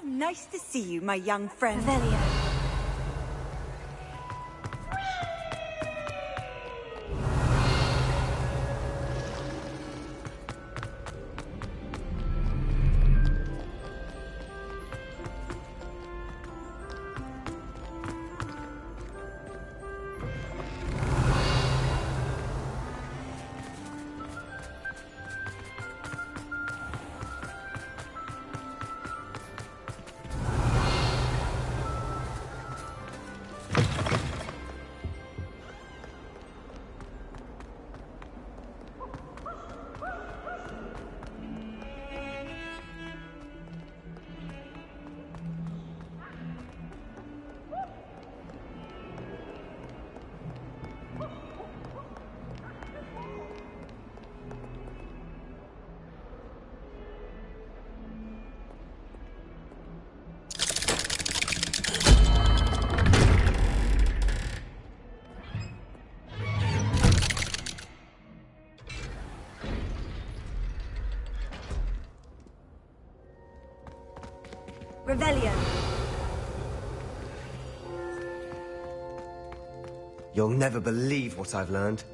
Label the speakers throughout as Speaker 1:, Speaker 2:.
Speaker 1: Nice to see you, my young friend.
Speaker 2: Velia. Revelio.
Speaker 3: You'll never believe what I've learned.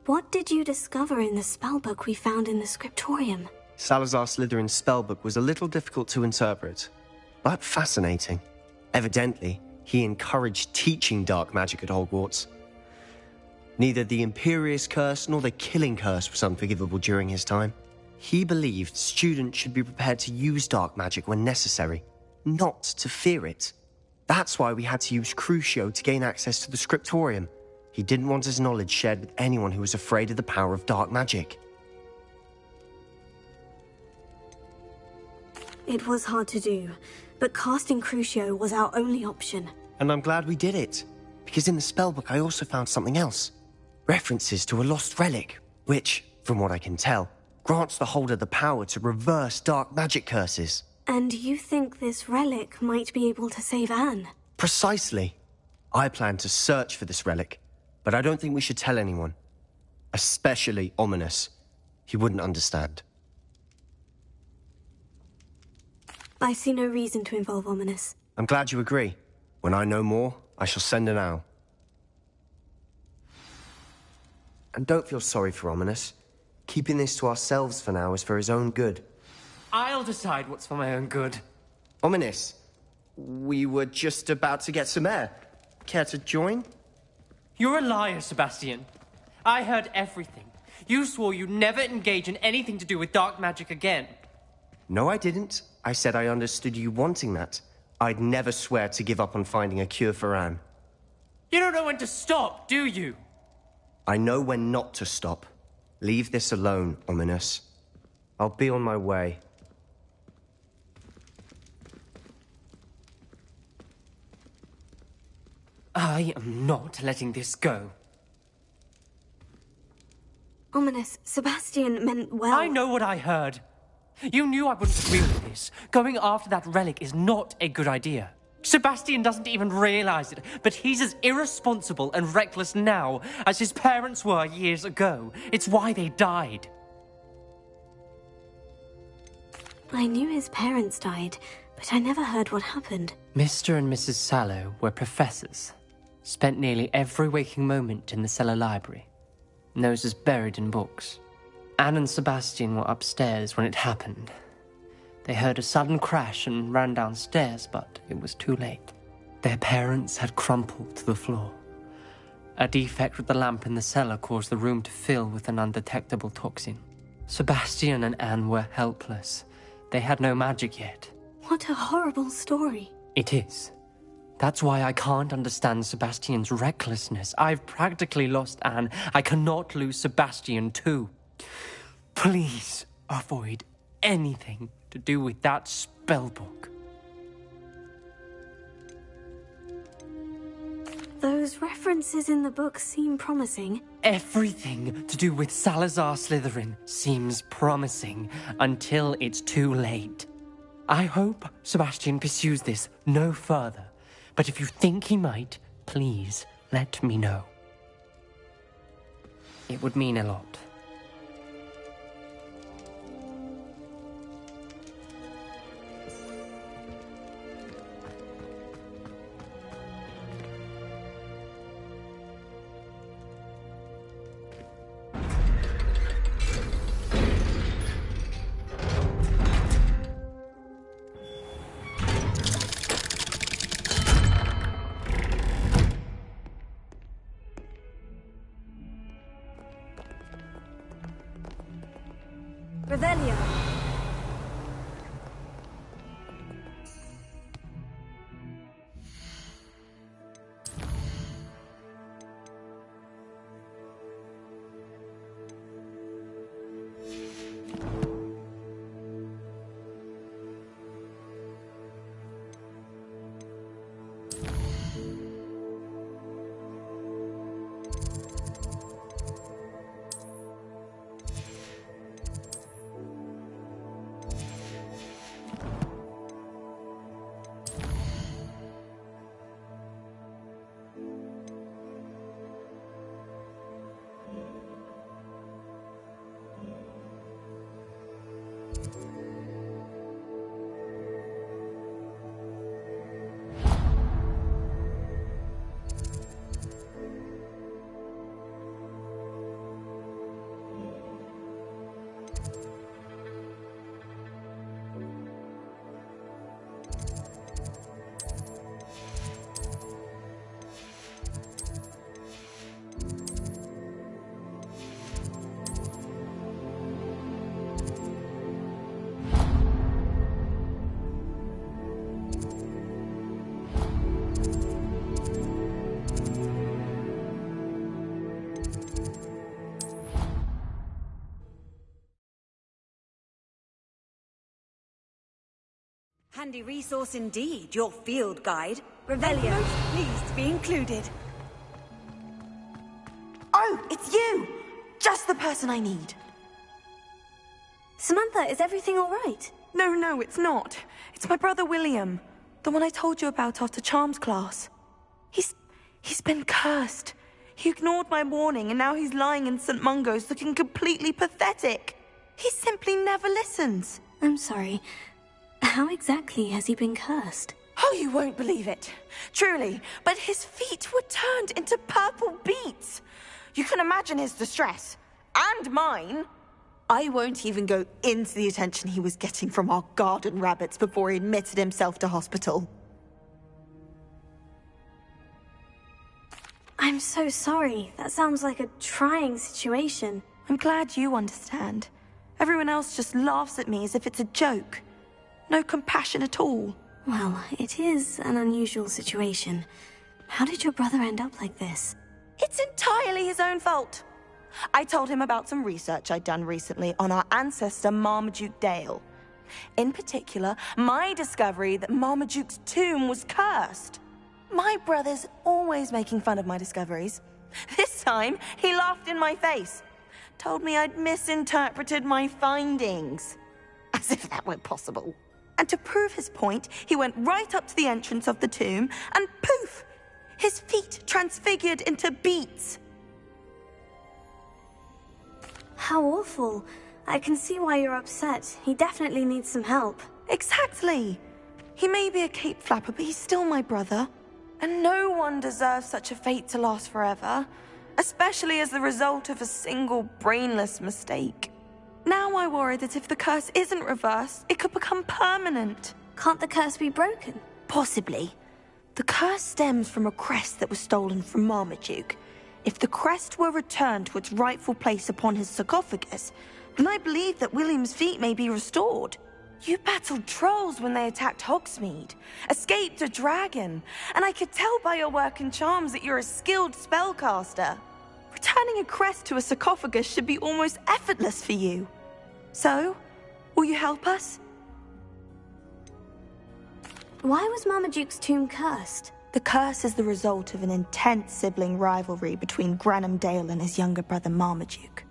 Speaker 2: What did you discover in the spellbook we found in the scriptorium?
Speaker 3: Salazar Slytherin's spellbook was a little difficult to interpret, but fascinating. Evidently, he encouraged teaching dark magic at Hogwarts. Neither the Imperious Curse nor the Killing Curse was unforgivable during his time. He believed students should be prepared to use dark magic when necessary, not to fear it. That's why we had to use Crucio to gain access to the scriptorium. He didn't want his knowledge shared with anyone who was afraid of the power of dark magic.
Speaker 2: It was hard to do, but casting Crucio was our only option.
Speaker 3: And I'm glad we did it, because in the spellbook I also found something else. References to a lost relic, which, from what I can tell, grants the holder the power to reverse dark magic curses.
Speaker 2: And you think this relic might be able to save Anne?
Speaker 3: Precisely. I plan to search for this relic, but I don't think we should tell anyone. Especially Ominous. He wouldn't understand.
Speaker 2: I see no reason to involve Ominous.
Speaker 3: I'm glad you agree. When I know more, I shall send an owl. And don't feel sorry for Ominous. Keeping this to ourselves for now is for his own good.
Speaker 4: I'll decide what's for my own good.
Speaker 3: Ominous, we were just about to get some air. Care to join?
Speaker 4: You're a liar, Sebastian. I heard everything. You swore you'd never engage in anything to do with dark magic again.
Speaker 3: No, I didn't. I said I understood you wanting that. I'd never swear to give up on finding a cure for Anne.
Speaker 4: You don't know when to stop, do you?
Speaker 3: I know when not to stop. Leave this alone, Ominous. I'll be on my way.
Speaker 4: I am not letting this go.
Speaker 2: Ominous, Sebastian meant well.
Speaker 4: I know what I heard. You knew I wouldn't agree with this. Going after that relic is not a good idea. Sebastian doesn't even realize it, but he's as irresponsible and reckless now as his parents were years ago. It's why they died.
Speaker 2: I knew his parents died, but I never heard what happened.
Speaker 4: Mr. and Mrs. Sallow were professors. Spent nearly every waking moment in the cellar library. Noses buried in books. Anne and Sebastian were upstairs when it happened. They heard a sudden crash and ran downstairs, but it was too late. Their parents had crumpled to the floor. A defect with the lamp in the cellar caused the room to fill with an undetectable toxin. Sebastian and Anne were helpless. They had no magic yet.
Speaker 2: What a horrible story.
Speaker 4: It is. That's why I can't understand Sebastian's recklessness. I've practically lost Anne. I cannot lose Sebastian too. Please avoid anything to do with that spellbook.
Speaker 2: Those references in the book seem promising.
Speaker 4: Everything to do with Salazar Slytherin seems promising until it's too late. I hope Sebastian pursues this no further, but if you think he might, please let me know. It would mean a lot.
Speaker 2: Revelio.
Speaker 1: Handy resource indeed, your field guide.
Speaker 2: Revelio.
Speaker 1: I'm most pleased to be included.
Speaker 5: Oh, it's you! Just the person I need.
Speaker 2: Samantha, is everything all right?
Speaker 5: No, it's not. It's my brother William. The one I told you about after Charms class. He's been cursed. He ignored my warning, and now he's lying in St. Mungo's looking completely pathetic. He simply never listens.
Speaker 2: I'm sorry. How exactly has he been cursed?
Speaker 5: Oh, you won't believe it. Truly, but his feet were turned into purple beets. You can imagine his distress. And mine. I won't even go into the attention he was getting from our garden rabbits before he admitted himself to hospital.
Speaker 2: I'm so sorry. That sounds like a trying situation.
Speaker 5: I'm glad you understand. Everyone else just laughs at me as if it's a joke. No compassion at all.
Speaker 2: Well, it is an unusual situation. How did your brother end up like this?
Speaker 5: It's entirely his own fault. I told him about some research I'd done recently on our ancestor Marmaduke Dale. In particular, my discovery that Marmaduke's tomb was cursed. My brother's always making fun of my discoveries. This time, he laughed in my face. Told me I'd misinterpreted my findings. As if that were possible. And to prove his point, he went right up to the entrance of the tomb, and poof! His feet transfigured into beets.
Speaker 2: How awful. I can see why you're upset. He definitely needs some help.
Speaker 5: Exactly. He may be a cape flapper, but he's still my brother. And no one deserves such a fate to last forever, especially as the result of a single brainless mistake. Now I worry that if the curse isn't reversed, it could become permanent.
Speaker 2: Can't the curse be broken?
Speaker 5: Possibly. The curse stems from a crest that was stolen from Marmaduke. If the crest were returned to its rightful place upon his sarcophagus, then I believe that William's feet may be restored. You battled trolls when they attacked Hogsmeade, escaped a dragon, and I could tell by your work in charms that you're a skilled spellcaster. Returning a crest to a sarcophagus should be almost effortless for you. So, will you help us?
Speaker 2: Why was Marmaduke's tomb cursed?
Speaker 5: The curse is the result of an intense sibling rivalry between Granham Dale and his younger brother Marmaduke.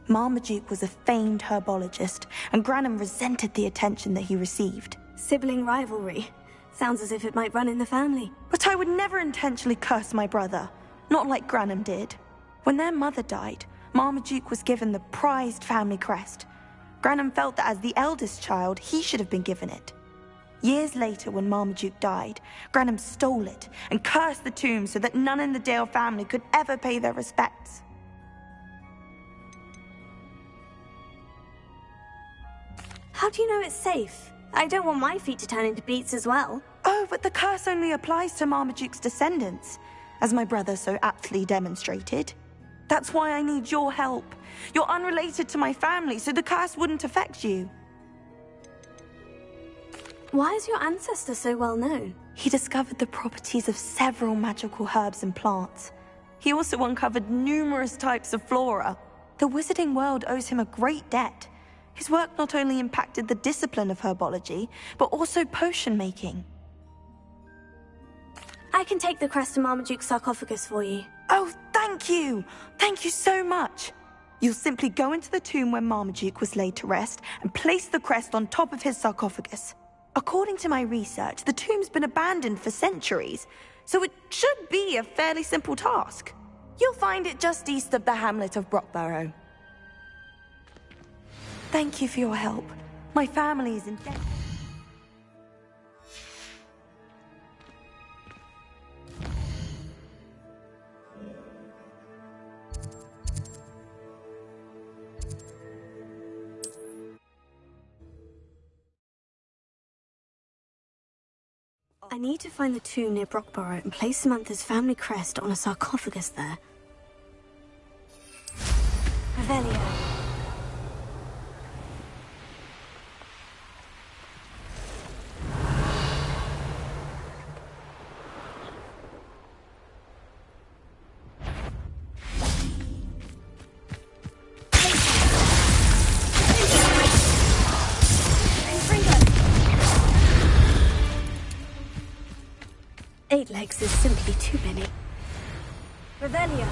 Speaker 5: Marmaduke was a famed herbologist, and Granham resented the attention that he received.
Speaker 2: Sibling rivalry. Sounds as if it might run in the family.
Speaker 5: But I would never intentionally curse my brother, not like Granham did. When their mother died, Marmaduke was given the prized family crest. Granham felt that as the eldest child, he should have been given it. Years later, when Marmaduke died, Granham stole it and cursed the tomb so that none in the Dale family could ever pay their respects.
Speaker 2: How do you know it's safe? I don't want my feet to turn into beets as well.
Speaker 5: Oh, but the curse only applies to Marmaduke's descendants, as my brother so aptly demonstrated. That's why I need your help. You're unrelated to my family, so the curse wouldn't affect you.
Speaker 2: Why is your ancestor so well known?
Speaker 5: He discovered the properties of several magical herbs and plants. He also uncovered numerous types of flora. The wizarding world owes him a great debt. His work not only impacted the discipline of herbology, but also potion making.
Speaker 2: I can take the crest to Marmaduke's sarcophagus for you.
Speaker 5: Oh, thank you! Thank you so much! You'll simply go into the tomb where Marmaduke was laid to rest and place the crest on top of his sarcophagus. According to my research, the tomb's been abandoned for centuries, so it should be a fairly simple task. You'll find it just east of the hamlet of Brockborough. Thank you for your help. My family is in debt.
Speaker 2: I need to find the tomb near Brockborough and place Samantha's family crest on a sarcophagus there. Revelio. 8 legs is simply too many. Revelio.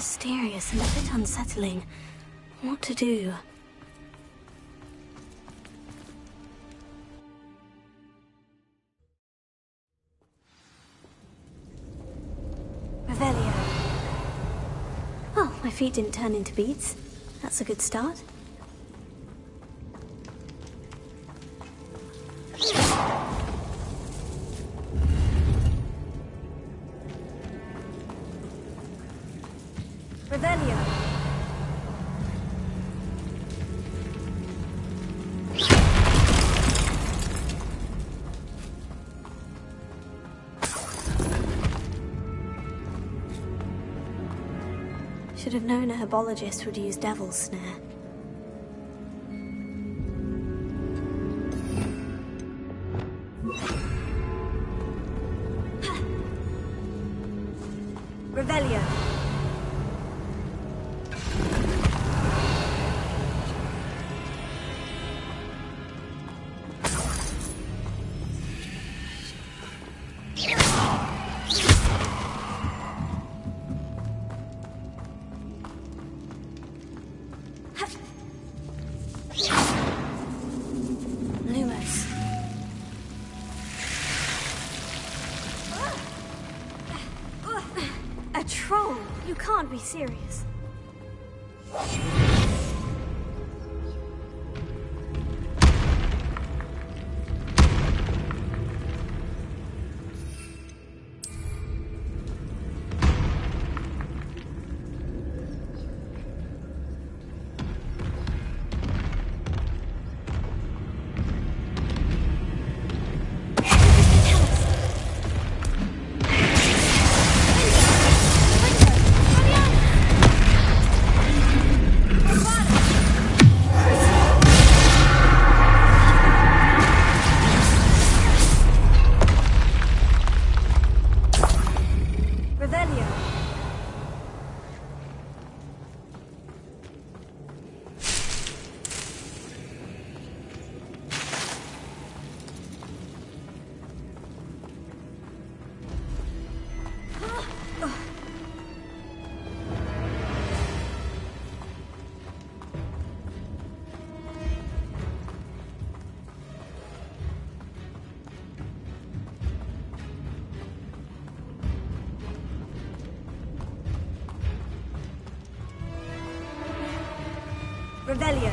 Speaker 2: mysterious and a bit unsettling. What to do? Revelio. Oh, my feet didn't turn into beads. That's a good start. Revelio. Should have known a herbologist would use Devil's Snare. Revelio. Lumos. A troll? You can't be serious. Revelio.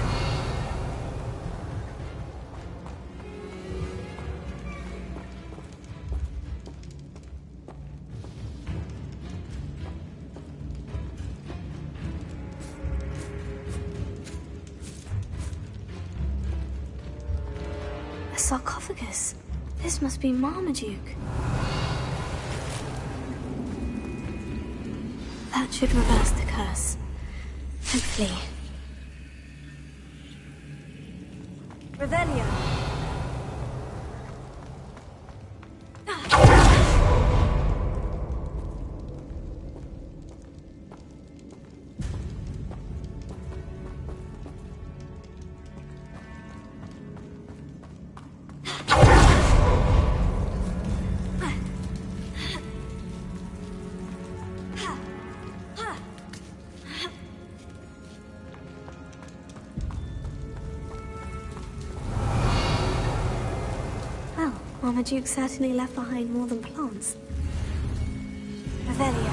Speaker 2: A sarcophagus. This must be Marmaduke. That should reverse the curse. Hopefully. Revelio. Marmaduke certainly left behind more than plants. Revelio.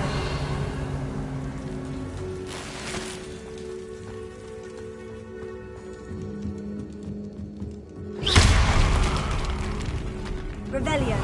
Speaker 2: Revelio.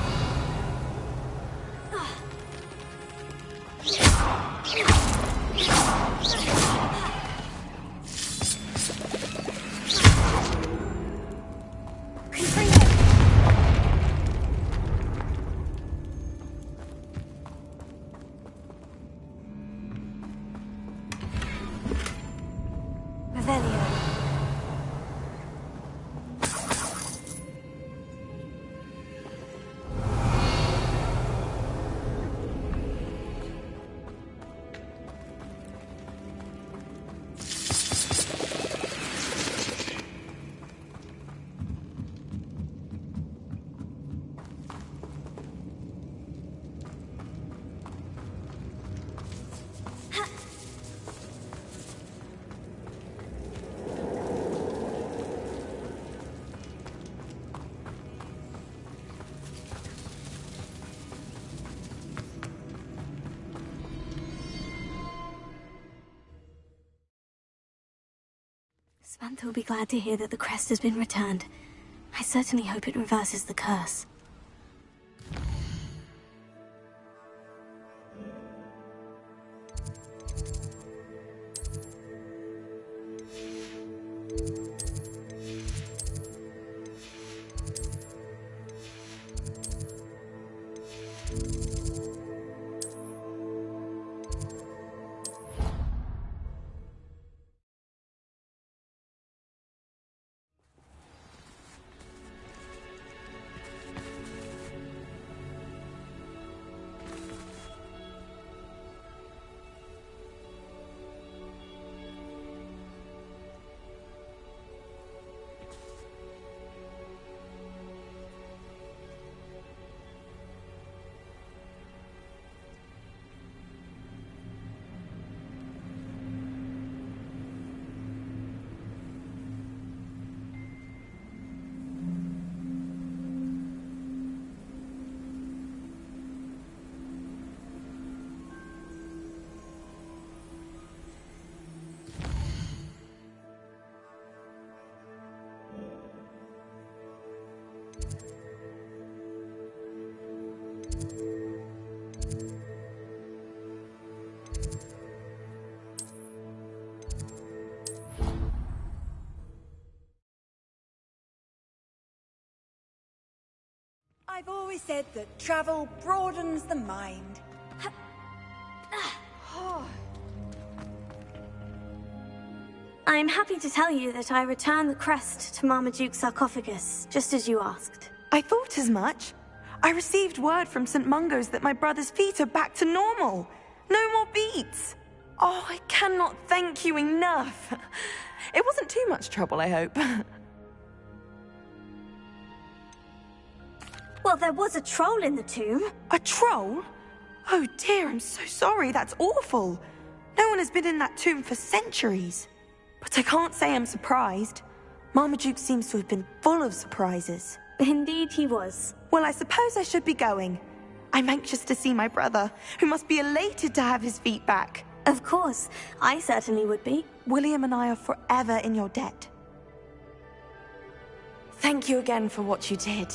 Speaker 2: Samantha will be glad to hear that the crest has been returned. I certainly hope it reverses the curse.
Speaker 1: I've always said that travel broadens the mind.
Speaker 2: I'm happy to tell you that I returned the crest to Marmaduke's sarcophagus, just as you asked.
Speaker 5: I thought as much. I received word from St. Mungo's that my brother's feet are back to normal. No more beats. Oh, I cannot thank you enough. It wasn't too much trouble, I hope.
Speaker 2: Well, there was a troll in the tomb.
Speaker 5: A troll? Oh dear, I'm so sorry. That's awful. No one has been in that tomb for centuries. But I can't say I'm surprised. Marmaduke seems to have been full of surprises.
Speaker 2: Indeed he was.
Speaker 5: Well, I suppose I should be going. I'm anxious to see my brother, who must be elated to have his feet back.
Speaker 2: Of course, I certainly would be.
Speaker 5: William and I are forever in your debt. Thank you again for what you did.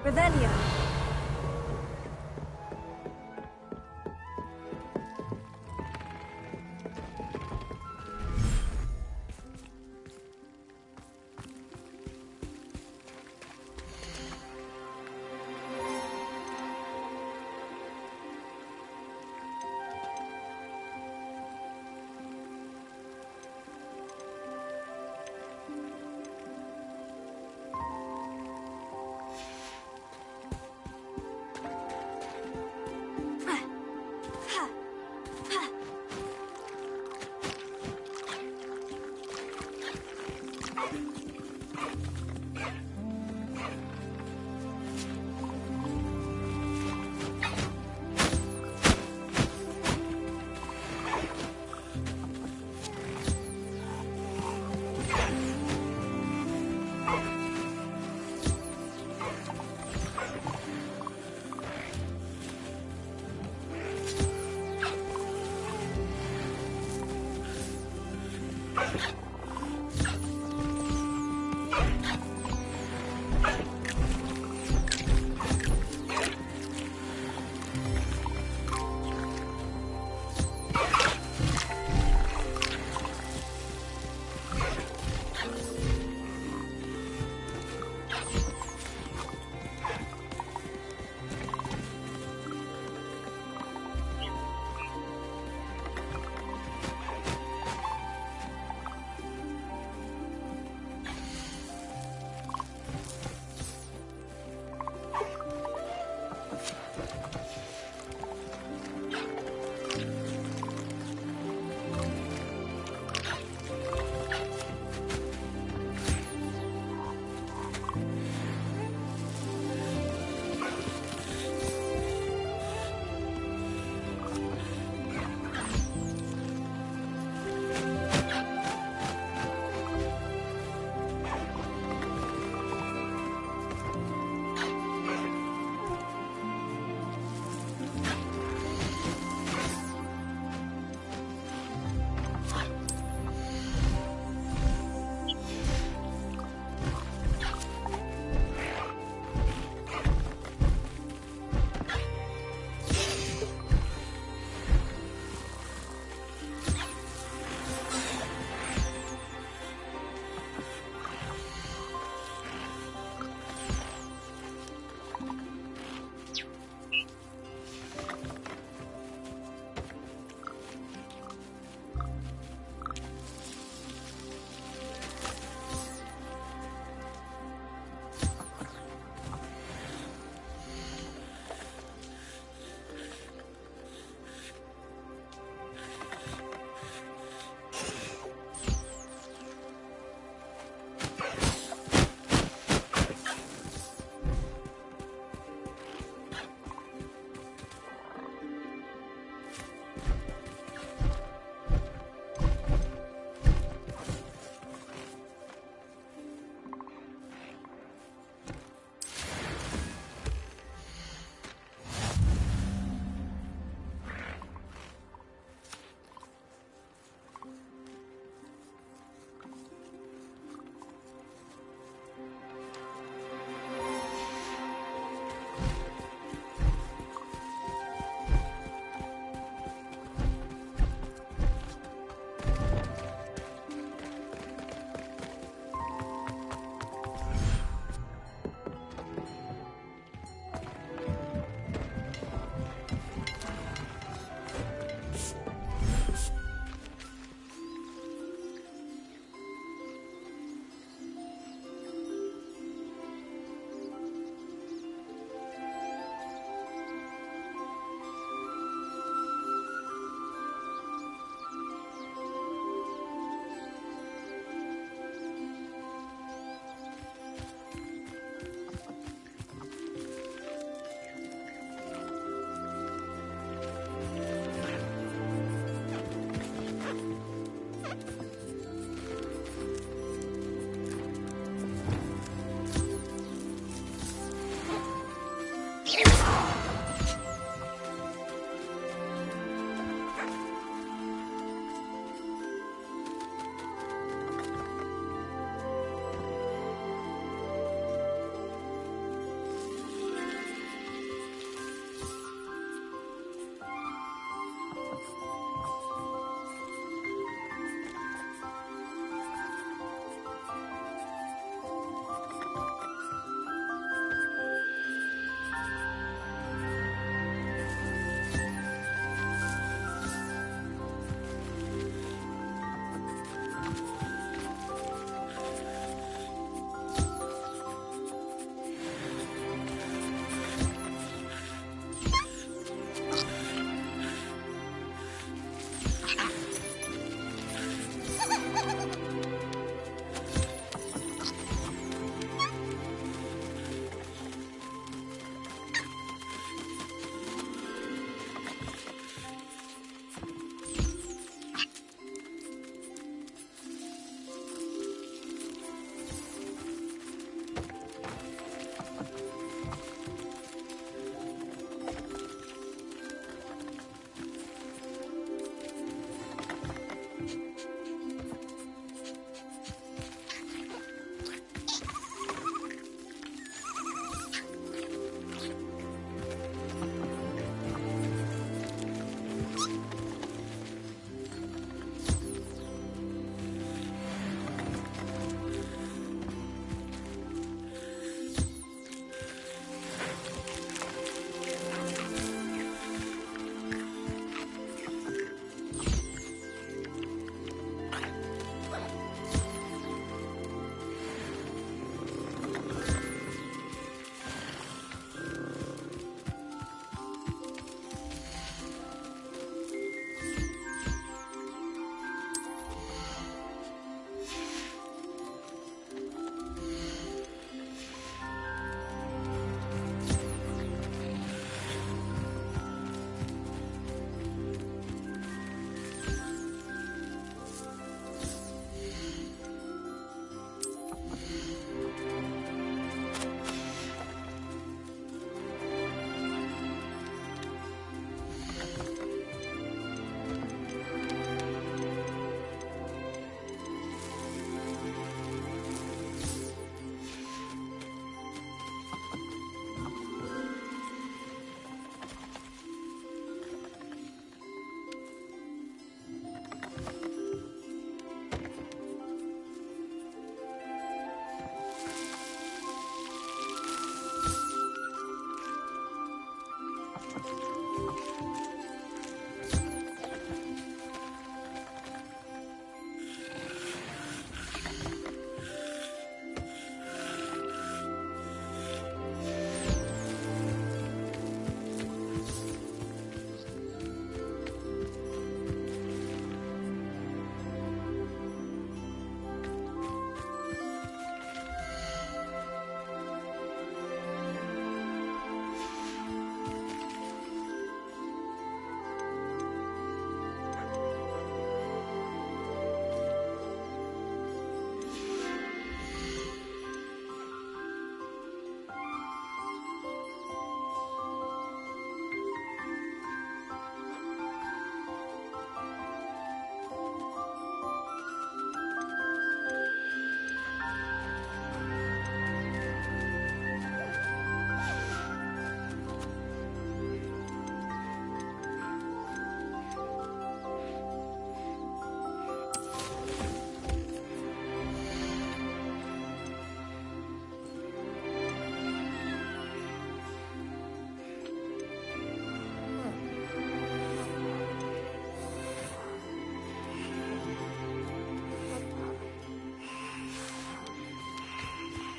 Speaker 2: Revelio.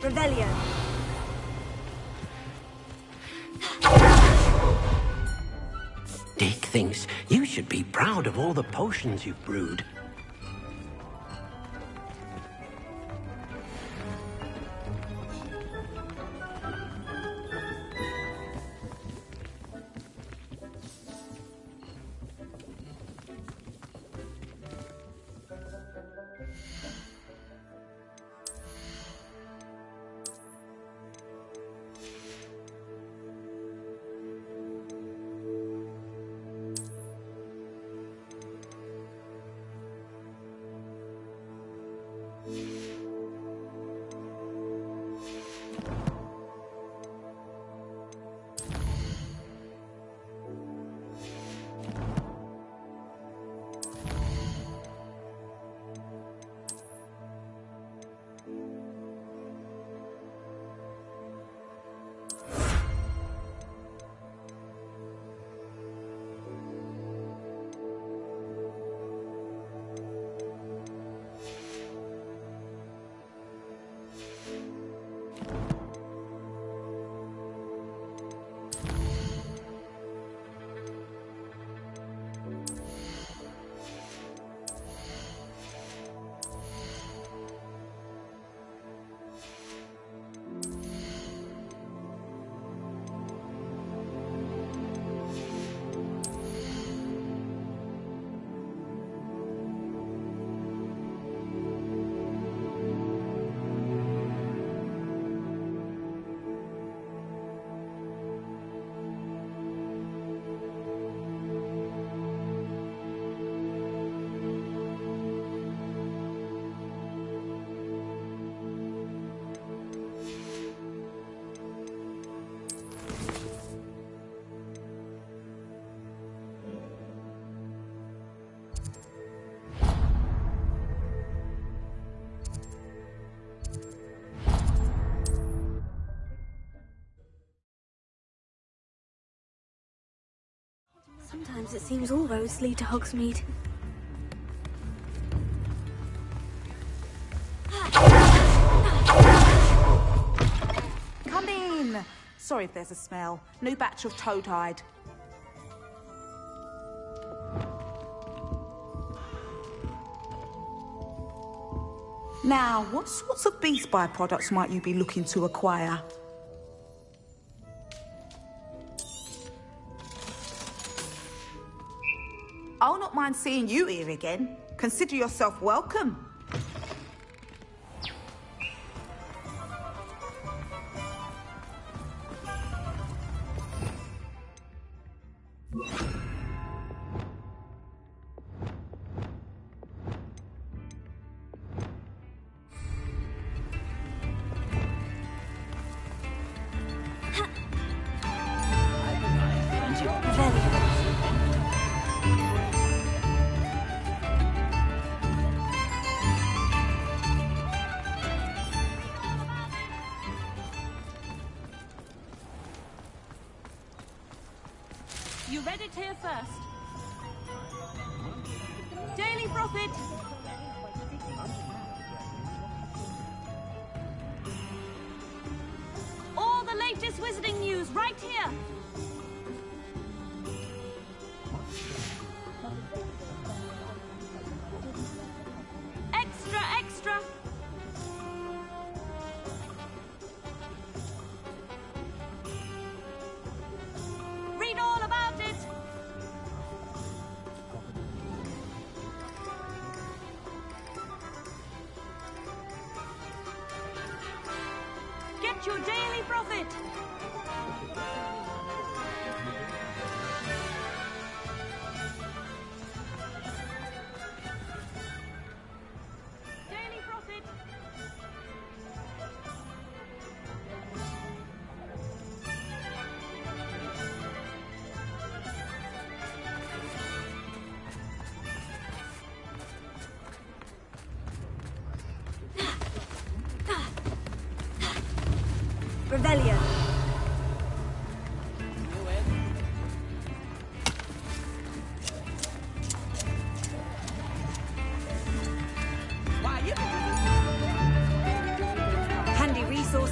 Speaker 1: Revelio.
Speaker 6: Dick thinks you should be proud of all the potions you've brewed.
Speaker 2: Sometimes it seems all roads lead to Hogsmeade.
Speaker 7: Come in! Sorry if there's a smell. New batch of toad-hide. Now, what sorts of beast byproducts might you be looking to acquire? I'll not mind seeing you here again. Consider yourself welcome.
Speaker 8: You read it here first. Daily Prophet! All the latest wizarding news right here! Extra, extra! Read all about it! Get your Daily Prophet! Daily Prophet!
Speaker 1: Revelio. Handy resource.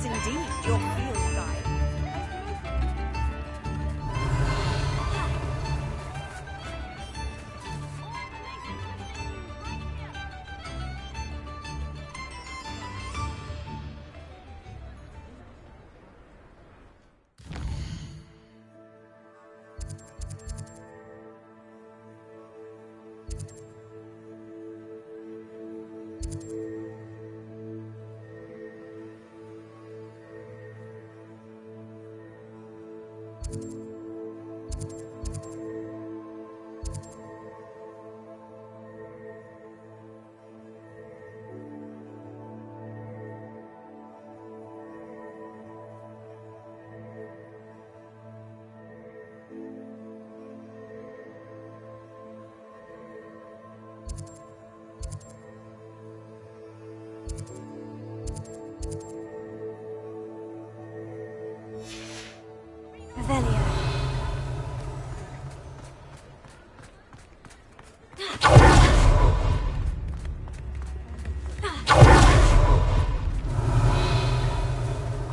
Speaker 2: Revelio.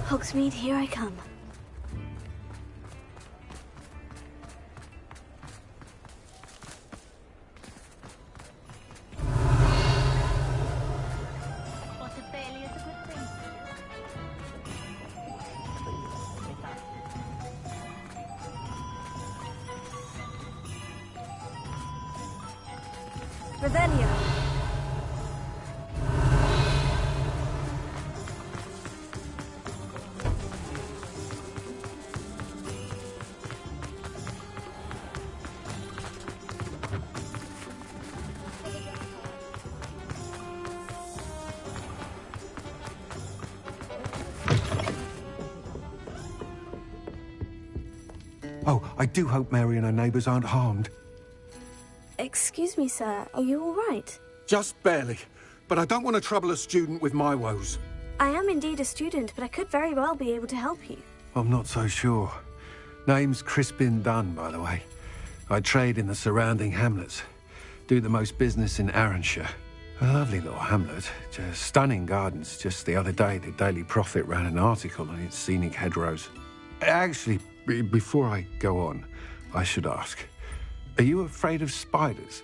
Speaker 2: Hogsmeade, here I come.
Speaker 8: What a failure is a good thing.
Speaker 2: Revelio.
Speaker 9: Oh, I do hope Mary and her neighbours aren't harmed.
Speaker 2: Excuse me, sir. Are you all right?
Speaker 9: Just barely. But I don't want to trouble a student with my woes.
Speaker 2: I am indeed a student, but I could very well be able to help you.
Speaker 9: I'm not so sure. Name's Crispin Dunn, by the way. I trade in the surrounding hamlets. Do the most business in Arranshire. A lovely little hamlet. Just stunning gardens. Just the other day, the Daily Prophet ran an article on its scenic hedgerows. Actually, before I go on, I should ask, are you afraid of spiders?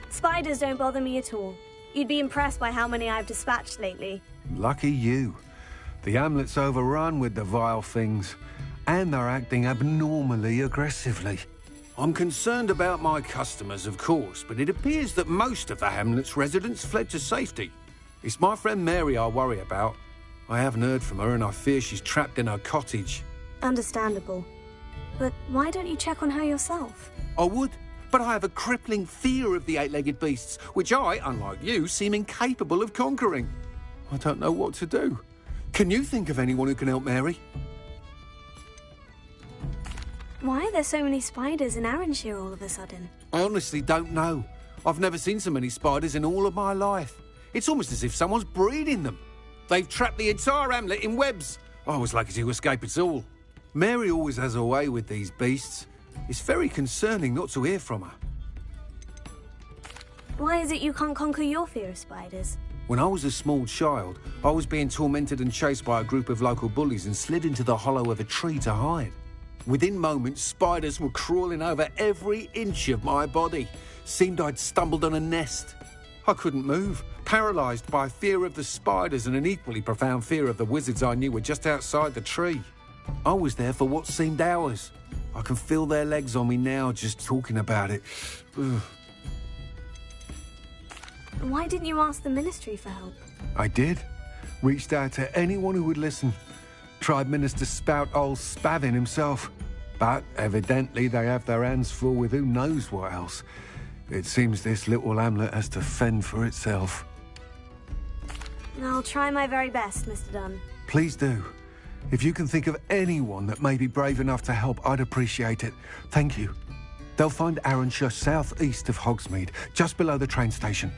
Speaker 2: Spiders don't bother me at all. You'd be impressed by how many I've dispatched lately.
Speaker 9: Lucky you. The hamlet's overrun with the vile things, and they're acting abnormally aggressively. I'm concerned about my customers, of course, but it appears that most of the hamlet's residents fled to safety. It's my friend Mary I worry about. I haven't heard from her, and I fear she's trapped in her cottage.
Speaker 2: Understandable. But why don't you check on her yourself?
Speaker 9: I would, but I have a crippling fear of the eight-legged beasts, which I, unlike you, seem incapable of conquering. I don't know what to do. Can you think of anyone who can help Mary?
Speaker 2: Why are there so many spiders in Arranshire all of a sudden?
Speaker 9: I honestly don't know. I've never seen so many spiders in all of my life. It's almost as if someone's breeding them. They've trapped the entire hamlet in webs. I was lucky to escape it all. Mary always has a way with these beasts. It's very concerning not to hear from her.
Speaker 2: Why is it you can't conquer your fear of spiders?
Speaker 9: When I was a small child, I was being tormented and chased by a group of local bullies and slid into the hollow of a tree to hide. Within moments, spiders were crawling over every inch of my body. Seemed I'd stumbled on a nest. I couldn't move, paralysed by fear of the spiders and an equally profound fear of the wizards I knew were just outside the tree. I was there for what seemed hours. I can feel their legs on me now just talking about it. Ugh.
Speaker 2: Why didn't you ask the Ministry for help?
Speaker 9: I did. Reached out to anyone who would listen. Tried Minister Spout old Spavin himself. But evidently they have their hands full with who knows what else. It seems this little hamlet has to fend for itself.
Speaker 2: I'll try my very best, Mr. Dunn.
Speaker 9: Please do. If you can think of anyone that may be brave enough to help, I'd appreciate it. Thank you. They'll find Arranshire southeast of Hogsmeade, just below the train station.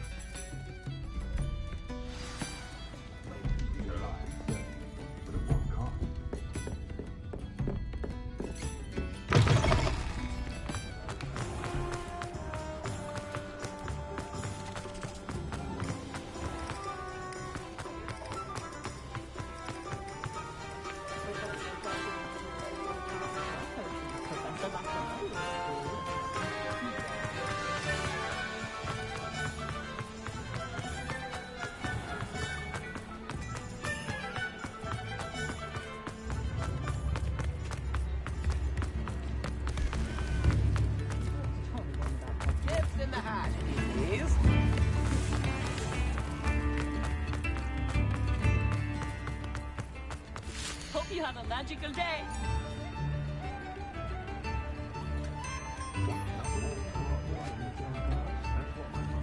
Speaker 8: Hope you have a magical day.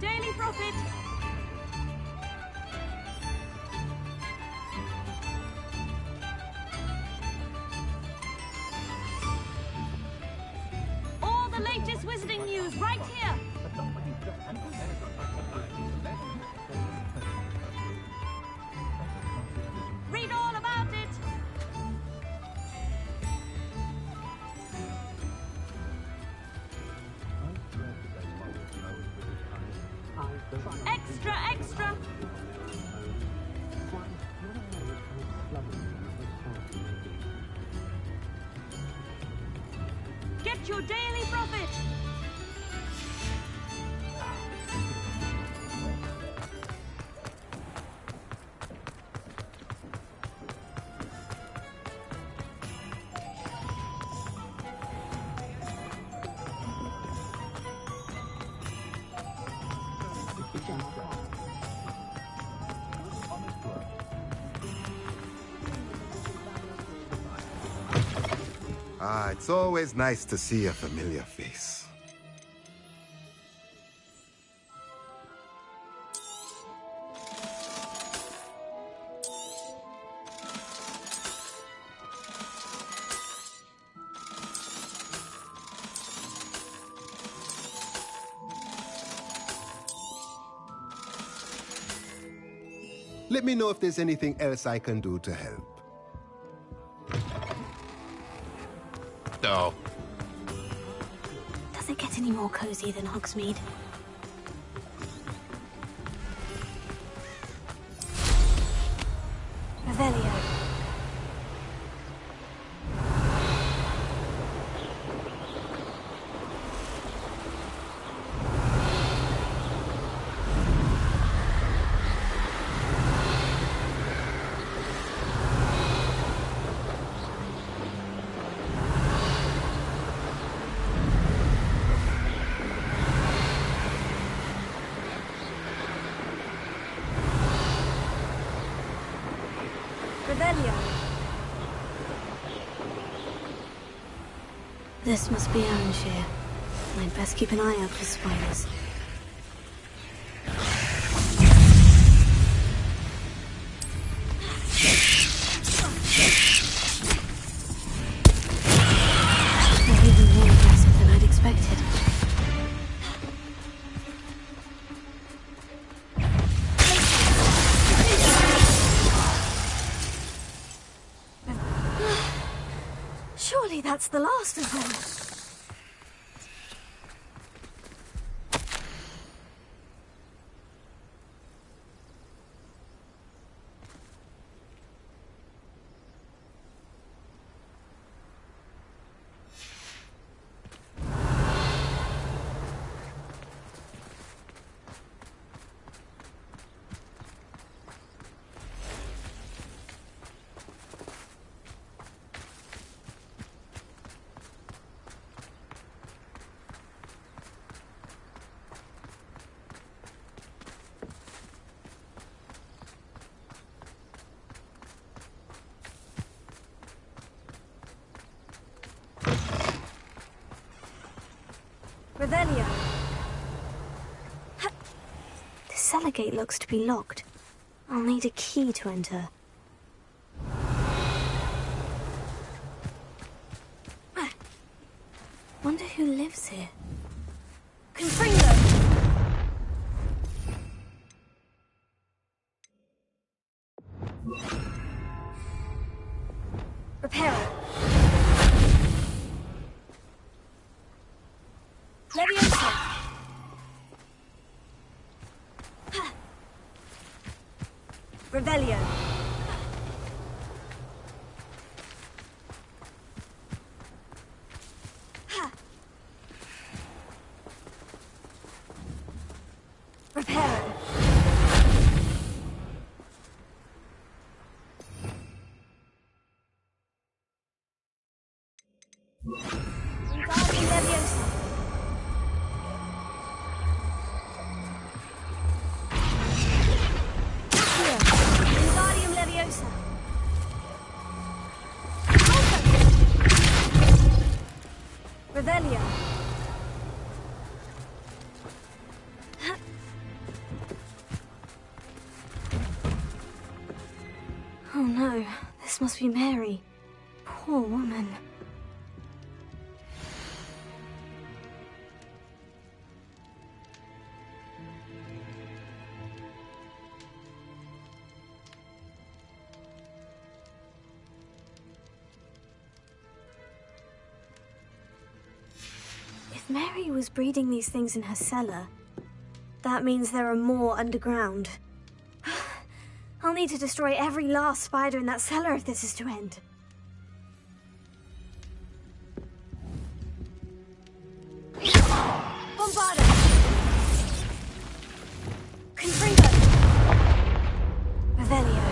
Speaker 8: Daily profit. All the latest wizarding news right here. Read all about it. Extra, extra. Get your daily profit.
Speaker 10: Ah, it's always nice to see a familiar face. Let me know if there's anything else I can do to help. No.
Speaker 2: Does it get any more cozy than Hogsmeade? Revelio. This must be Arranshire. I'd best keep an eye out for spiders. They're even more aggressive than I'd expected. Surely that's the last of them. Revelio. The cellar gate looks to be locked. I'll need a key to enter. Wonder who lives here. Confringo! Reparo. Leviosa. Revelio. Reparo. Wingardium Leviosa. Wingardium Leviosa. Revelio. Oh no, this must be Mary. Poor woman. If Mary was breeding these things in her cellar, that means there are more underground. I'll need to destroy every last spider in that cellar if this is to end. Bombarda! Confringo! Revelio.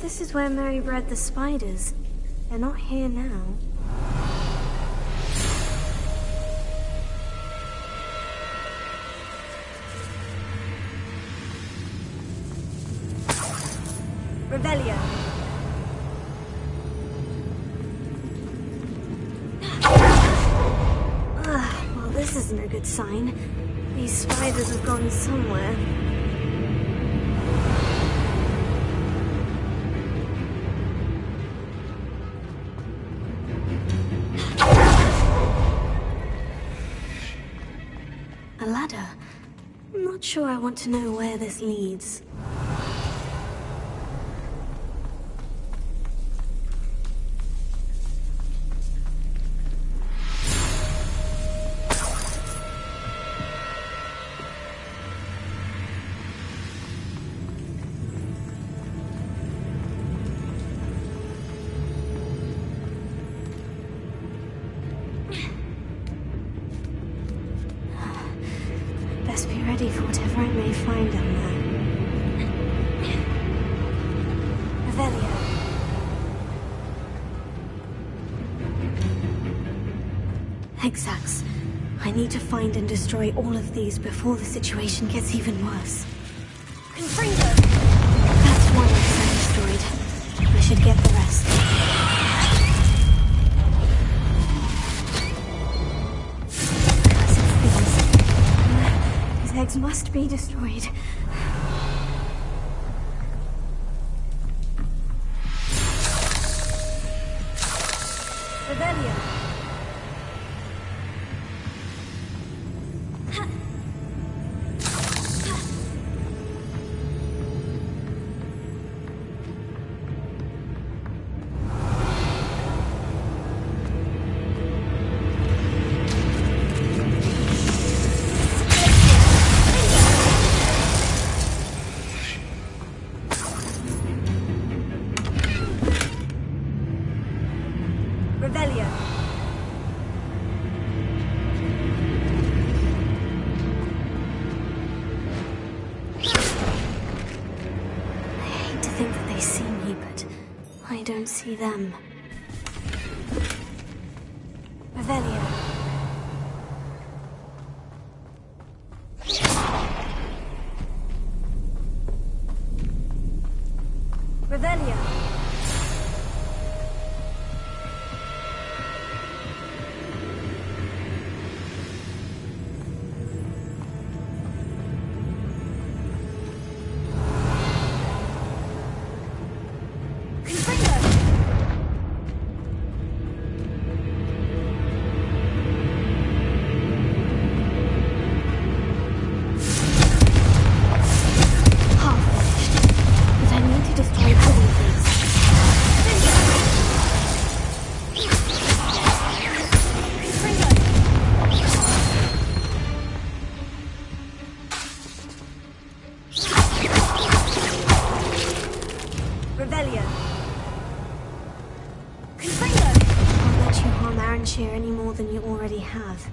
Speaker 2: This is where Mary bred the spiders. They're not here now. Revelio. Well, this isn't a good sign. These spiders have gone somewhere. A ladder. I'm not sure I want to know where this leads. Best be ready for whatever I may find down there. Revelio. Hexax. I need to find and destroy all of these before the situation gets even worse. Confringo! That's one Hexax destroyed. I should get the rest. Eggs must be destroyed. Revelio. Revelio. I hate to think that they see me, but I don't see them. Revelio. Revelio. Revelio. Confringo! I'll let you harm Aranshir any more than you already have.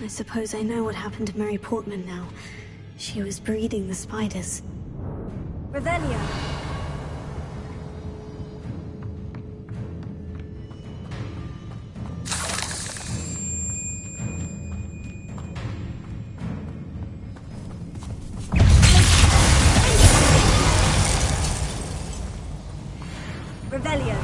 Speaker 2: I suppose I know what happened to Mary Portman now. She was breeding the spiders. Revelio! Revelio!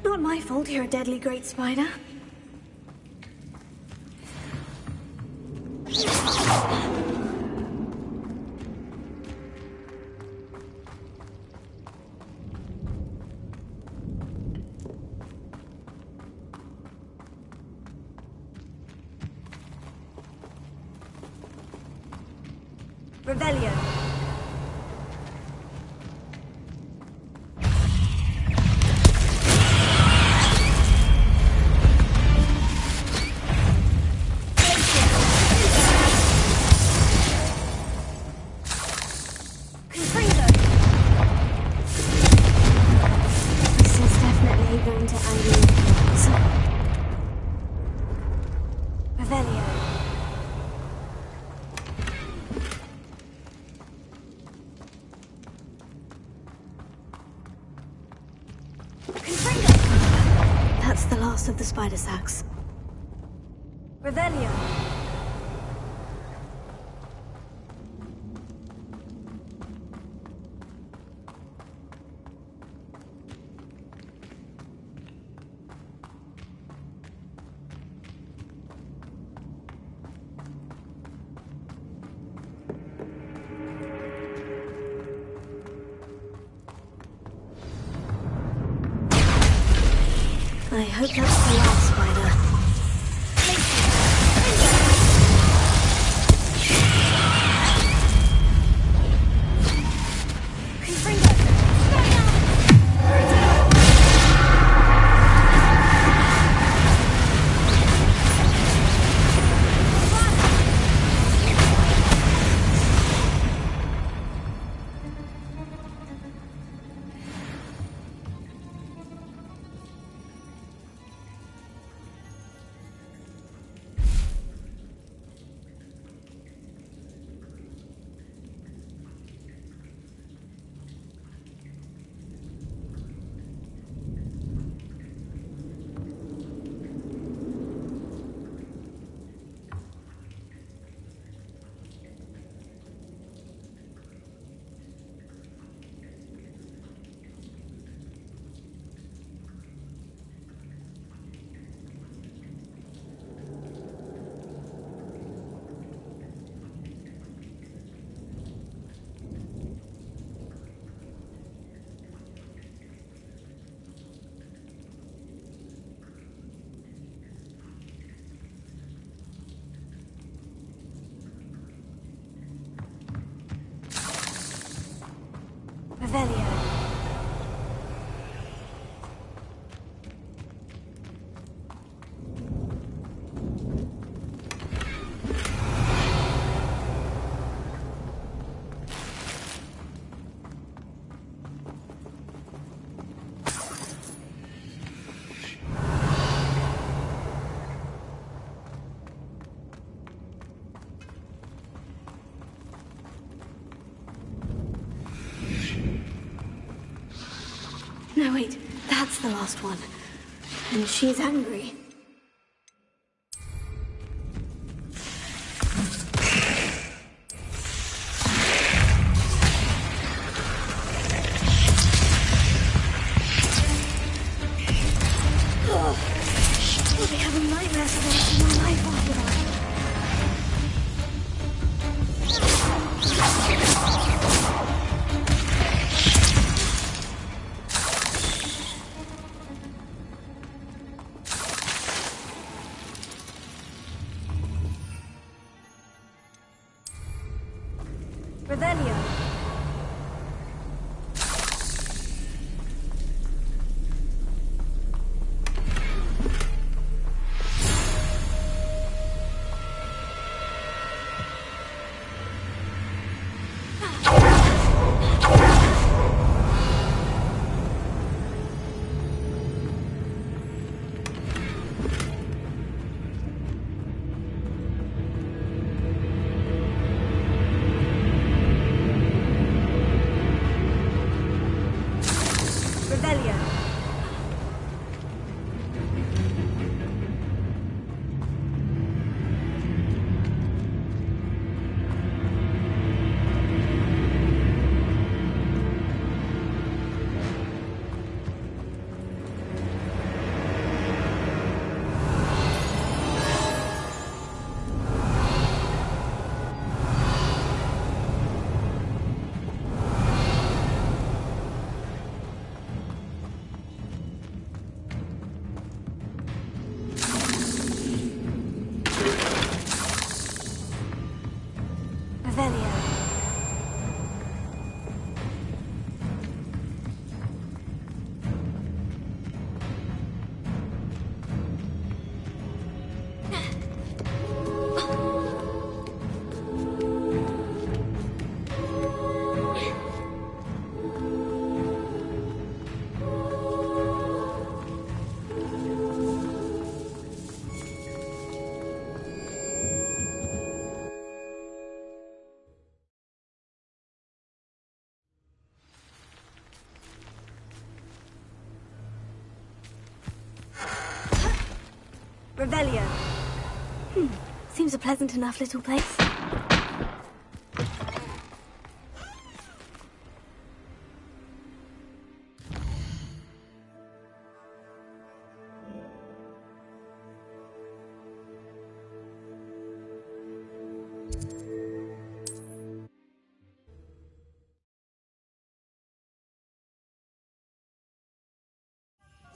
Speaker 2: Not my fault you're a deadly great spider. Revelio. This is definitely going to anger you. Revelio. That's the last of the spider sacks. Revelio. I hope that's the last spider. Revelio. No, wait, that's the last one. And she's angry. I'll be having nightmares for the rest of my life after that. Revelio. Revelio. Seems a pleasant enough little place.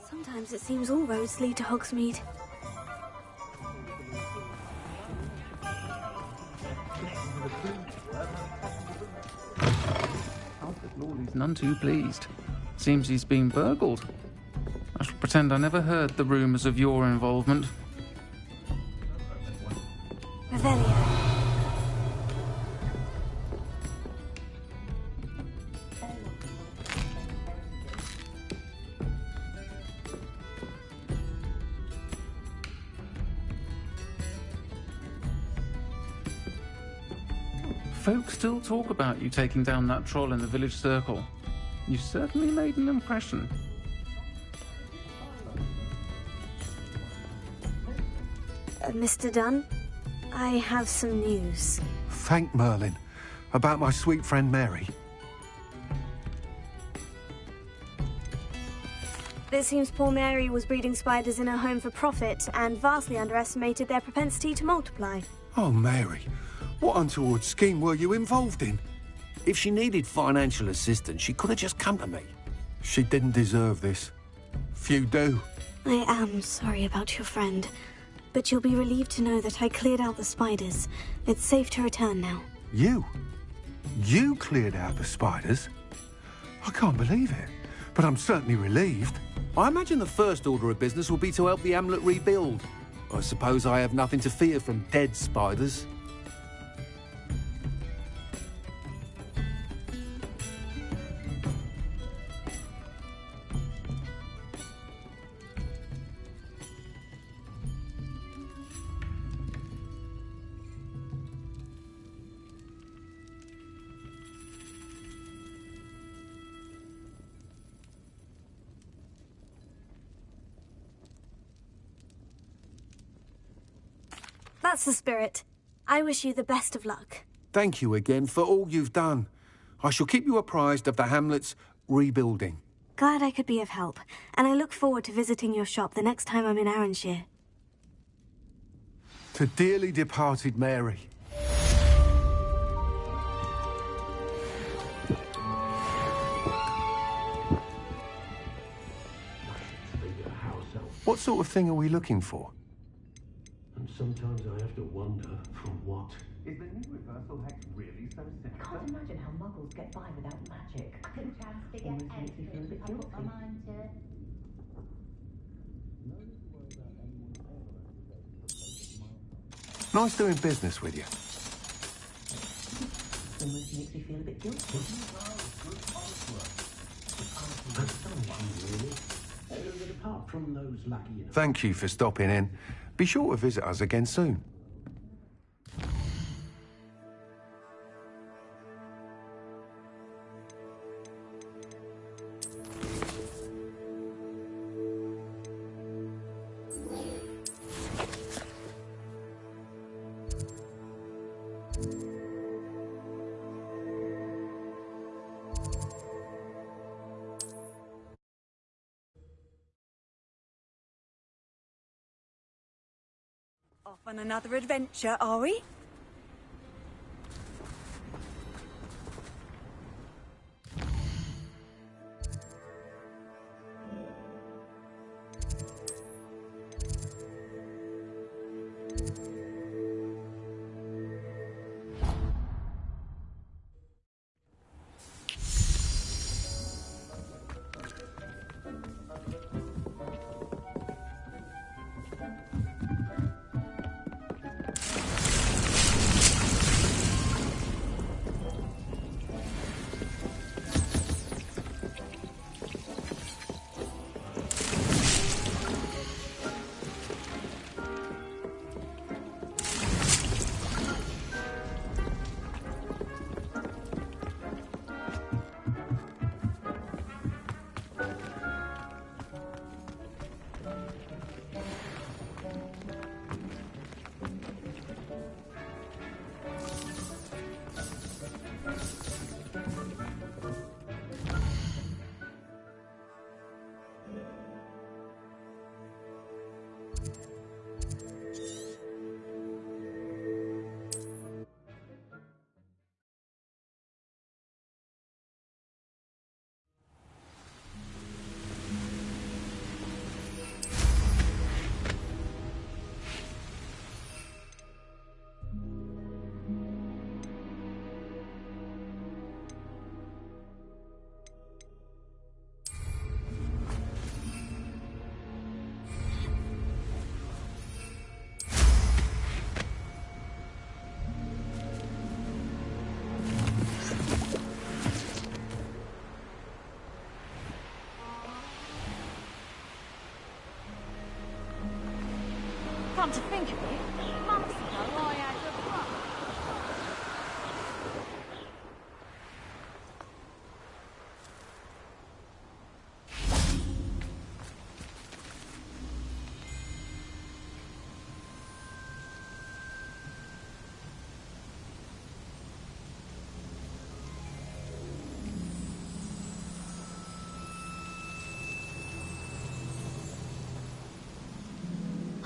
Speaker 2: Sometimes it seems all roads lead to Hogsmeade.
Speaker 11: Alfred Lawley's none too pleased. Seems he's been burgled. I shall pretend I never heard the rumours of your involvement.
Speaker 2: Revelio.
Speaker 11: Folk still talk about you taking down that troll in the village circle. You certainly made an impression.
Speaker 2: Mr. Dunn, I have some news.
Speaker 9: Thank Merlin. About my sweet friend Mary.
Speaker 2: It seems poor Mary was breeding spiders in her home for profit and vastly underestimated their propensity to multiply.
Speaker 9: Oh, Mary. What untoward scheme were you involved in? If she needed financial assistance, she could have just come to me. She didn't deserve this. Few do.
Speaker 2: I am sorry about your friend, but you'll be relieved to know that I cleared out the spiders. It's safe to return now.
Speaker 9: You? You cleared out the spiders? I can't believe it, but I'm certainly relieved. I imagine the first order of business will be to help the amulet rebuild. I suppose I have nothing to fear from dead spiders.
Speaker 2: That's the spirit. I wish you the best of luck.
Speaker 9: Thank you again for all you've done. I shall keep you apprised of the hamlet's rebuilding.
Speaker 2: Glad I could be of help, and I look forward to visiting your shop the next time I'm in Arranshire.
Speaker 9: To dearly departed Mary. What sort of thing are we looking for?
Speaker 6: And sometimes I have to wonder for what.
Speaker 12: universal hex really so simple?
Speaker 13: I can't imagine how muggles get by without magic. I couldn't chance to get
Speaker 12: Almost makes me feel a bit
Speaker 13: I put my
Speaker 12: guilty.
Speaker 13: mind to it.
Speaker 9: Nice doing business with you.
Speaker 12: Almost makes me feel a bit guilty. Astonishing, really. But apart from those lucky enough...
Speaker 9: Thank you for stopping in. Be sure to visit us again soon.
Speaker 1: Off on another adventure, are we?
Speaker 8: Come to think of it, months ago I had a brother.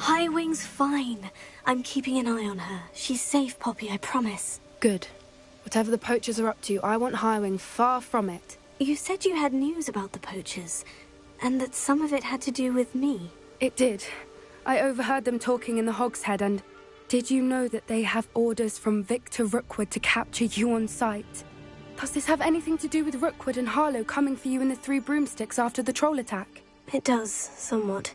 Speaker 2: Highwing's fine. I'm keeping an eye on her. She's safe, Poppy, I promise.
Speaker 14: Good. Whatever the poachers are up to, I want Highwing far from it.
Speaker 2: You said you had news about the poachers, and that some of it had to do with me.
Speaker 14: It did. I overheard them talking in the Hogshead, and did you know that they have orders from Victor Rookwood to capture you on sight? Does this have anything to do with Rookwood and Harlow coming for you in the Three Broomsticks after the troll attack?
Speaker 2: It does, somewhat.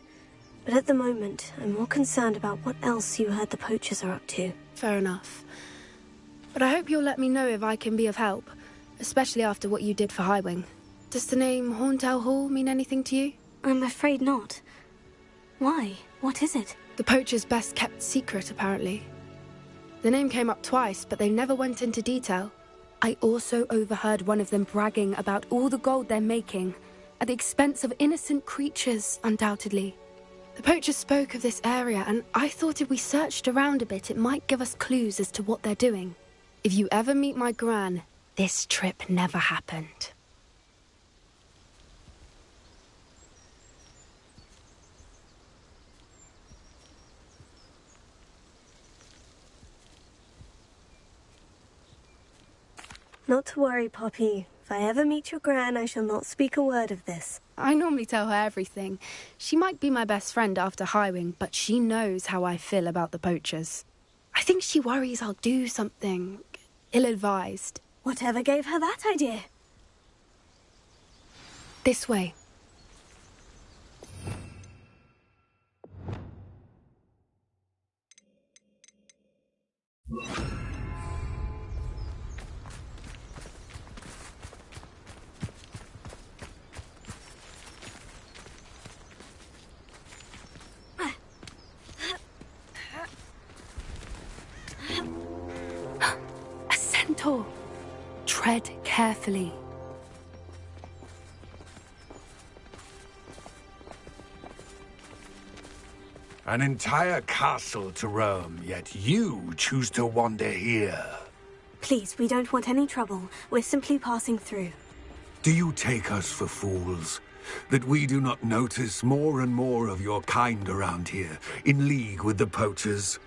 Speaker 2: But at the moment, I'm more concerned about what else you heard the poachers are up to.
Speaker 14: Fair enough. But I hope you'll let me know if I can be of help, especially after what you did for Highwing. Does the name Horndale Hall mean anything to you?
Speaker 2: I'm afraid not. Why? What is it?
Speaker 14: The poachers' best kept secret, apparently. The name came up twice, but they never went into detail. I also overheard one of them bragging about all the gold they're making, at the expense of innocent creatures, undoubtedly. The poachers spoke of this area, and I thought if we searched around a bit, it might give us clues as to what they're doing. If you ever meet my gran, this trip never happened.
Speaker 2: Not to worry, Poppy. If I ever meet your gran, I shall not speak a word of this.
Speaker 14: I normally tell her everything. She might be my best friend after Highwing, but she knows how I feel about the poachers. I think she worries I'll do something ill-advised.
Speaker 2: Whatever gave her that idea?
Speaker 14: This way. A centaur. Tread carefully.
Speaker 9: An entire castle to roam, yet you choose to wander here.
Speaker 2: Please, we don't want any trouble. We're simply passing through.
Speaker 9: Do you take us for fools? That we do not notice more and more of your kind around here, in league with the poachers?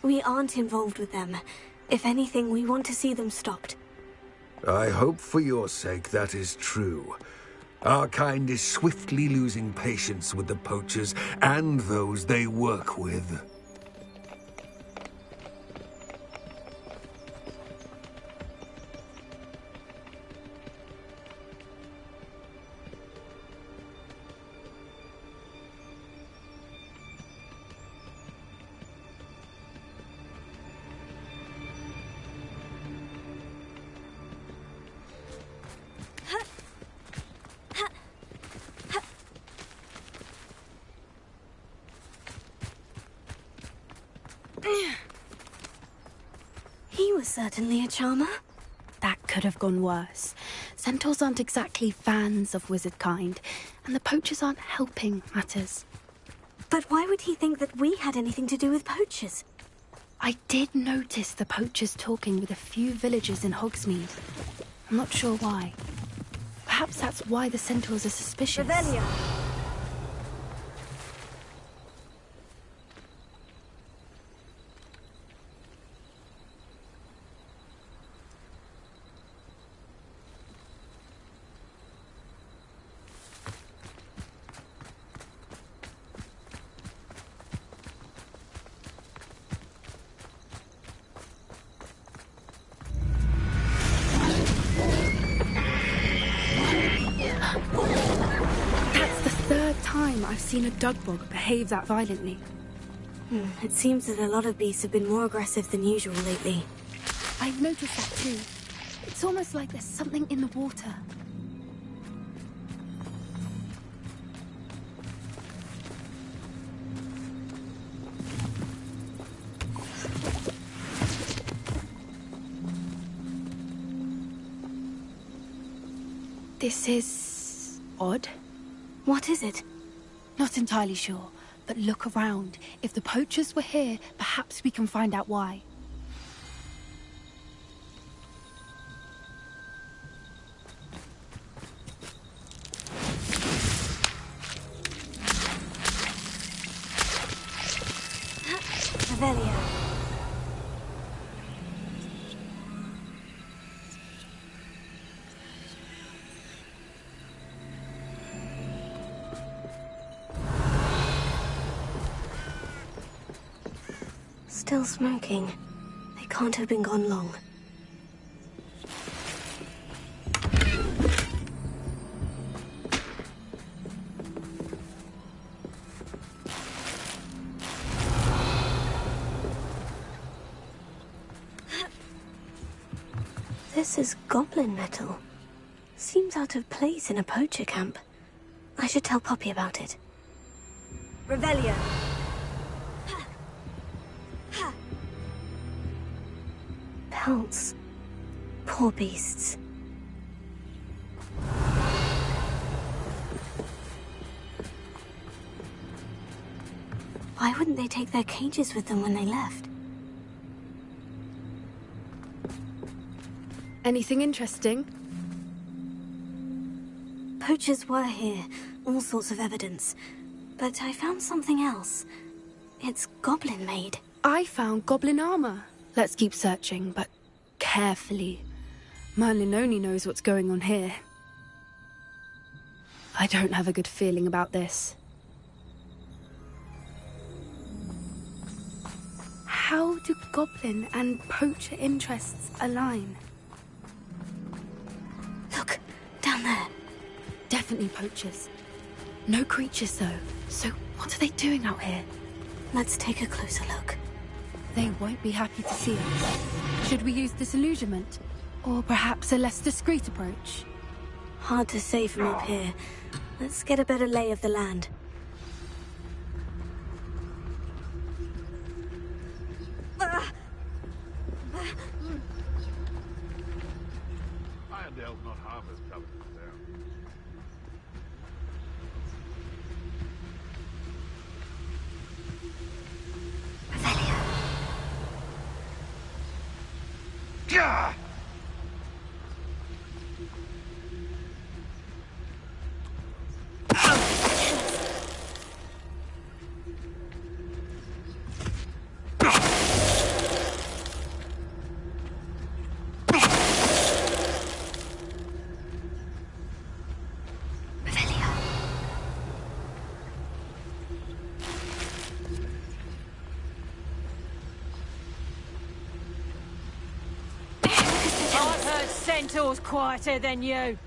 Speaker 2: We aren't involved with them. If anything, we want to see them stopped.
Speaker 9: I hope for your sake that is true. Our kind is swiftly losing patience with the poachers and those they work with.
Speaker 2: He was certainly a charmer.
Speaker 14: That could have gone worse. Centaurs aren't exactly fans of wizard kind, and the poachers aren't helping matters.
Speaker 2: But why would he think that we had anything to do with poachers?
Speaker 14: I did notice the poachers talking with a few villagers in Hogsmeade. I'm not sure why. Perhaps that's why the centaurs are suspicious.
Speaker 2: Revelio.
Speaker 14: I've seen a dugbog behave that violently.
Speaker 2: It seems that a lot of beasts have been more aggressive than usual lately.
Speaker 14: I've noticed that too. It's almost like there's something in the water. This is odd.
Speaker 2: What is it?
Speaker 14: Not entirely sure, but look around. If the poachers were here, perhaps we can find out why.
Speaker 2: Revelio. Still smoking. They can't have been gone long. This is goblin metal. Seems out of place in a poacher camp. I should tell Poppy about it. Revelio. Pelts. Poor beasts. Why wouldn't they take their cages with them when they left?
Speaker 14: Anything interesting?
Speaker 2: Poachers were here. All sorts of evidence. But I found something else. It's goblin-made.
Speaker 14: I found goblin armor. Let's keep searching, but carefully. Merlin only knows what's going on here. I don't have a good feeling about this. How do goblin and poacher interests align?
Speaker 2: Look, down there.
Speaker 14: Definitely poachers. No creatures, though. So what are they doing out here?
Speaker 2: Let's take a closer look.
Speaker 14: They won't be happy to see us. Should we use disillusionment? Or perhaps a less discreet approach?
Speaker 2: Hard to say from up here. Let's get a better lay of the land.
Speaker 15: Irondale's not half as tough as it sounds.
Speaker 6: Gah!
Speaker 8: Centaur's quieter than you.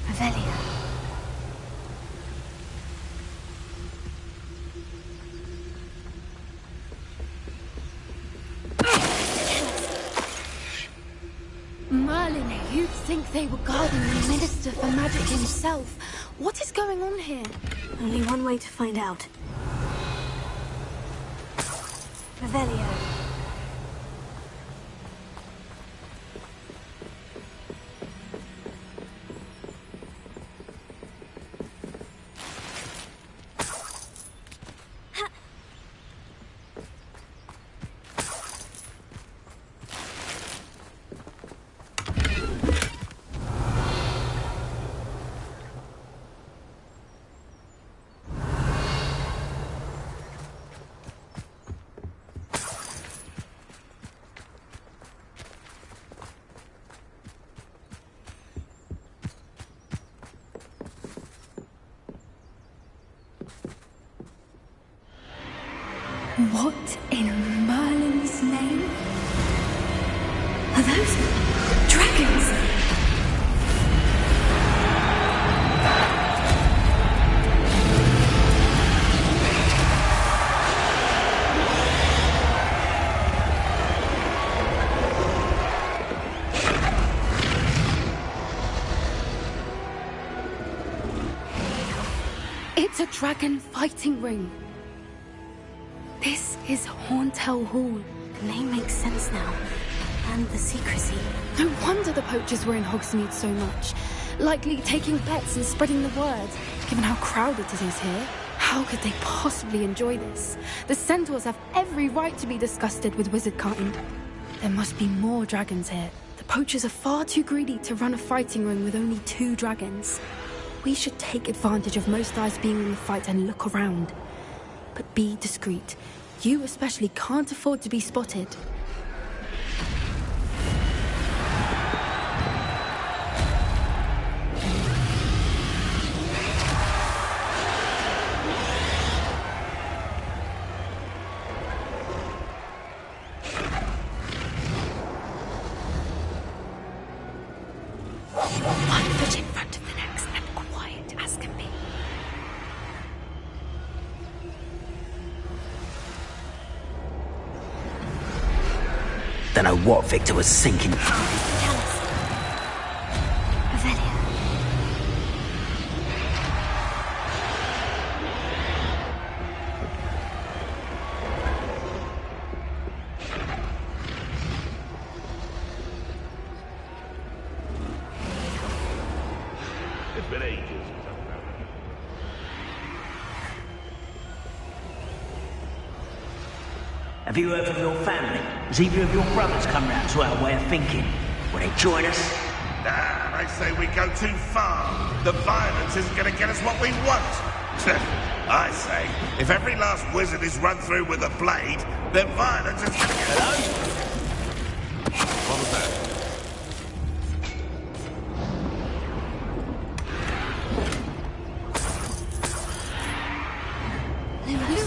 Speaker 2: Avelia.
Speaker 14: Merlin, you'd think they were guarding the Minister for Magic himself. What is going on here?
Speaker 2: Only one way to find out. Revelio.
Speaker 14: What in Merlin's name? Are those dragons? It's a dragon fighting ring. This is Horntail Hall.
Speaker 2: The name makes sense now. And the secrecy.
Speaker 14: No wonder the poachers were in Hogsmeade so much. Likely taking bets and spreading the word. Given how crowded it is here, how could they possibly enjoy this? The centaurs have every right to be disgusted with wizard kind. There must be more dragons here. The poachers are far too greedy to run a fighting ring with only 2 dragons. We should take advantage of most eyes being in the fight and look around. But be discreet. You especially can't afford to be spotted. One foot in front of the next and quiet as can be.
Speaker 6: Don't know what Victor was thinking.
Speaker 15: It's been ages since I've been out.
Speaker 6: Have you heard from your family? Has either of your brothers come round to our way of thinking? Will they join us?
Speaker 10: Nah, I say we go too far. The violence isn't going to get us what we want. I say, if every last wizard is run through with a blade, then violence is going to get...
Speaker 15: Hello? What was that?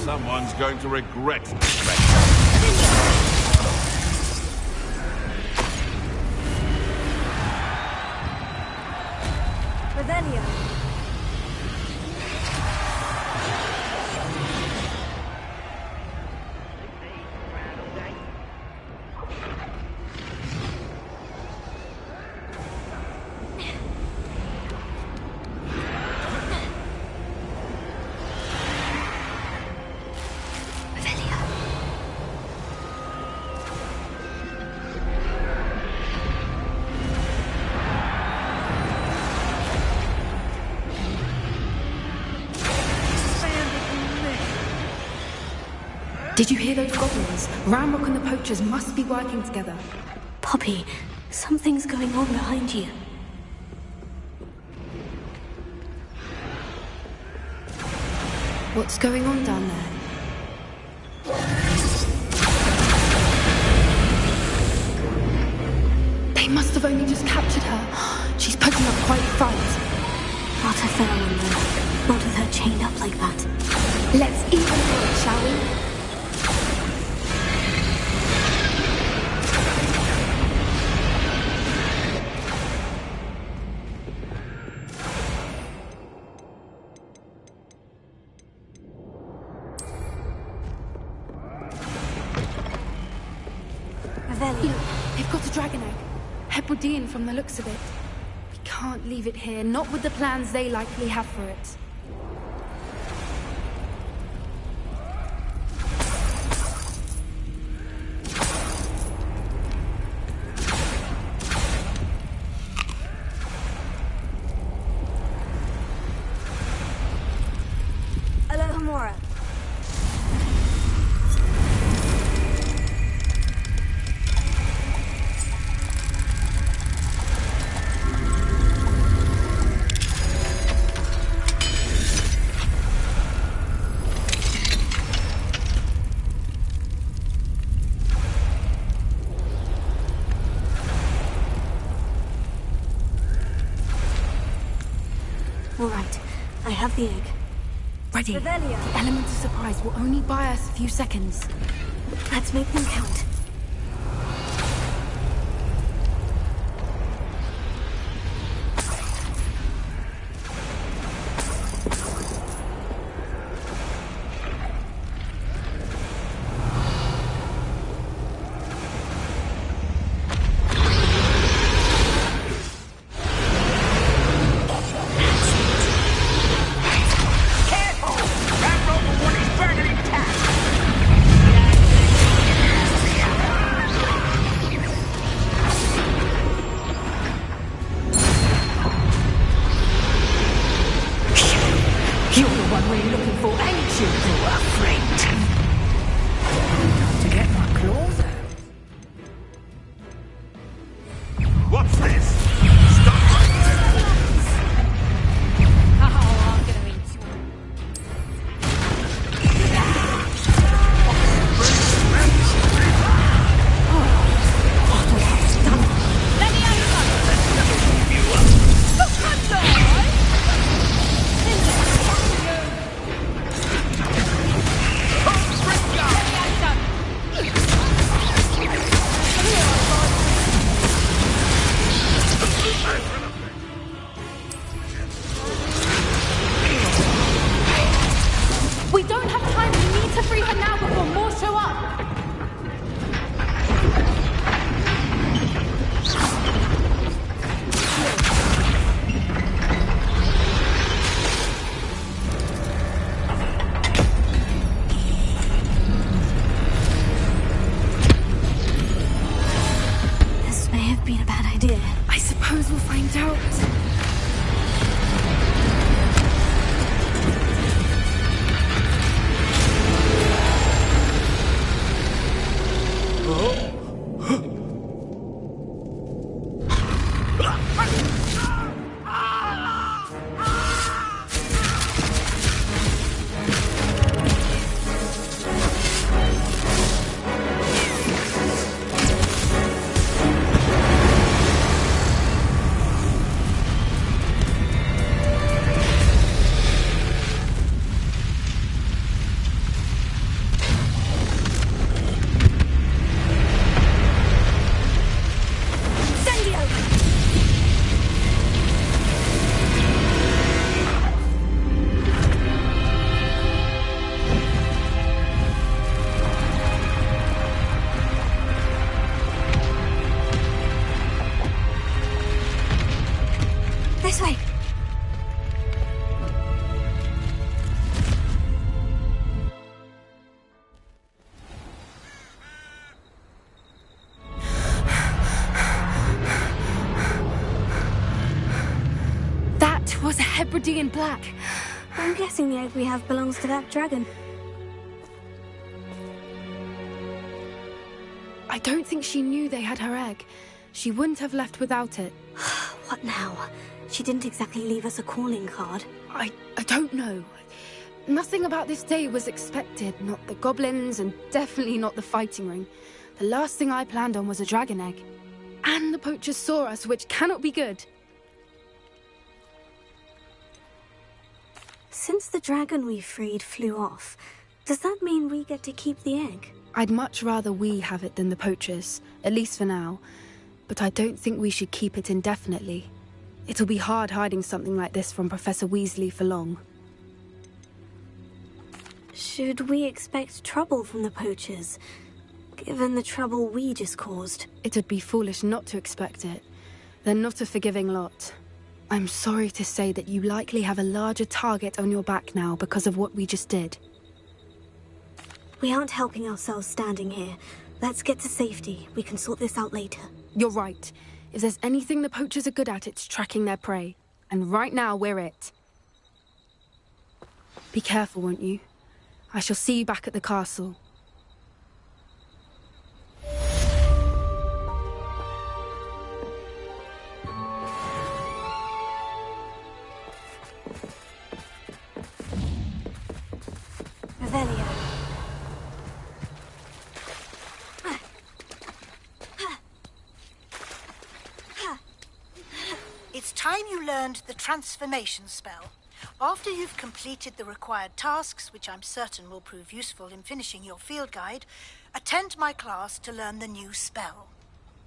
Speaker 15: Someone's going to regret this.
Speaker 2: Revelio.
Speaker 14: Did you hear those goblins? Ramrock and the poachers must be working together.
Speaker 2: Poppy, something's going on behind you.
Speaker 14: What's going on down there? They must have only just captured her. She's putting up quite a fight.
Speaker 2: Not a fair one, though. Not with her chained up like that.
Speaker 14: Let's even her, shall we? Look, they've got a dragon egg. Hebridean from the looks of it. We can't leave it here, not with the plans they likely have for it.
Speaker 2: Alohomora. All right, I have the egg.
Speaker 14: Ready.
Speaker 2: Revelio.
Speaker 14: The element of surprise will only buy us a few seconds.
Speaker 2: Let's make them count.
Speaker 14: OD in black.
Speaker 2: I'm guessing the egg we have belongs to that dragon.
Speaker 14: I don't think she knew they had her egg. She wouldn't have left without it.
Speaker 2: What now? She didn't exactly leave us a calling card.
Speaker 14: I don't know. Nothing about this day was expected. Not the goblins, and definitely not the fighting ring. The last thing I planned on was a dragon egg. And the poachers saw us, which cannot be good.
Speaker 2: Since the dragon we freed flew off, does that mean we get to keep the egg?
Speaker 14: I'd much rather we have it than the poachers, at least for now. But I don't think we should keep it indefinitely. It'll be hard hiding something like this from Professor Weasley for long.
Speaker 2: Should we expect trouble from the poachers, given the trouble we just caused?
Speaker 14: It'd be foolish not to expect it. They're not a forgiving lot. I'm sorry to say that you likely have a larger target on your back now because of what we just did.
Speaker 2: We aren't helping ourselves standing here. Let's get to safety. We can sort this out later.
Speaker 14: You're right. If there's anything the poachers are good at, it's tracking their prey. And right now, we're it. Be careful, won't you? I shall see you back at the castle.
Speaker 2: Revelio.
Speaker 16: It's time you learned the transformation spell. After you've completed the required tasks, which I'm certain will prove useful in finishing your field guide, attend my class to learn the new spell.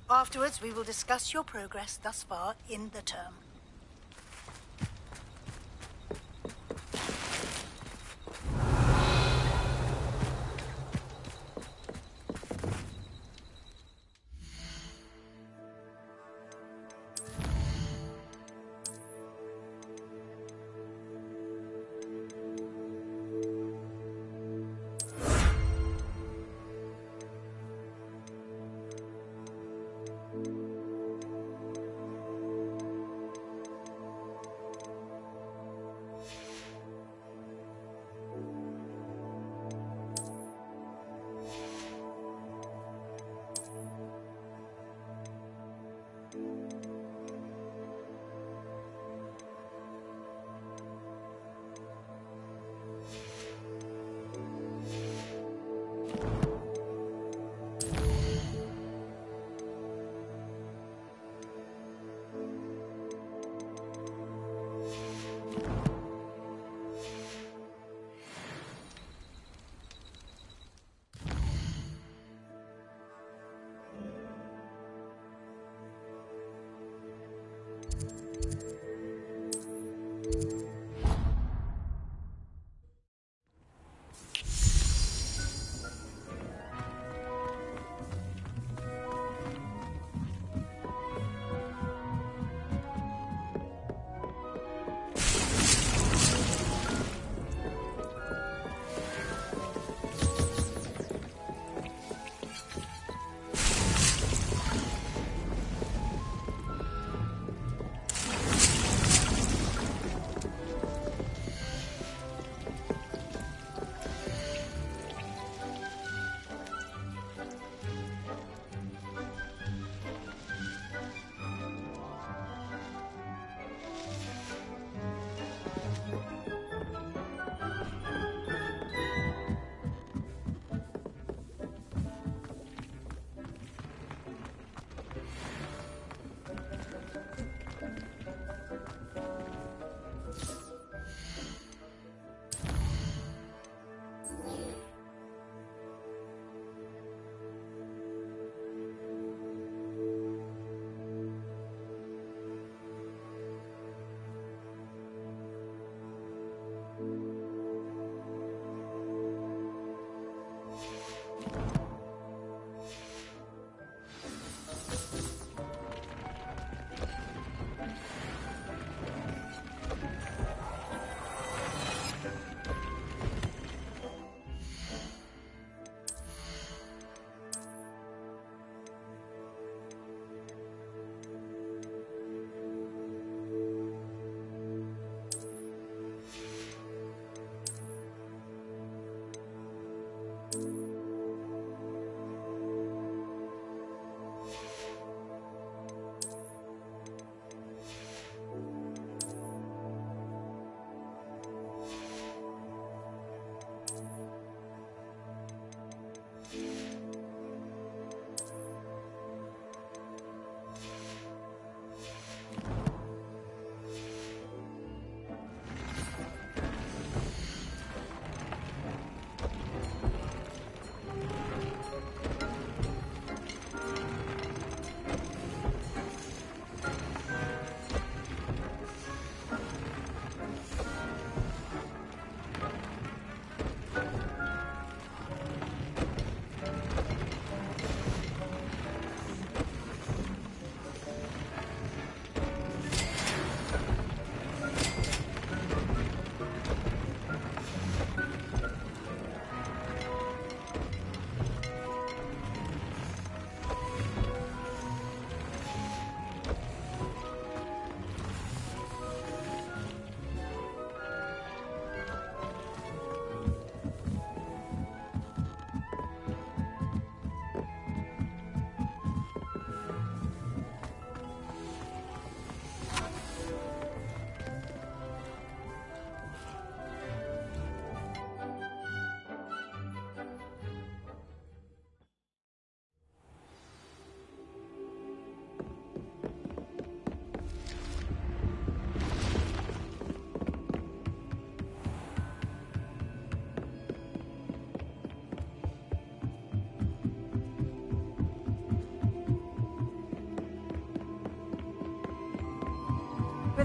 Speaker 16: Afterwards, we will discuss your progress thus far in the term.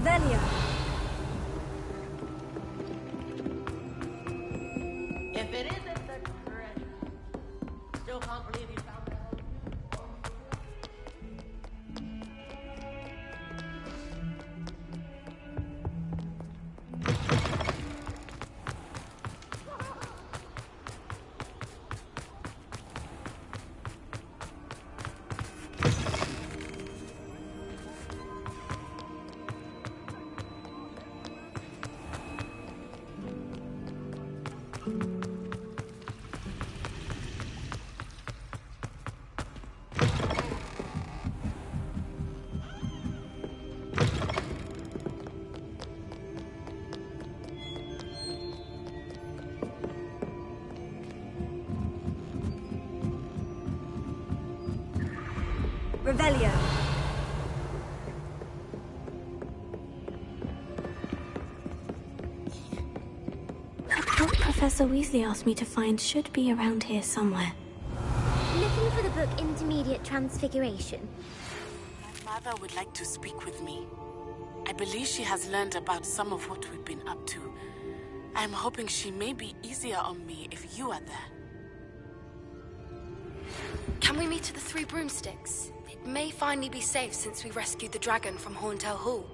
Speaker 2: Revelio.
Speaker 17: If it isn't the treasure, still can't believe you found it.
Speaker 2: Revelio. The book Professor Weasley asked me to find should be around here somewhere.
Speaker 18: Looking for the book Intermediate Transfiguration.
Speaker 19: My mother would like to speak with me. I believe she has learned about some of what we've been up to. I'm hoping she may be easier on me if you are there.
Speaker 14: Can we meet at the Three Broomsticks? It may finally be safe since we rescued the dragon from Horntail Hall.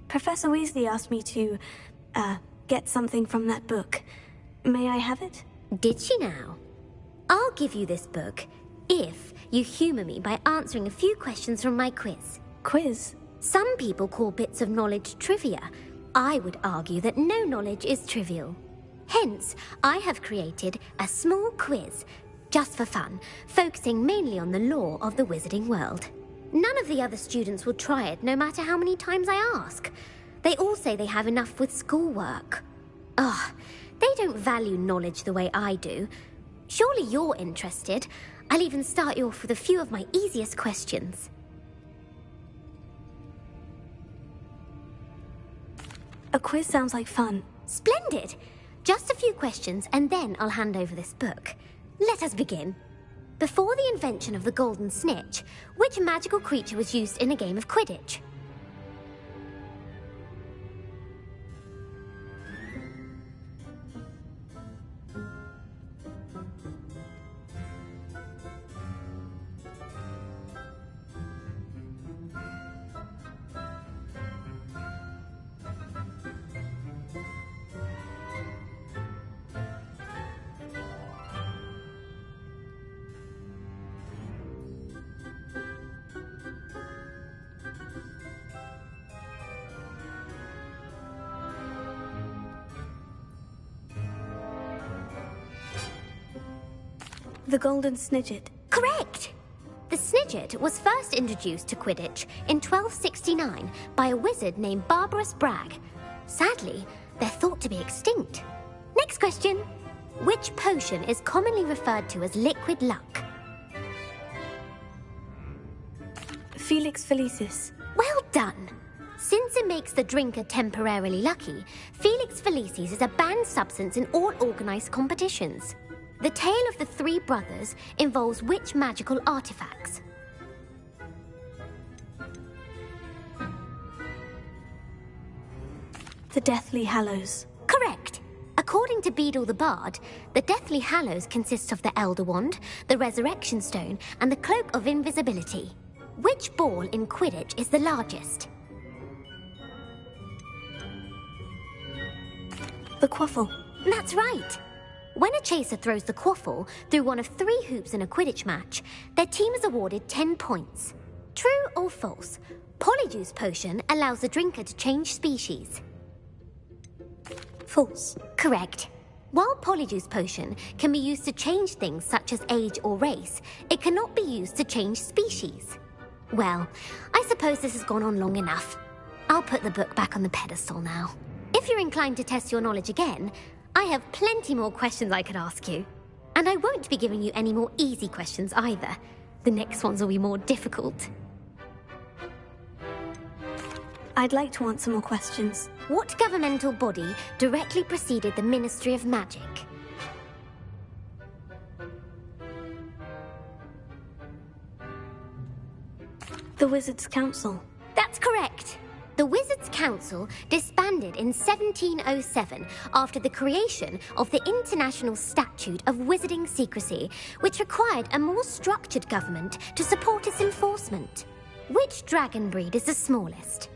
Speaker 2: Professor Weasley asked me to, get something from that book. May I have it?
Speaker 18: Did she now? I'll give you this book if you humour me by answering a few questions from my quiz.
Speaker 2: Quiz?
Speaker 18: Some people call bits of knowledge trivia. I would argue that no knowledge is trivial. Hence, I have created a small quiz, just for fun, focusing mainly on the lore of the wizarding world. None of the other students will try it, no matter how many times I ask. They all say they have enough with schoolwork. Ugh, they don't value knowledge the way I do. Surely you're interested. I'll even start you off with a few of my easiest questions.
Speaker 2: A quiz sounds like fun.
Speaker 18: Splendid! Just a few questions, and then I'll hand over this book. Let us begin. Before the invention of the golden snitch, which magical creature was used in a game of Quidditch?
Speaker 2: The Golden Snidget.
Speaker 18: Correct! The Snidget was first introduced to Quidditch in 1269 by a wizard named Barbarous Bragg. Sadly, they're thought to be extinct. Next question. Which potion is commonly referred to as liquid luck?
Speaker 2: Felix Felicis.
Speaker 18: Well done! Since it makes the drinker temporarily lucky, Felix Felicis is a banned substance in all organised competitions. The tale of the three brothers involves which magical artifacts?
Speaker 2: The Deathly Hallows.
Speaker 18: Correct! According to Beadle the Bard, the Deathly Hallows consists of the Elder Wand, the Resurrection Stone, and the Cloak of Invisibility. Which ball in Quidditch is the largest?
Speaker 2: The Quaffle.
Speaker 18: That's right! When a chaser throws the quaffle through one of 3 hoops in a Quidditch match, their team is awarded 10 points. True or false? Polyjuice Potion allows the drinker to change species.
Speaker 2: False.
Speaker 18: Correct. While Polyjuice Potion can be used to change things such as age or race, it cannot be used to change species. Well, I suppose this has gone on long enough. I'll put the book back on the pedestal now. If you're inclined to test your knowledge again, I have plenty more questions I could ask you. And I won't be giving you any more easy questions either. The next ones will be more difficult.
Speaker 2: I'd like to answer more questions.
Speaker 18: What governmental body directly preceded the Ministry of Magic?
Speaker 2: The Wizards' Council.
Speaker 18: That's correct. The Wizards' Council disbanded in 1707 after the creation of the International Statute of Wizarding Secrecy, which required a more structured government to support its enforcement. Which dragon breed is the smallest?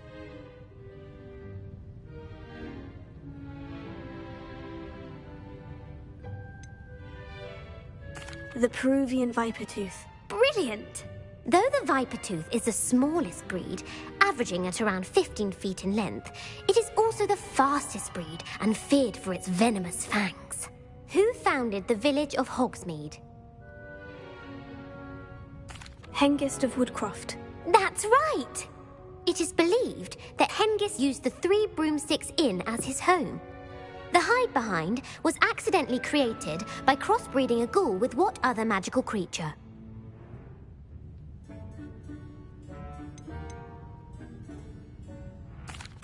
Speaker 2: The Peruvian Vipertooth.
Speaker 18: Brilliant! Though the Vipertooth is the smallest breed, averaging at around 15 feet in length, it is also the fastest breed and feared for its venomous fangs. Who founded the village of Hogsmeade?
Speaker 2: Hengist of Woodcroft.
Speaker 18: That's right! It is believed that Hengist used the Three Broomsticks Inn as his home. The Hide-Behind was accidentally created by crossbreeding a ghoul with what other magical creature?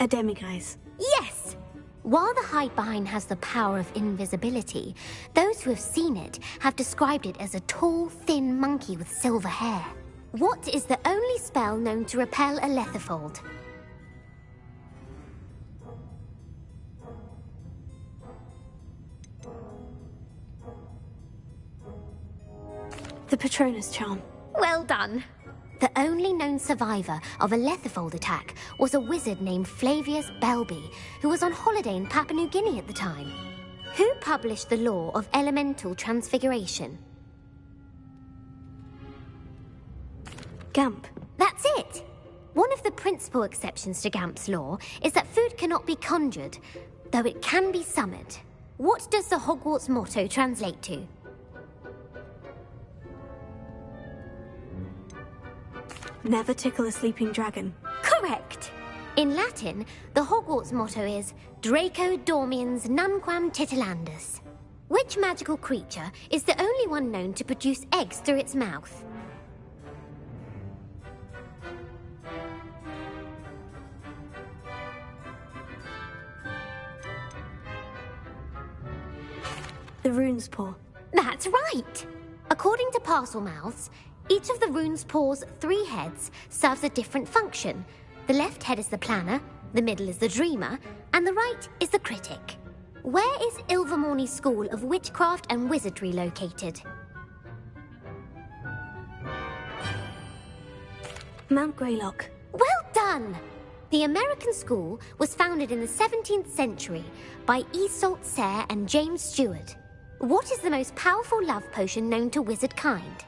Speaker 2: A demiguise.
Speaker 18: Yes! While the Hide-Behind has the power of invisibility, those who have seen it have described it as a tall, thin monkey with silver hair. What is the only spell known to repel a Lethifold?
Speaker 2: The Patronus Charm.
Speaker 18: Well done. The only known survivor of a Lethifold attack was a wizard named Flavius Belby, who was on holiday in Papua New Guinea at the time. Who published the law of elemental transfiguration?
Speaker 2: Gamp.
Speaker 18: That's it! One of the principal exceptions to Gamp's law is that food cannot be conjured, though it can be summoned. What does the Hogwarts motto translate to?
Speaker 2: Never tickle a sleeping dragon.
Speaker 18: Correct! In Latin, the Hogwarts motto is Draco Dormiens Nunquam Titilandus. Which magical creature is the only one known to produce eggs through its mouth?
Speaker 2: The Rune's Paw.
Speaker 18: That's right! According to Parselmouths, each of the Rune's Paw's 3 heads serves a different function. The left head is the planner, the middle is the dreamer, and the right is the critic. Where is Ilvermorny School of Witchcraft and Wizardry located?
Speaker 2: Mount Greylock.
Speaker 18: Well done! The American school was founded in the 17th century by Iseult Sayre and James Stewart. What is the most powerful love potion known to wizard kind?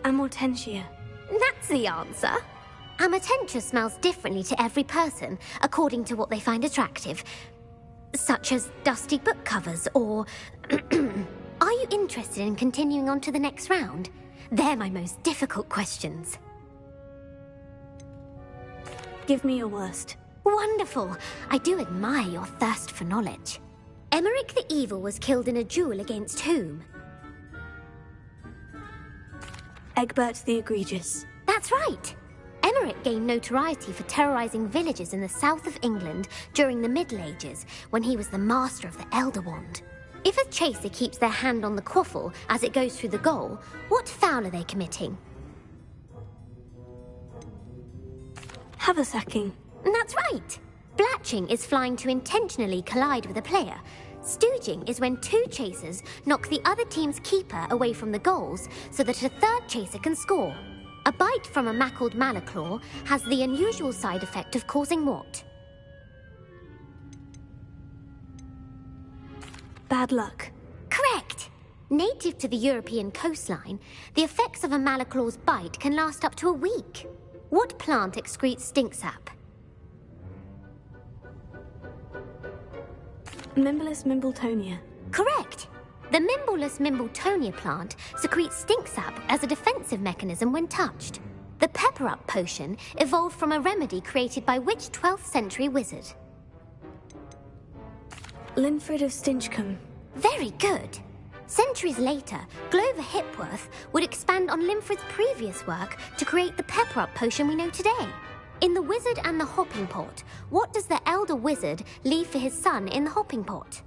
Speaker 2: Amortentia.
Speaker 18: That's the answer. Amortentia smells differently to every person, according to what they find attractive, such as dusty book covers or... Are you interested in continuing on to the next round? They're my most difficult questions.
Speaker 2: Give me your worst.
Speaker 18: Wonderful. I do admire your thirst for knowledge. Emeric the Evil was killed in a duel against whom?
Speaker 2: Egbert the Egregious.
Speaker 18: That's right. Emeric gained notoriety for terrorizing villages in the south of England during the Middle Ages, when he was the master of the Elder Wand. If a chaser keeps their hand on the quaffle as it goes through the goal, what foul are they committing?
Speaker 2: Haversacking.
Speaker 18: That's right. Blatching is flying to intentionally collide with a player. Stooging is when 2 chasers knock the other team's keeper away from the goals so that a third chaser can score. A bite from a mackled malaclaw has the unusual side effect of causing what?
Speaker 2: Bad luck.
Speaker 18: Correct! Native to the European coastline, the effects of a malaclaw's bite can last up to a week. What plant excretes stink sap?
Speaker 2: Mimblus Mimbletonia.
Speaker 18: Correct! The Mimblus Mimbletonia plant secretes stink sap as a defensive mechanism when touched. The Pepper-Up potion evolved from a remedy created by which 12th century wizard?
Speaker 2: Linfred of Stinchcombe.
Speaker 18: Very good. Centuries later, Glover Hipworth would expand on Linfred's previous work to create the pepper-up potion we know today. In The Wizard and the Hopping Pot, what does the elder wizard leave for his son in the hopping pot?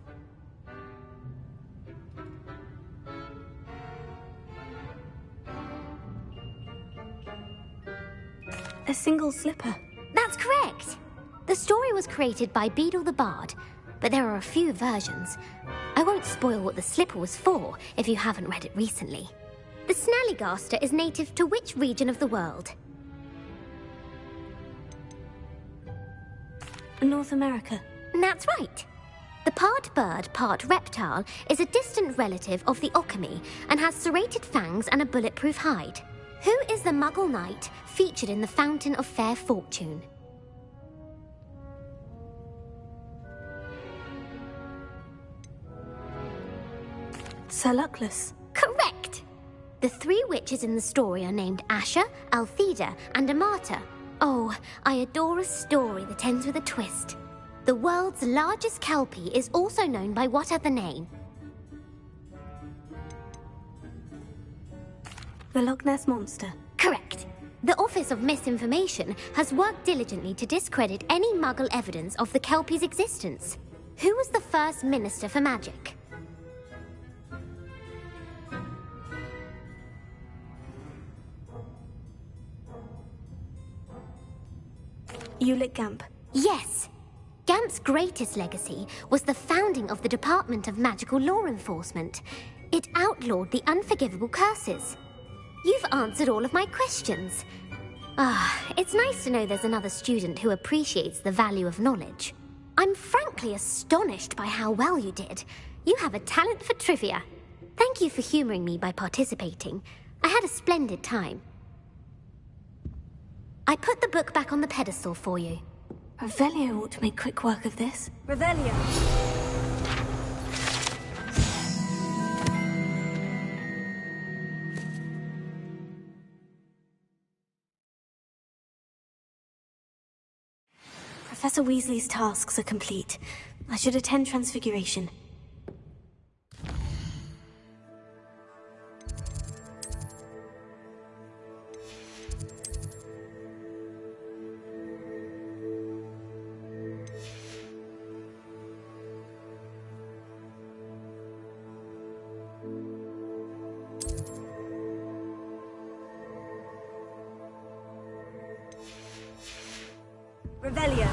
Speaker 2: A single slipper.
Speaker 18: That's correct. The story was created by Beadle the Bard, but there are a few versions. I won't spoil what the slipper was for if you haven't read it recently. The Snallygaster is native to which region of the world?
Speaker 2: North America.
Speaker 18: That's right. The part bird, part reptile is a distant relative of the Occamy and has serrated fangs and a bulletproof hide. Who is the Muggle knight featured in the Fountain of Fair Fortune?
Speaker 2: Sir Luckless.
Speaker 18: Correct! The three witches in the story are named Asher, Altheda, and Amata. Oh, I adore a story that ends with a twist. The world's largest kelpie is also known by what other name?
Speaker 2: The Loch Ness Monster.
Speaker 18: Correct. The Office of Misinformation has worked diligently to discredit any Muggle evidence of the kelpie's existence. Who was the first Minister for Magic?
Speaker 2: Ulick Gamp.
Speaker 18: Yes. Gamp's greatest legacy was the founding of the Department of Magical Law Enforcement. It outlawed the unforgivable curses. You've answered all of my questions. It's nice to know there's another student who appreciates the value of knowledge. I'm frankly astonished by how well you did. You have a talent for trivia. Thank you for humoring me by participating. I had a splendid time. I put the book back on the pedestal for you.
Speaker 2: Revelio ought to make quick work of this.
Speaker 1: Revelio!
Speaker 2: Professor Weasley's tasks are complete. I should attend Transfiguration.
Speaker 1: Revelio!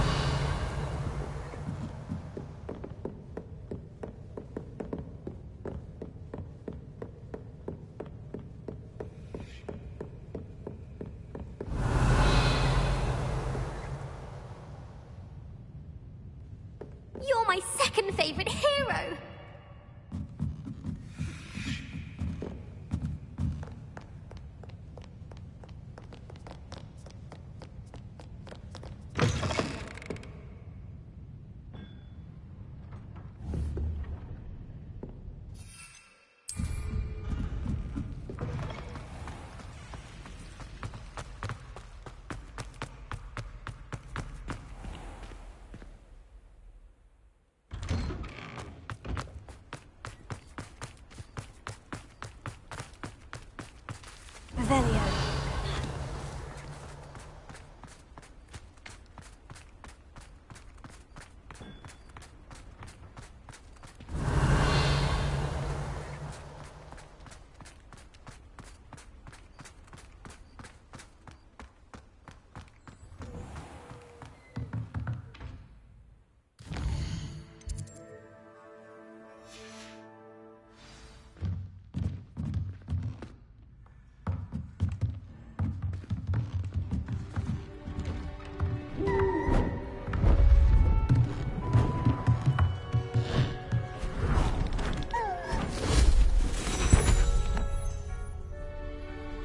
Speaker 18: You're my second favorite hero!
Speaker 2: Revelio.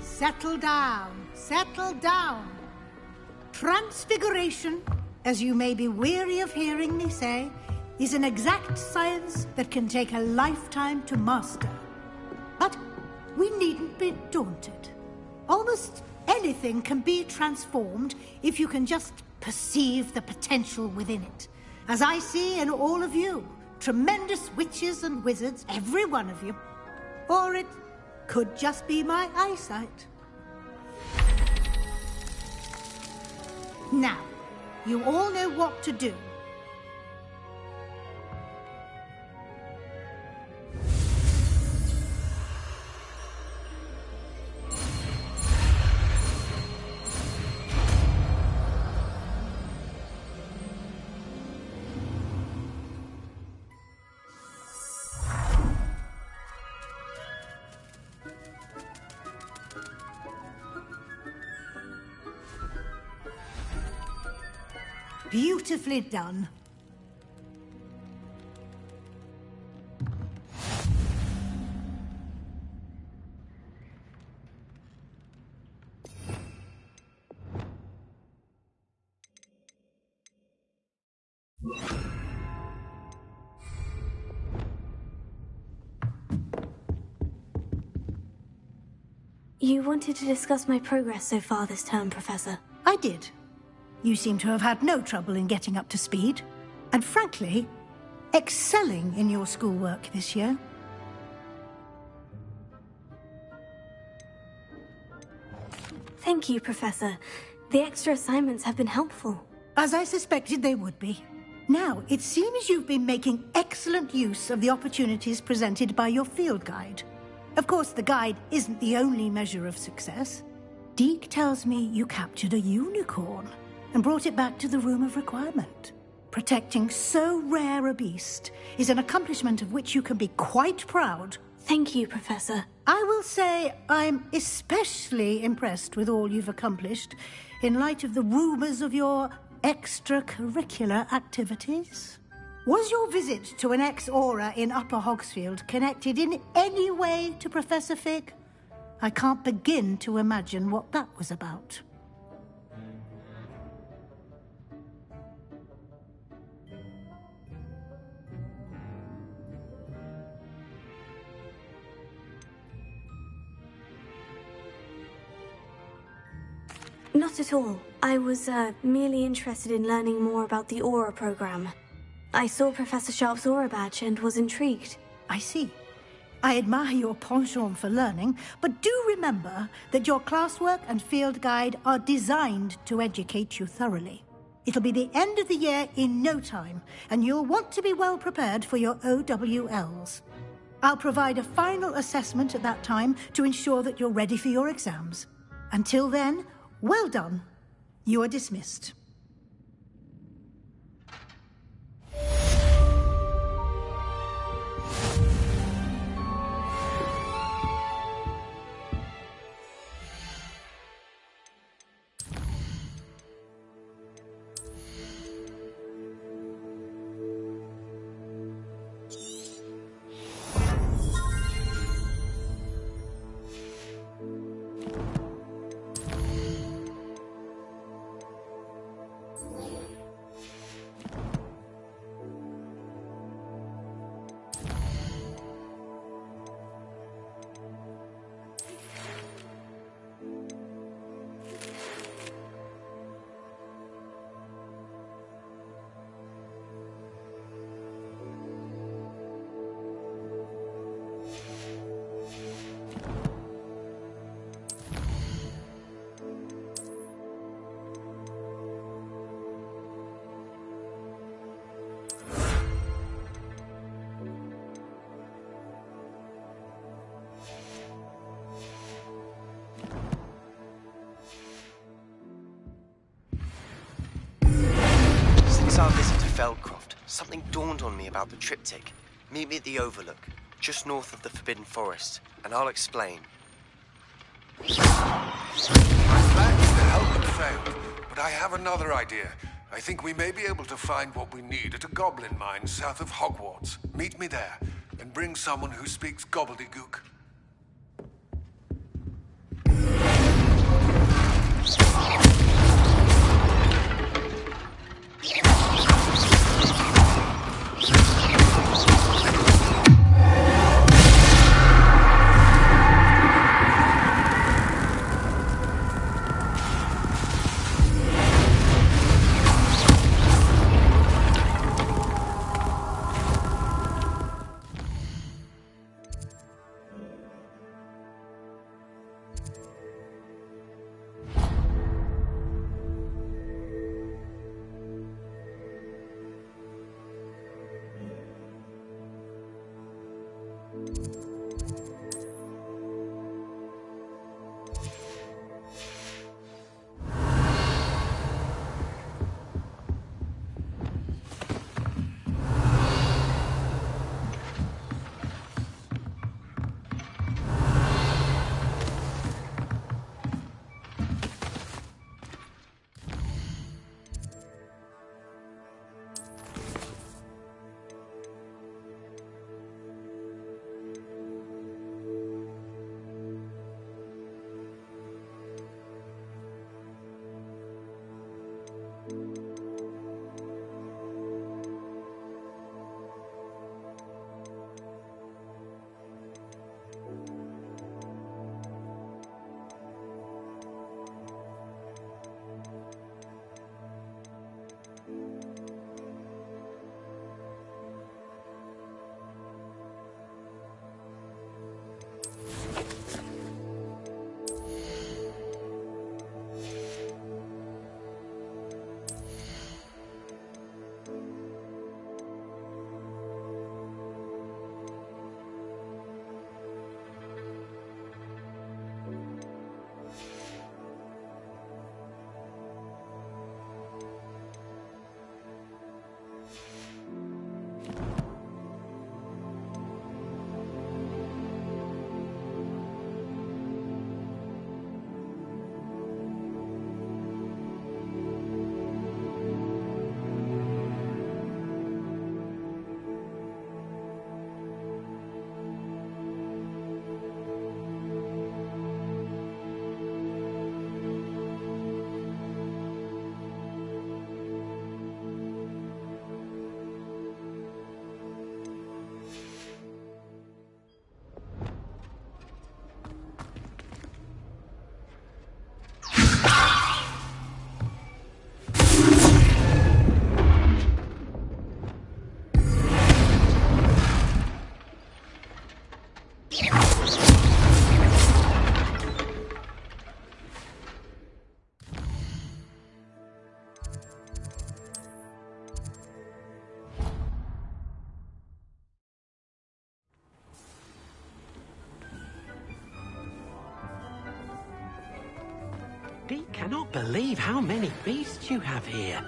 Speaker 16: Settle down, settle down. Transfiguration, as you may be weary of hearing me say, is an exact science that can take a lifetime to master. But we needn't be daunted. Almost anything can be transformed if you can just perceive the potential within it, as I see in all of you, Tremendous witches and wizards, every one of you. Or it could just be my eyesight. Now, you all know what to do. Beautifully done.
Speaker 2: You wanted to discuss my progress so far this term, Professor.
Speaker 16: I did. You seem to have had no trouble in getting up to speed, and frankly, excelling in your schoolwork this year.
Speaker 2: Thank you, Professor. The extra assignments have been helpful.
Speaker 16: As I suspected they would be. Now, it seems you've been making excellent use of the opportunities presented by your field guide. Of course, the guide isn't the only measure of success. Deke tells me you captured a unicorn and brought it back to the Room of Requirement. Protecting so rare a beast is an accomplishment of which you can be quite proud.
Speaker 2: Thank you, Professor.
Speaker 16: I will say I'm especially impressed with all you've accomplished in light of the rumours of your extracurricular activities. Was your visit to an ex-aura in Upper Hogsfield connected in any way to Professor Fig? I can't begin to imagine what that was about.
Speaker 2: Not at all. I was merely interested in learning more about the Aura program. I saw Professor Sharp's Aura badge and was intrigued.
Speaker 16: I see. I admire your penchant for learning, but do remember that your classwork and field guide are designed to educate you thoroughly. It'll be the end of the year in no time, and you'll want to be well prepared for your OWLs. I'll provide a final assessment at that time to ensure that you're ready for your exams. Until then, well done. You are dismissed.
Speaker 3: Since our visit to Feldcroft, something dawned on me about the triptych. Meet me at the Overlook, just north of the Forbidden Forest, and I'll explain.
Speaker 15: My plans to help had failed, but I have another idea. I think we may be able to find what we need at a goblin mine south of Hogwarts. Meet me there, and bring someone who speaks gobbledygook.
Speaker 12: Dee cannot believe how many beasts you have here.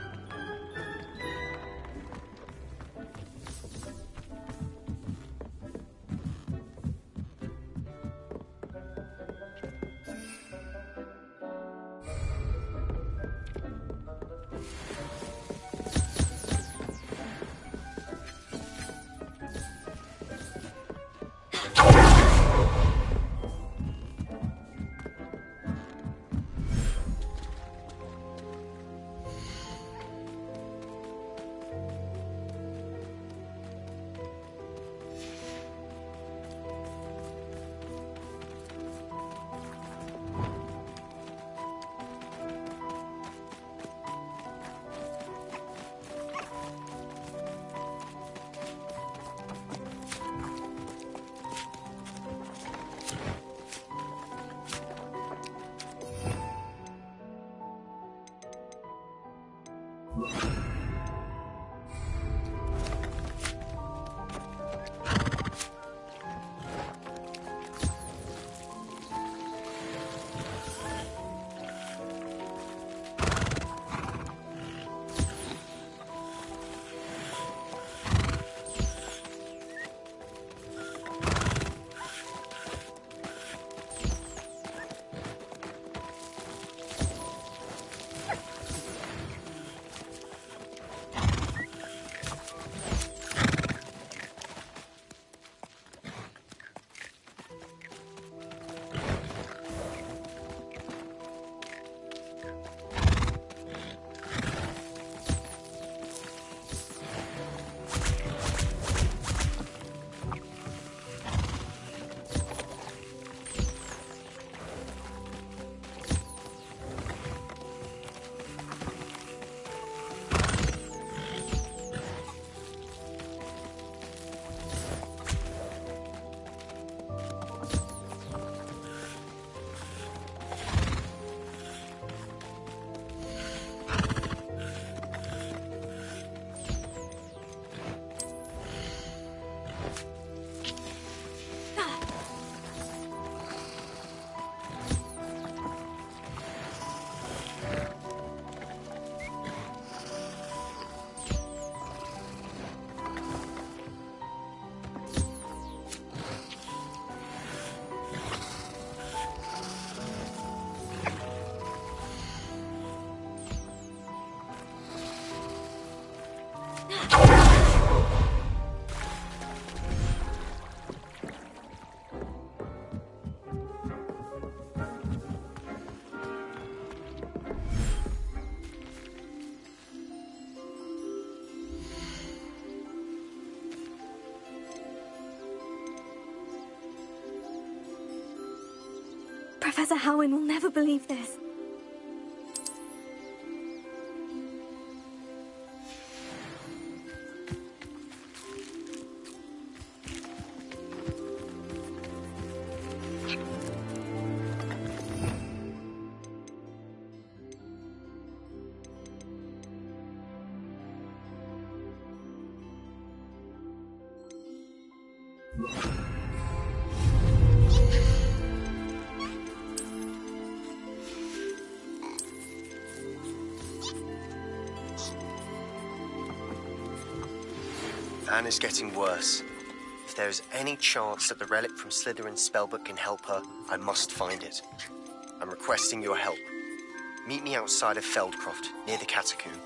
Speaker 2: Professor Howin will never believe this.
Speaker 3: Anne is getting worse. If there is any chance that the relic from Slytherin's spellbook can help her, I must find it. I'm requesting your help. Meet me outside of Feldcroft, near the catacomb.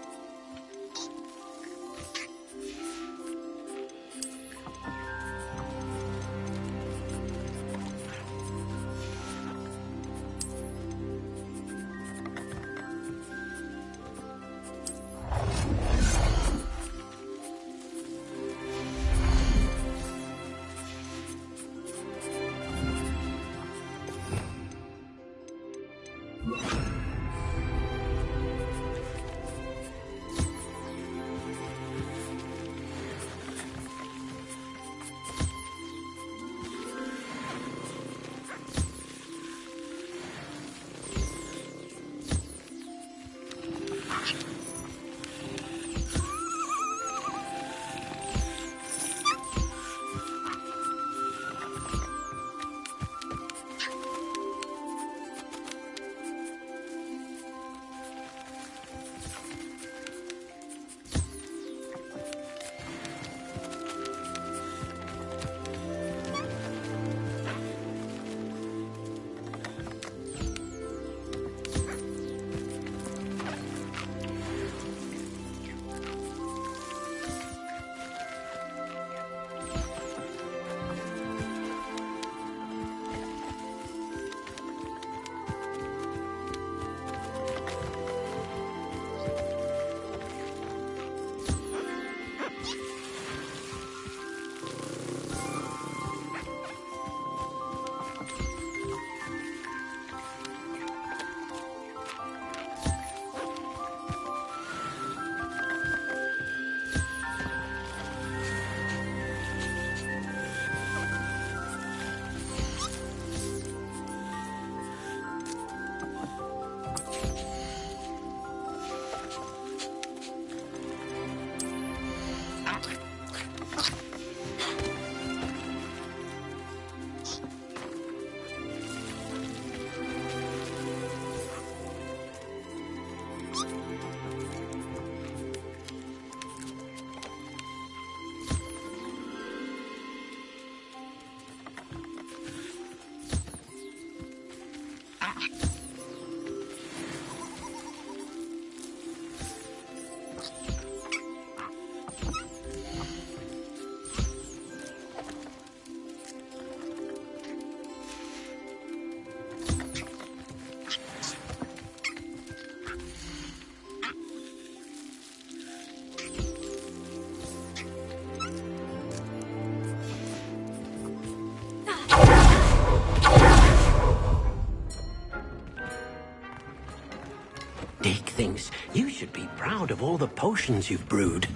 Speaker 6: Dick thinks you should be proud of all the potions you've brewed.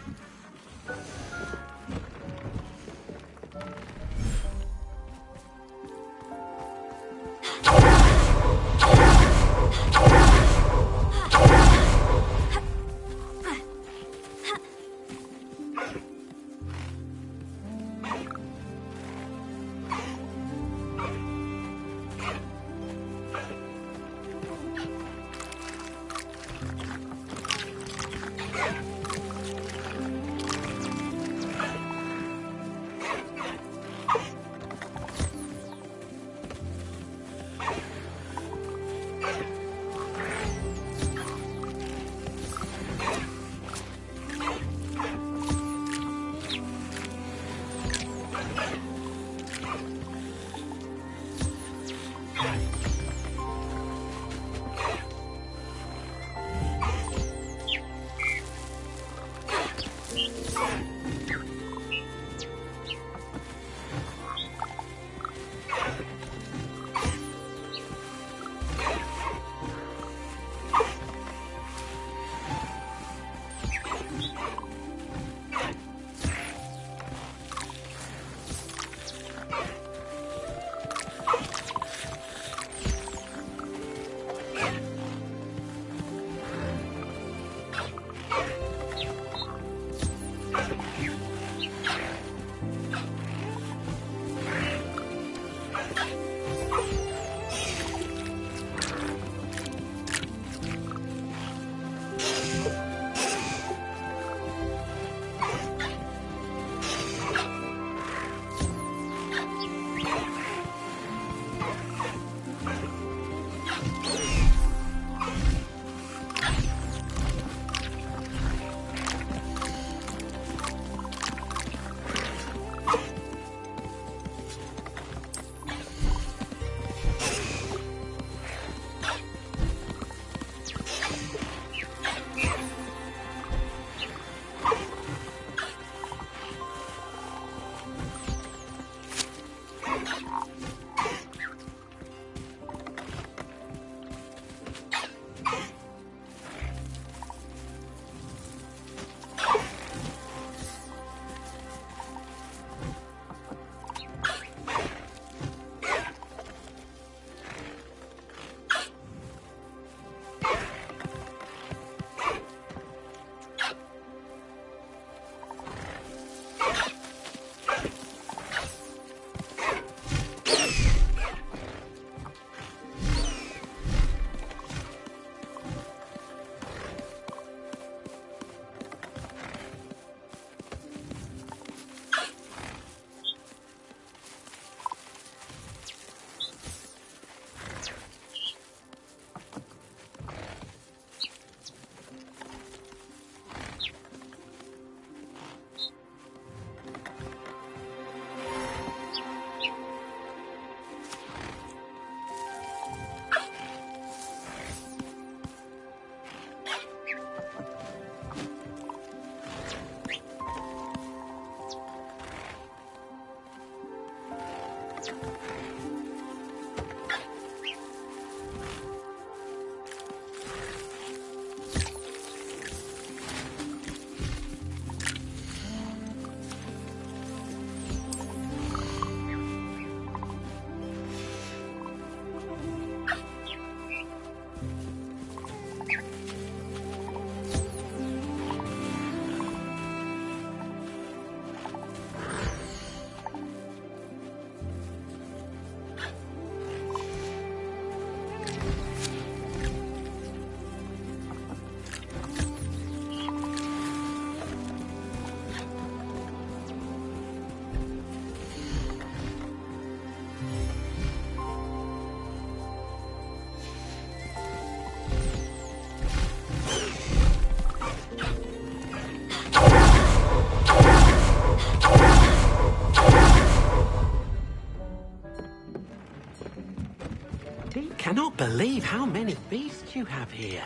Speaker 12: believe how many beasts you have here.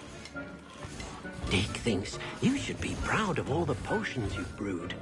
Speaker 12: Dick thinks you should be proud of all the potions you've brewed.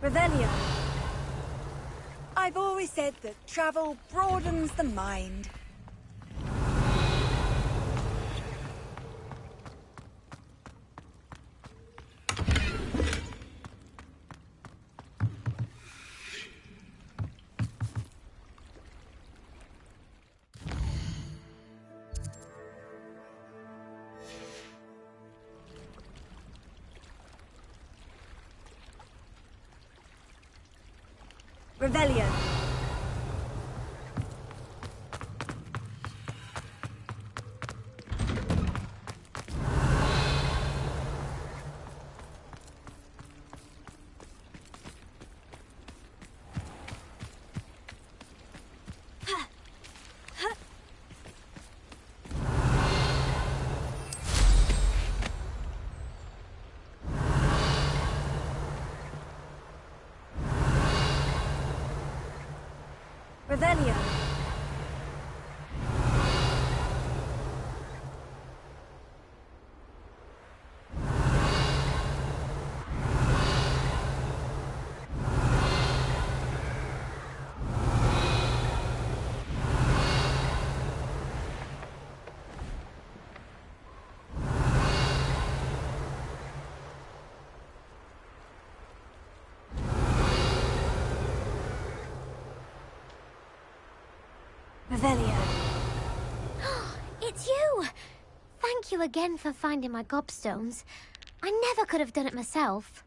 Speaker 1: Revelio. I've always said that travel broadens the mind. Revelio. Revelio. Revelio.
Speaker 18: It's you! Thank you again for finding my gobstones. I never could have done it myself.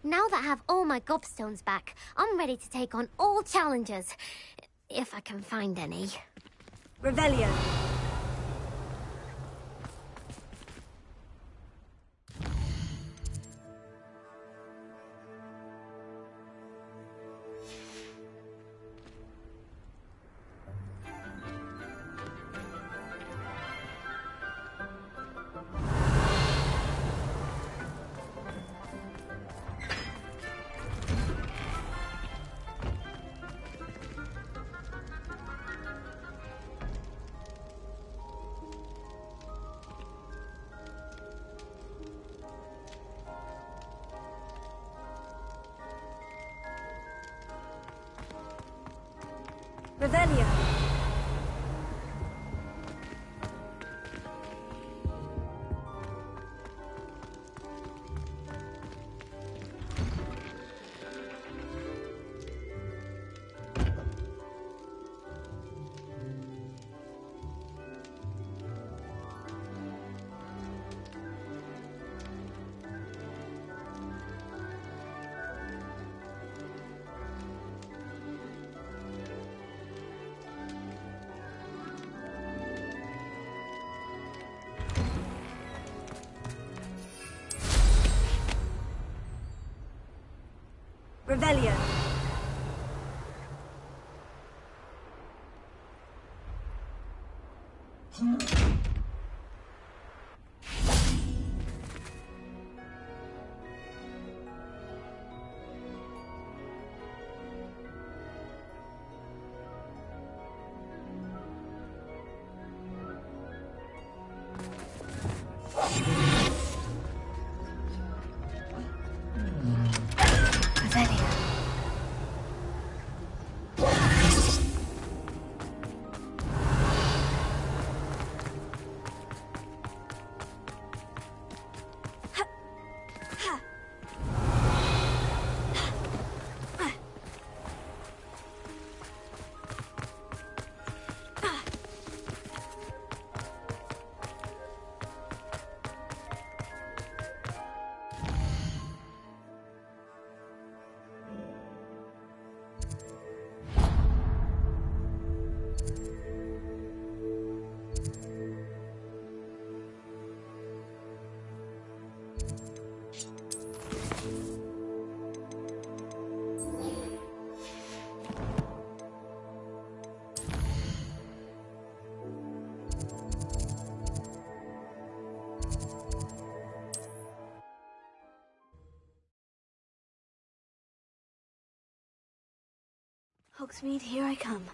Speaker 18: Now that I have all my gobstones back, I'm ready to take on all challenges. If I can find any.
Speaker 1: Revelio. Revelio. Revelio.
Speaker 2: Hogsmeade, here I come.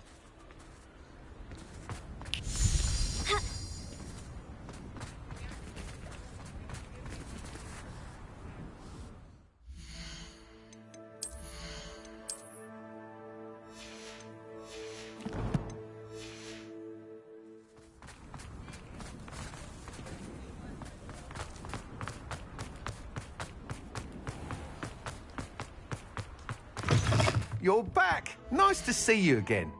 Speaker 20: You're back! Nice to see you again.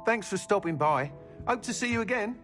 Speaker 20: Thanks for stopping by. Hope to see you again.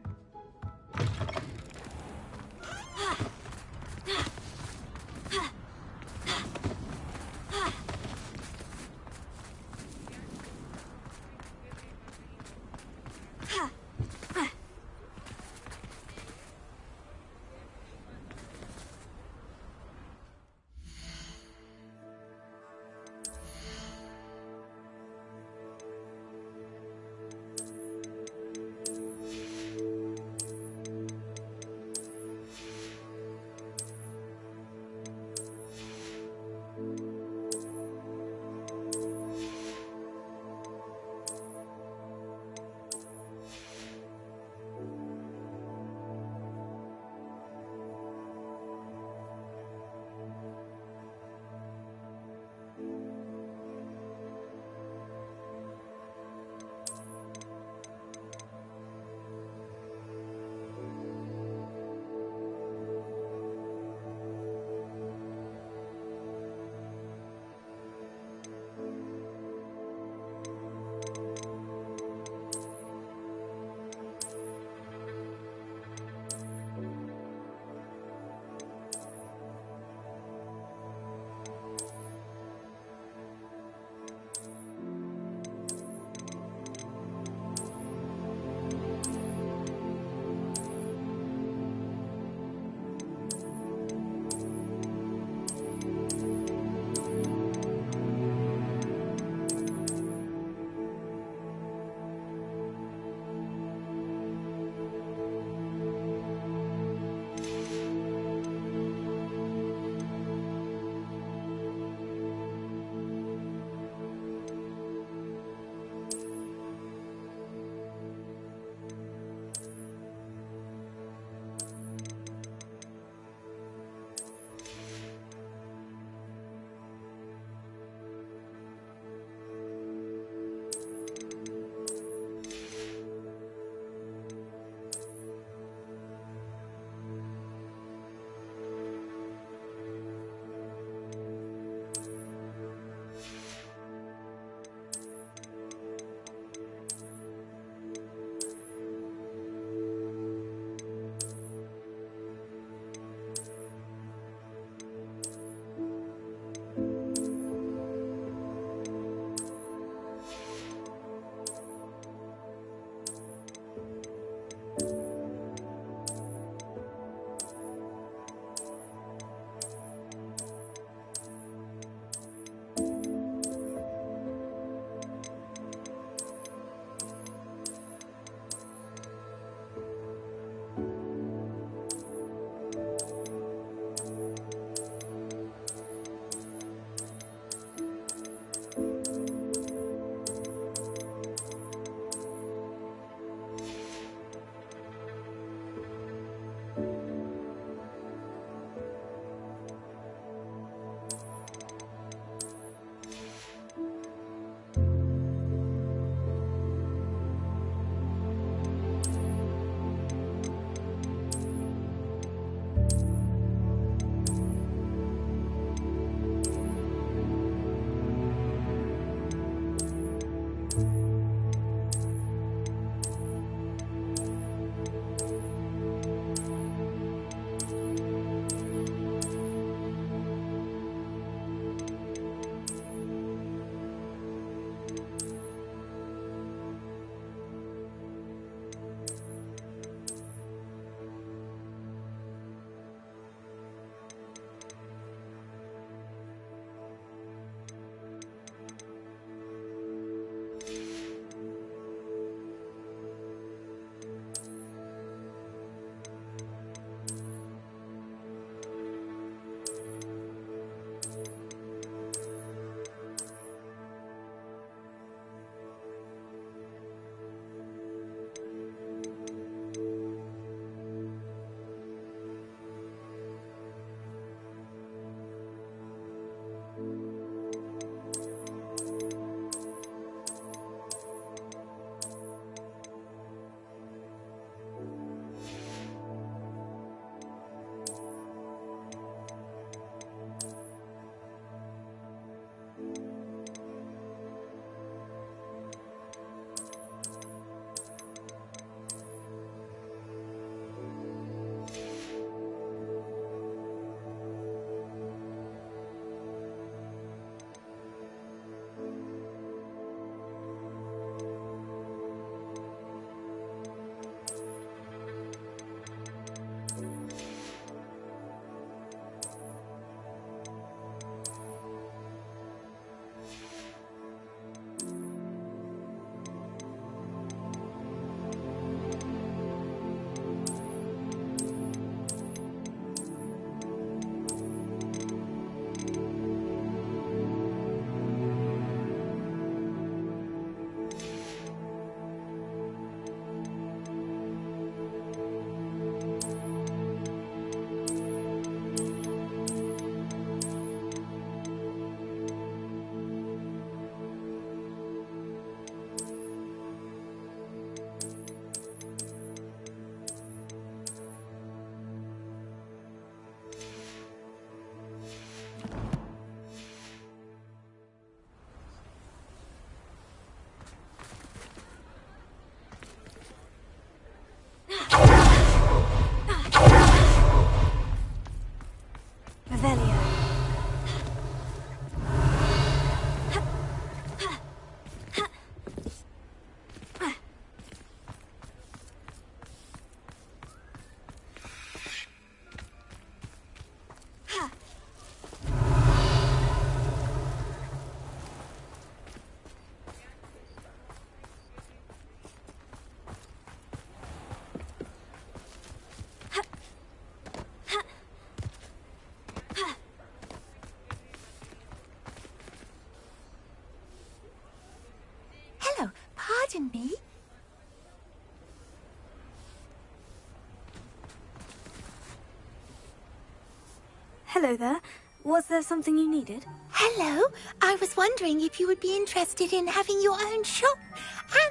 Speaker 2: Hello there. Was there something you needed?
Speaker 21: Hello. I was wondering if you would be interested in having your own shop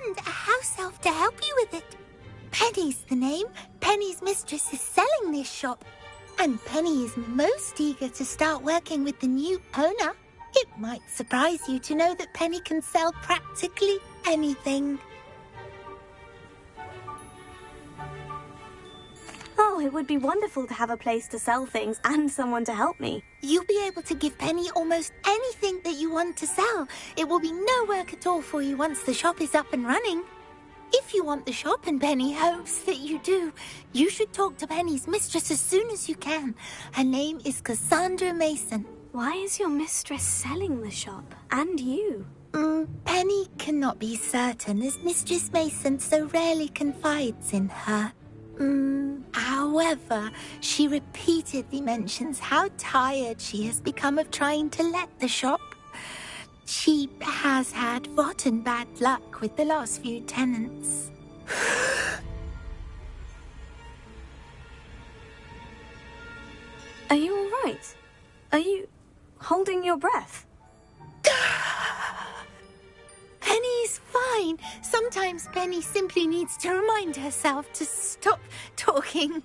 Speaker 21: and a house elf to help you with it. Penny's the name. Penny's mistress is selling this shop. And Penny is most eager to start working with the new owner. It might surprise you to know that Penny can sell practically anything.
Speaker 2: Oh, it would be wonderful to have a place to sell things and someone to help me.
Speaker 21: You'll be able to give Penny almost anything that you want to sell. It will be no work at all for you once the shop is up and running. If you want the shop, and Penny hopes that you do, you should talk to Penny's mistress as soon as you can. Her name is Cassandra Mason.
Speaker 2: Why is your mistress selling the shop? And you?
Speaker 21: Penny cannot be certain, as Mistress Mason so rarely confides in her. However, she repeatedly mentions how tired she has become of trying to let the shop. She has had rotten bad luck with the last few tenants.
Speaker 2: Are you all right? Are you holding your breath?
Speaker 21: Penny's fine. Sometimes Penny simply needs to remind herself to stop talking.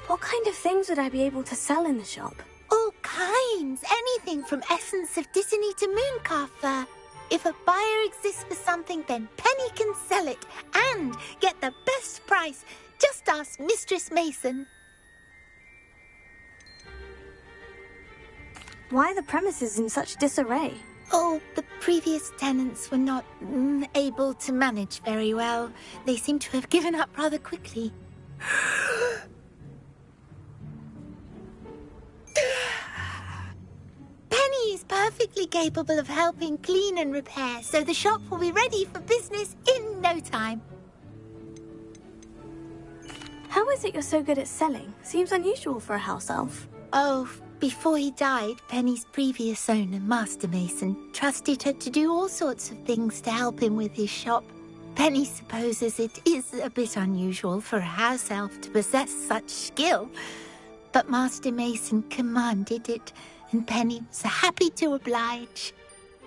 Speaker 2: What kind of things would I be able to sell in the shop?
Speaker 21: All kinds. Anything from essence of Disney to mooncalf fur. If a buyer exists for something, then Penny can sell it and get the best price. Just ask Mistress Mason.
Speaker 2: Why are the premises in such disarray?
Speaker 21: Oh, the previous tenants were not able to manage very well. They seem to have given up rather quickly. Penny is perfectly capable of helping clean and repair, so the shop will be ready for business in no time.
Speaker 2: How is it you're so good at selling? Seems unusual for a house elf.
Speaker 21: Oh, before he died, Penny's previous owner, Master Mason, trusted her to do all sorts of things to help him with his shop. Penny supposes it is a bit unusual for a house elf to possess such skill, but Master Mason commanded it, and Penny was happy to oblige.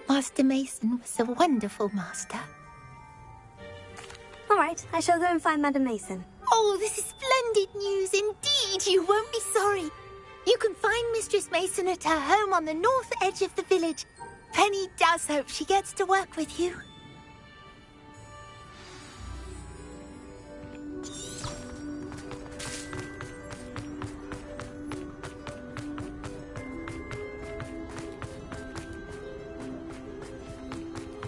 Speaker 21: Master Mason was a wonderful master.
Speaker 2: All right, I shall go and find Madam Mason.
Speaker 21: Oh, this is splendid news indeed. You won't be sorry. You can find Mistress Mason at her home on the north edge of the village. Penny does hope she gets to work with you.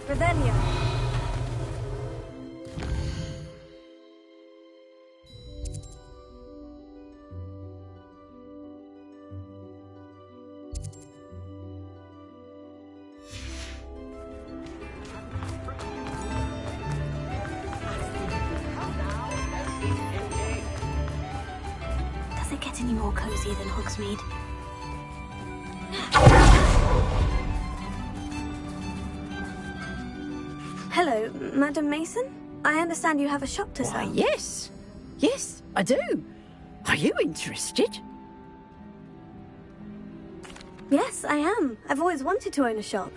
Speaker 2: Revelio. Does it get any more cozy than Hogsmeade? Hello, Madam Mason? I understand you have a shop to sell.
Speaker 22: Why, yes. Yes, I do. Are you interested?
Speaker 2: Yes, I am. I've always wanted to own a shop.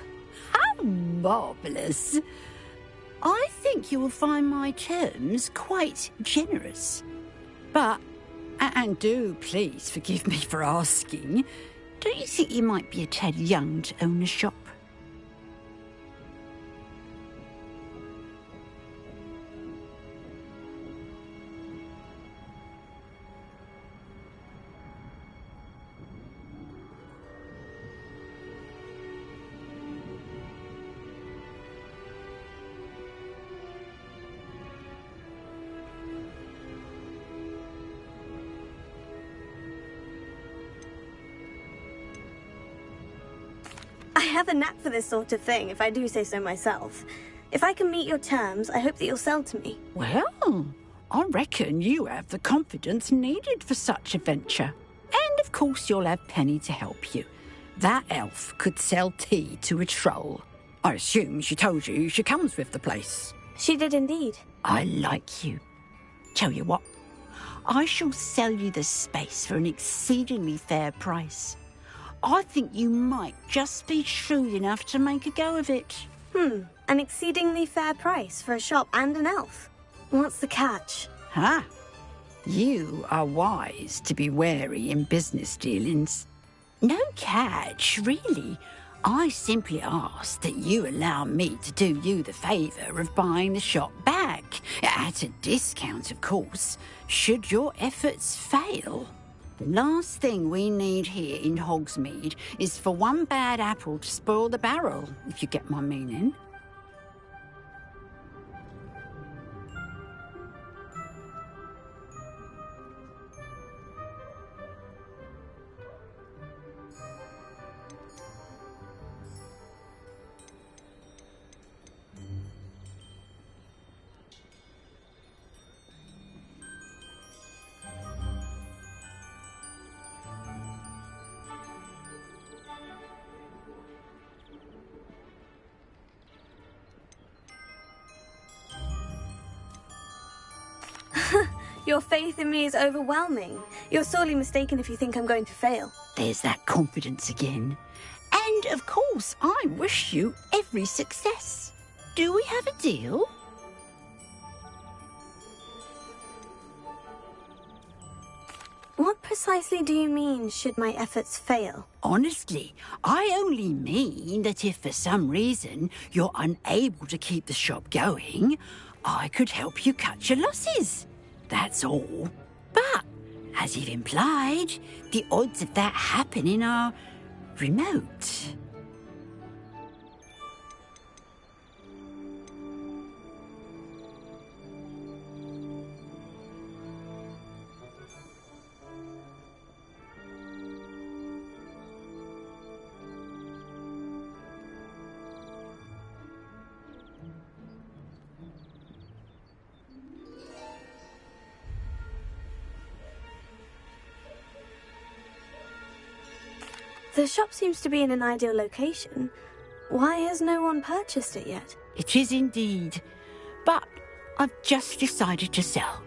Speaker 22: How marvellous. I think you will find my terms quite generous. But, and do please forgive me for asking, do you think you might be a tad young to own a shop?
Speaker 2: I have a knack for this sort of thing, if I do say so myself. If I can meet your terms, I hope that you'll sell to me.
Speaker 22: Well, I reckon you have the confidence needed for such a venture. And of course you'll have Penny to help you. That elf could sell tea to a troll. I assume she told you she comes with the place.
Speaker 2: She did indeed.
Speaker 22: I like you. Tell you what, I shall sell you the space for an exceedingly fair price. I think you might just be shrewd enough to make a go of it.
Speaker 2: An exceedingly fair price for a shop and an elf. What's the catch?
Speaker 22: Ha! You are wise to be wary in business dealings. No catch, really. I simply ask that you allow me to do you the favour of buying the shop back, at a discount, of course, should your efforts fail. The last thing we need here in Hogsmeade is for one bad apple to spoil the barrel, if you get my meaning.
Speaker 2: Your faith in me is overwhelming. You're sorely mistaken if you think I'm going to fail.
Speaker 22: There's that confidence again. And, of course, I wish you every success. Do we have a deal?
Speaker 2: What precisely do you mean, should my efforts fail?
Speaker 22: Honestly, I only mean that if for some reason you're unable to keep the shop going, I could help you cut your losses. That's all. But, as you've implied, the odds of that happening are remote.
Speaker 2: The shop seems to be in an ideal location. Why has no one purchased it yet?
Speaker 22: It is indeed. But I've just decided to sell.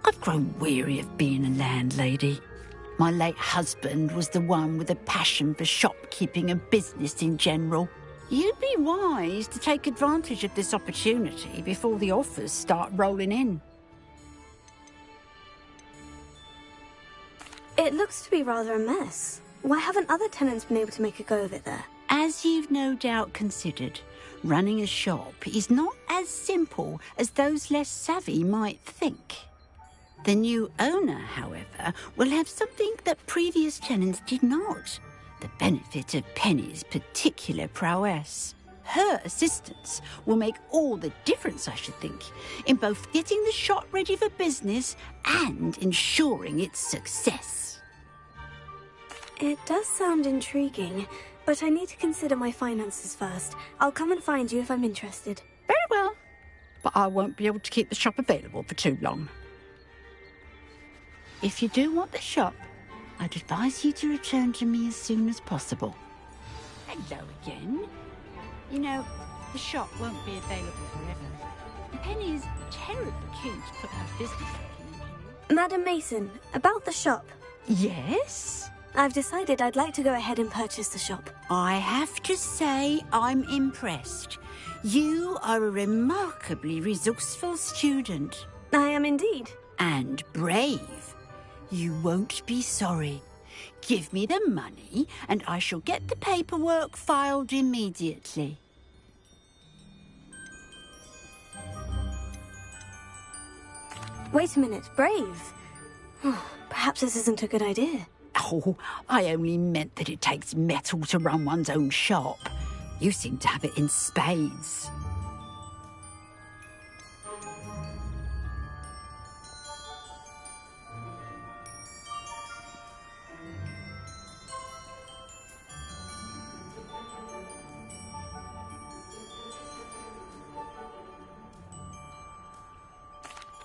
Speaker 22: I've grown weary of being a landlady. My late husband was the one with a passion for shopkeeping and business in general. You'd be wise to take advantage of this opportunity before the offers start rolling in.
Speaker 2: It looks to be rather a mess. Why haven't other tenants been able to make a go of it there?
Speaker 22: As you've no doubt considered, running a shop is not as simple as those less savvy might think. The new owner, however, will have something that previous tenants did not. The benefit of Penny's particular prowess. Her assistance will make all the difference, I should think, in both getting the shop ready for business and ensuring its success.
Speaker 2: It does sound intriguing, but I need to consider my finances first. I'll come and find you if I'm interested.
Speaker 22: Very well, but I won't be able to keep the shop available for too long. If you do want the shop, I'd advise you to return to me as soon as possible. Hello again. You know, the shop won't be available forever. Penny is terribly keen to put her business back in.
Speaker 2: Madam Mason, about the shop.
Speaker 22: Yes?
Speaker 2: I've decided I'd like to go ahead and purchase the shop.
Speaker 22: I have to say I'm impressed. You are a remarkably resourceful student.
Speaker 2: I am indeed.
Speaker 22: And brave. You won't be sorry. Give me the money and I shall get the paperwork filed immediately.
Speaker 2: Wait a minute, brave? Perhaps this isn't a good idea.
Speaker 22: Oh, I only meant that it takes metal to run one's own shop. You seem to have it in spades.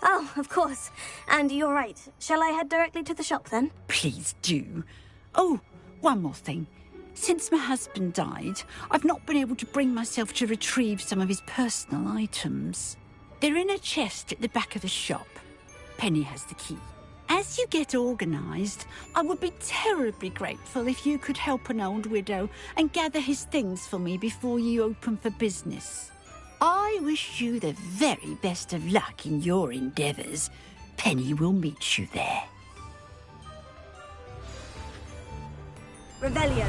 Speaker 2: Oh, of course. And you're right. Shall I head directly to the shop then?
Speaker 22: Please do. Oh, one more thing. Since my husband died, I've not been able to bring myself to retrieve some of his personal items. They're in a chest at the back of the shop. Penny has the key. As you get organised, I would be terribly grateful if you could help an old widow and gather his things for me before you open for business. I wish you the very best of luck in your endeavours. Penny will meet you there.
Speaker 2: Revelio.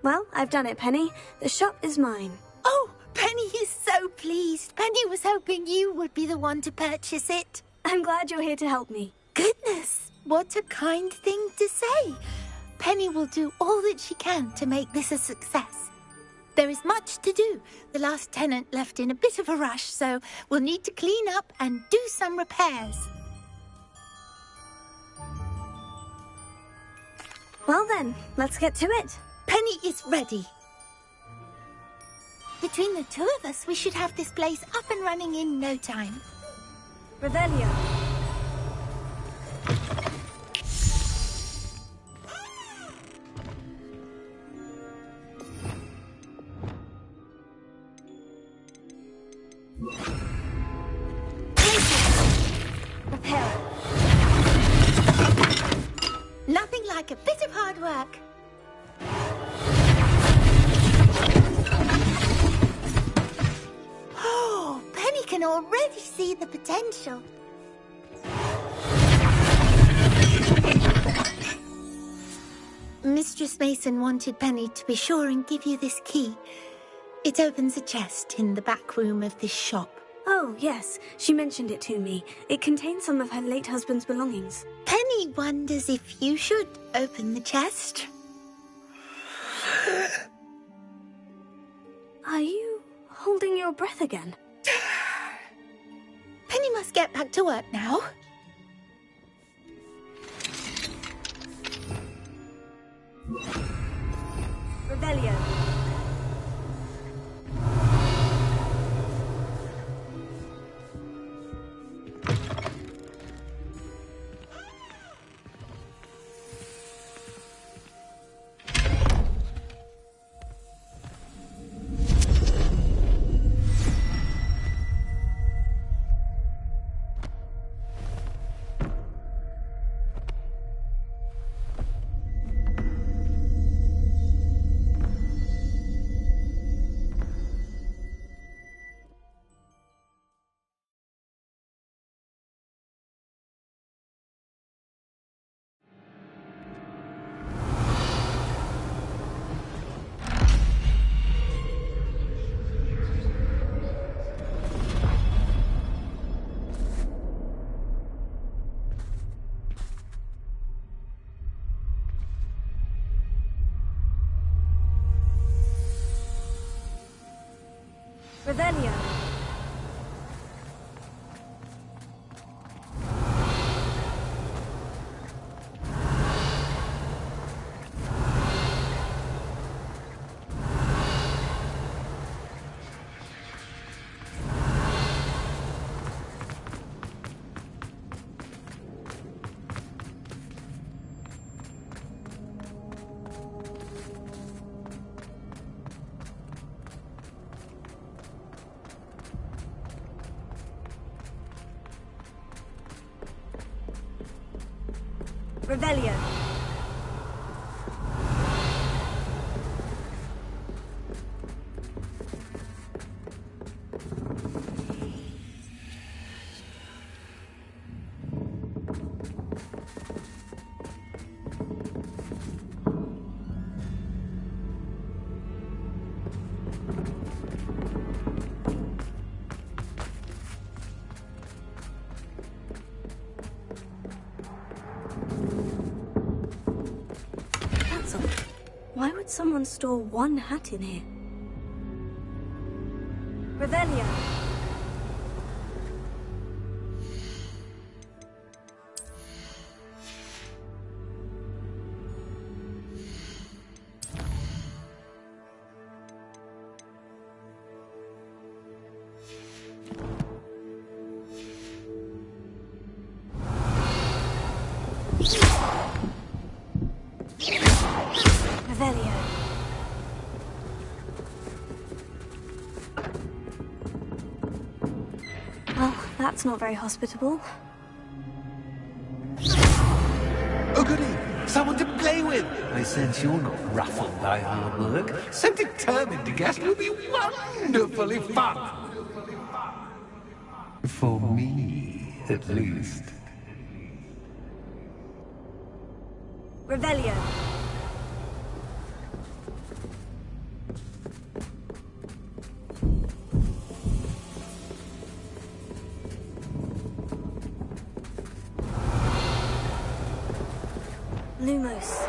Speaker 2: Well, I've done it, Penny. The shop is mine.
Speaker 21: Oh, Penny is so pleased. Penny was hoping you would be the one to purchase it.
Speaker 2: I'm glad you're here to help me.
Speaker 21: Goodness, what a kind thing to say. Penny will do all that she can to make this a success. There is much to do. The last tenant left in a bit of a rush, so we'll need to clean up and do some repairs.
Speaker 2: Well then, let's get to it.
Speaker 21: Penny is ready. Between the two of us, we should have this place up and running in no time.
Speaker 2: Revelio. Repair.
Speaker 21: Nothing like a bit of hard work. Oh, Penny can already see the potential. Mistress Mason wanted Penny to be sure and give you this key. It opens a chest in the back room of this shop.
Speaker 2: Oh, yes. She mentioned it to me. It contains some of her late husband's belongings.
Speaker 21: Penny wonders if you should open the chest.
Speaker 2: Are you holding your breath again?
Speaker 21: Penny must get back to work now.
Speaker 2: Revelio. Revelio. Revelio. Why would someone store one hat in here? Revelio. That's not very hospitable.
Speaker 9: Oh, goody! Someone to play with! I sense you're not ruffled by hard work. So determined to guess will be wonderfully fun! For me, at least.
Speaker 2: Revelio. Lumos.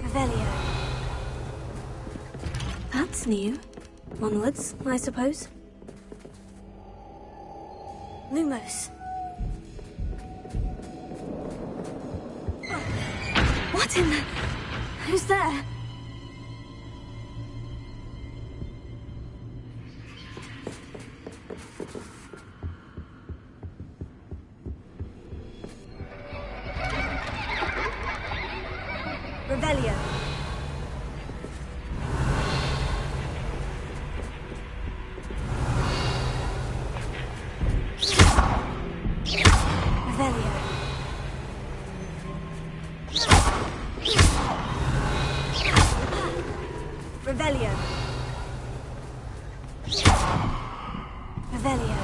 Speaker 2: Revelio. That's new. Onwards, I suppose. Lumos. What in the... Who's there? Revelio. Revelio. Revelio. Revelio.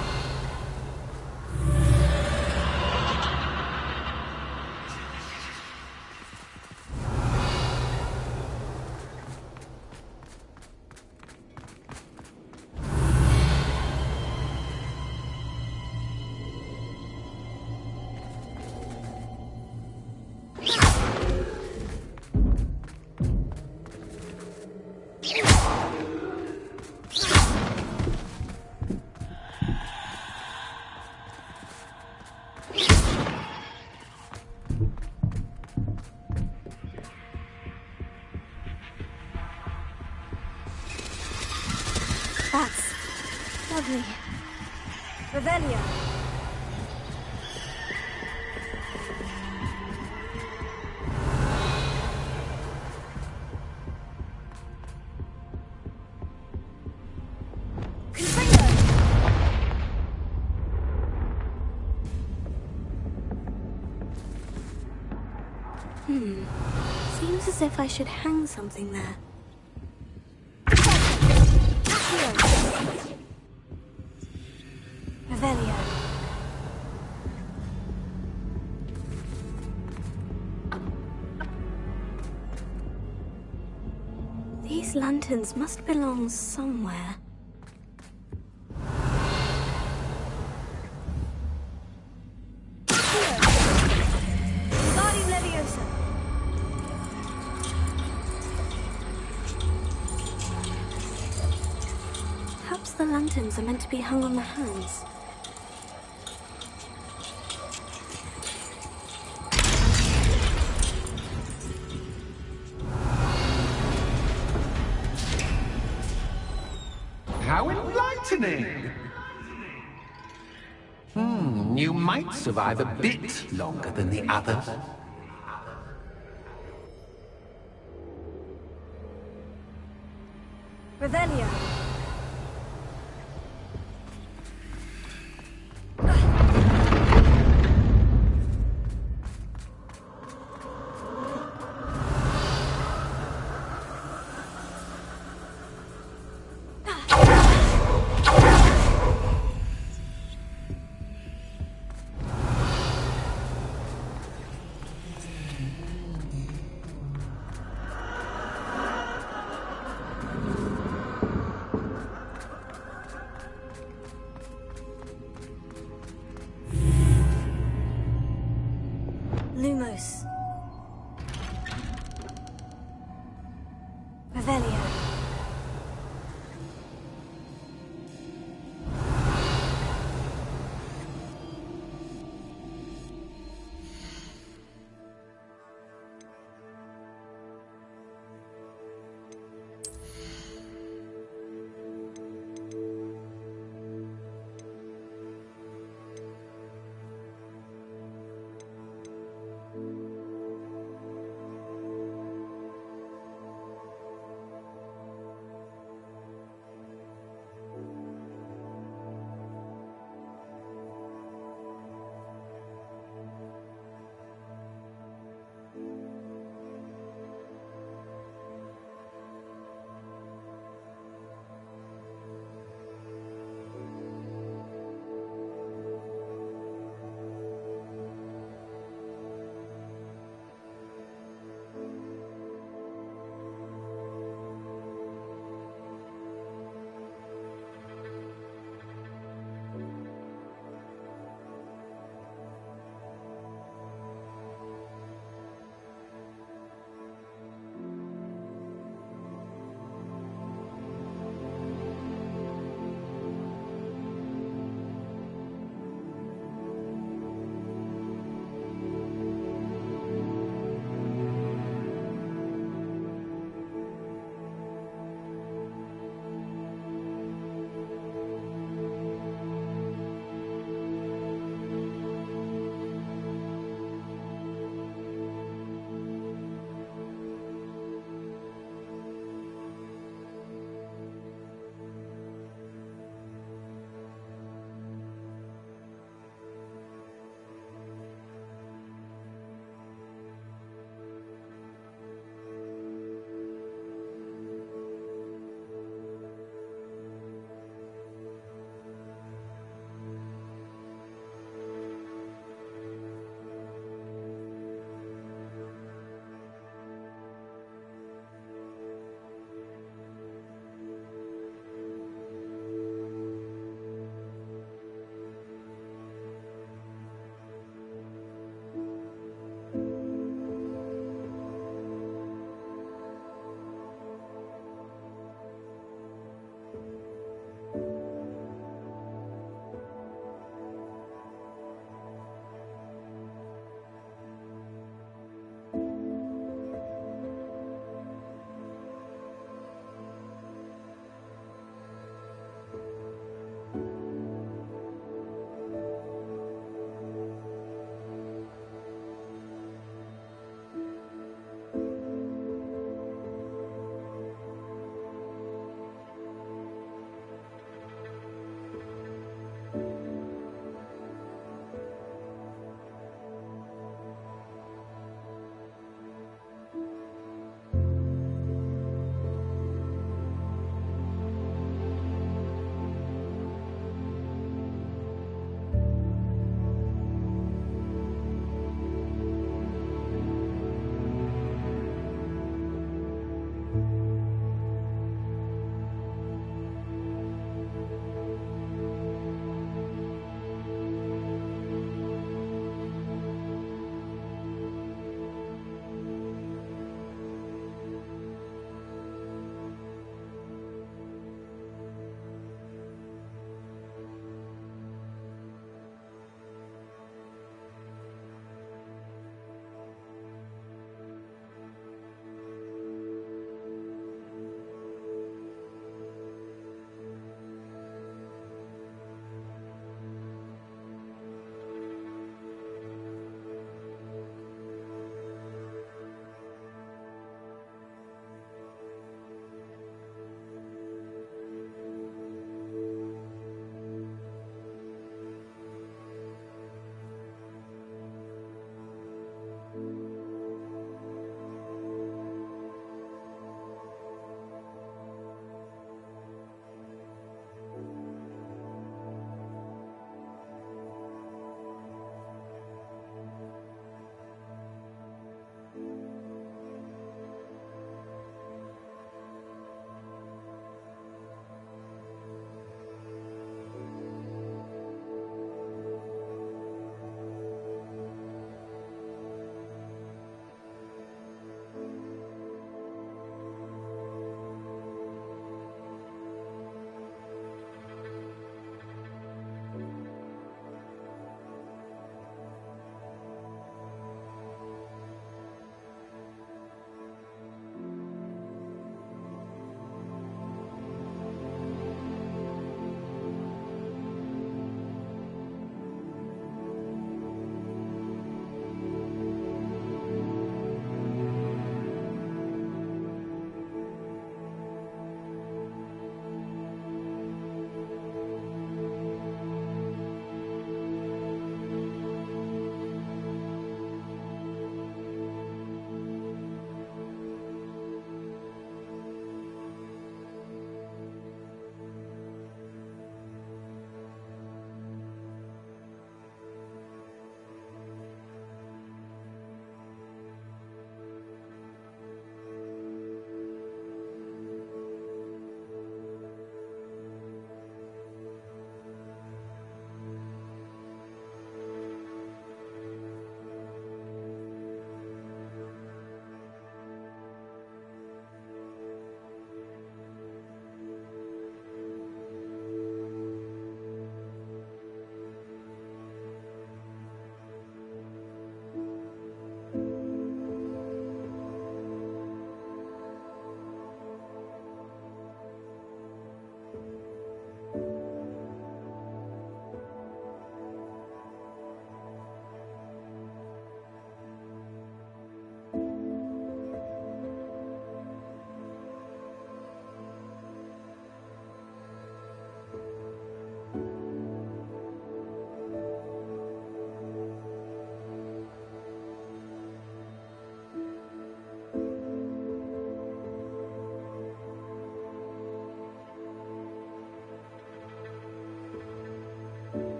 Speaker 2: That's lovely. Revelio. Seems as if I should hang something there. Revelio. These lanterns must belong somewhere. Perhaps the lanterns are meant to be hung on the hands.
Speaker 9: How enlightening! You might survive a bit longer than the others.
Speaker 2: Revelio. Lumos. Revelio.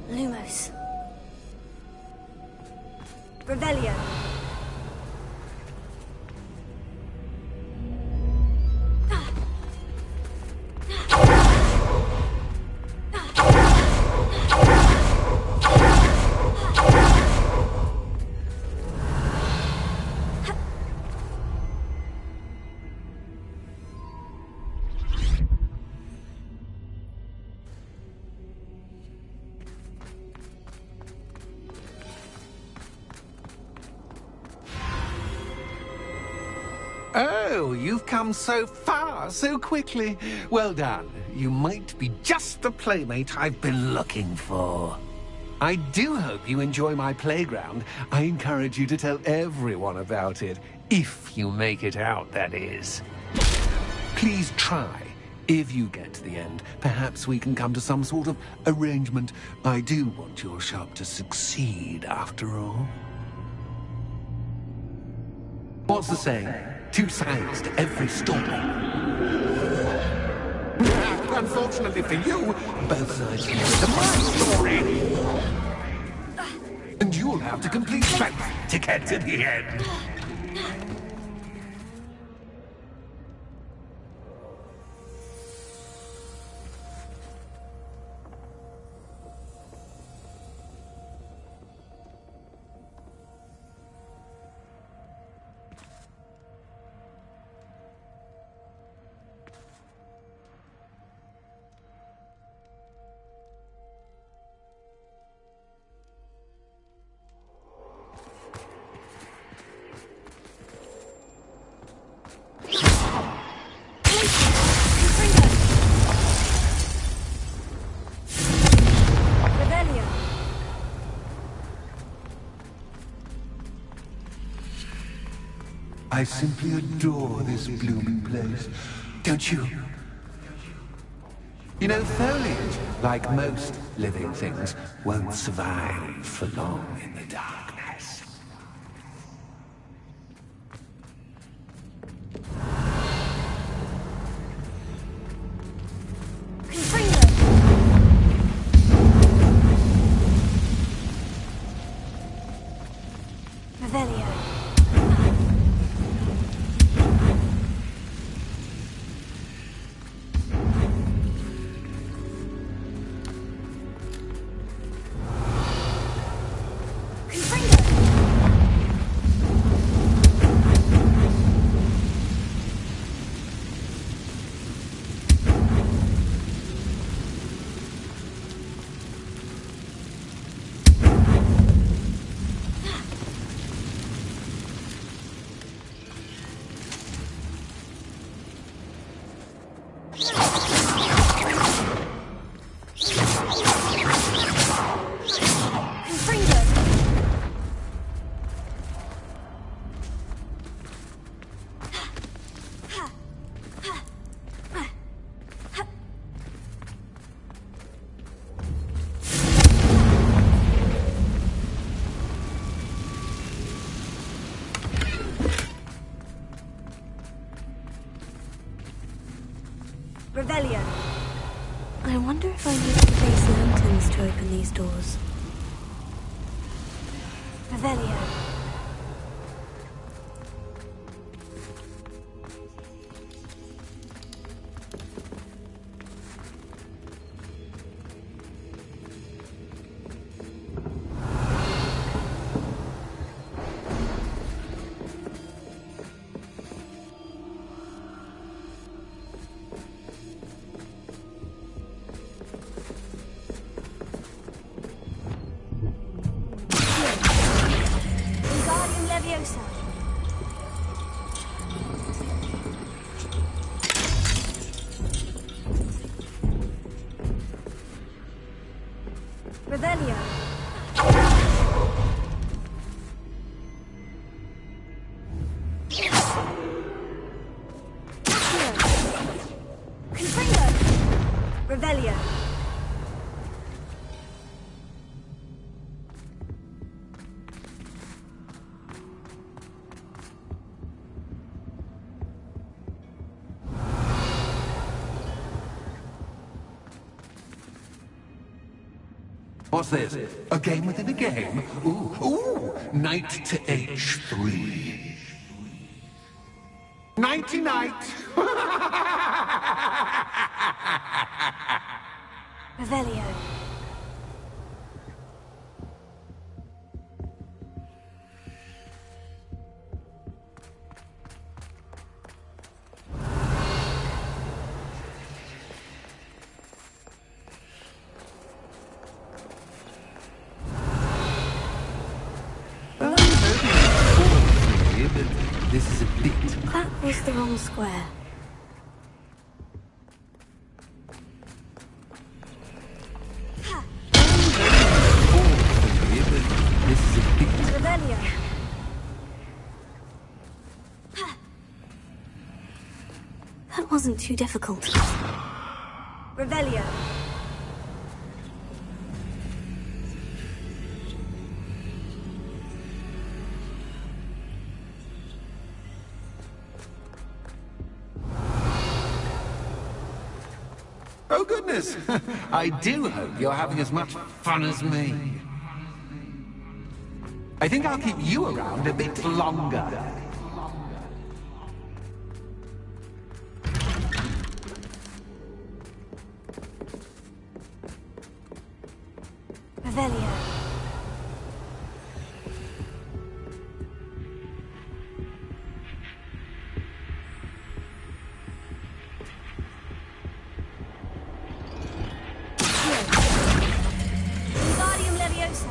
Speaker 2: Lumos. Revelio.
Speaker 9: Oh, you've come so far, so quickly. Well done. You might be just the playmate I've been looking for. I do hope you enjoy my playground. I encourage you to tell everyone about it. If you make it out, that is. Please try. If you get to the end, perhaps we can come to some sort of arrangement. I do want your shop to succeed, after all. What's the saying? Two sides to every story. Unfortunately for you, both sides listen to my story. And you'll have to complete both to get to the end. I simply adore this blooming place. Don't you? You know, foliage, like most living things, won't survive for long in the darkness.
Speaker 2: Revelio. Revelio. I wonder if I need to place lanterns to open these doors. Revelio. Revelio. Confringo. Revelio.
Speaker 9: What's this? A game within a game? Ooh, knight to h3. Nighty-night!
Speaker 2: Revelio.
Speaker 9: But this is a bit...
Speaker 2: That was the wrong square.
Speaker 9: This is a bit...
Speaker 2: Revelio. That wasn't too difficult. Revelio.
Speaker 9: Oh, goodness! I do hope you're having as much fun as me. I think I'll keep you around a bit longer.
Speaker 2: Revelio. Wingardium Leviosa.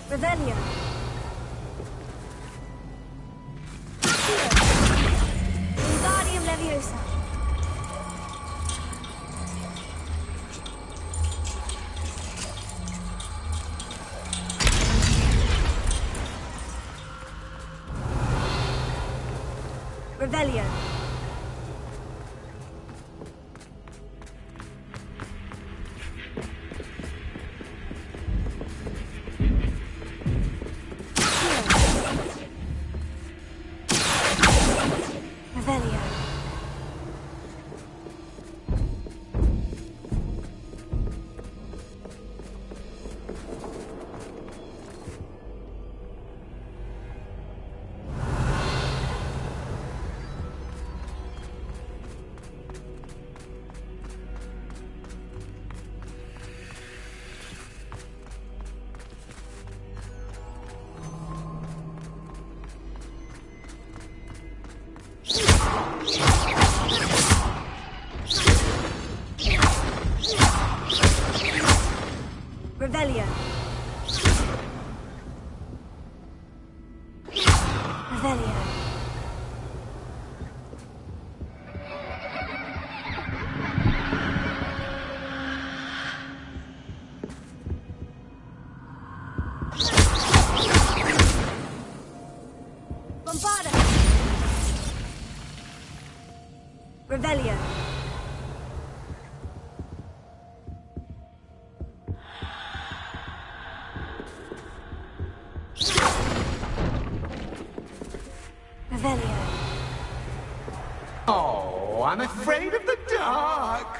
Speaker 2: Revelio. Wingardium Leviosa. Revelio. Revelio. Revelio. Revelio. Bombarda. Revelio. Revelio.
Speaker 9: Oh, I'm afraid of the dark.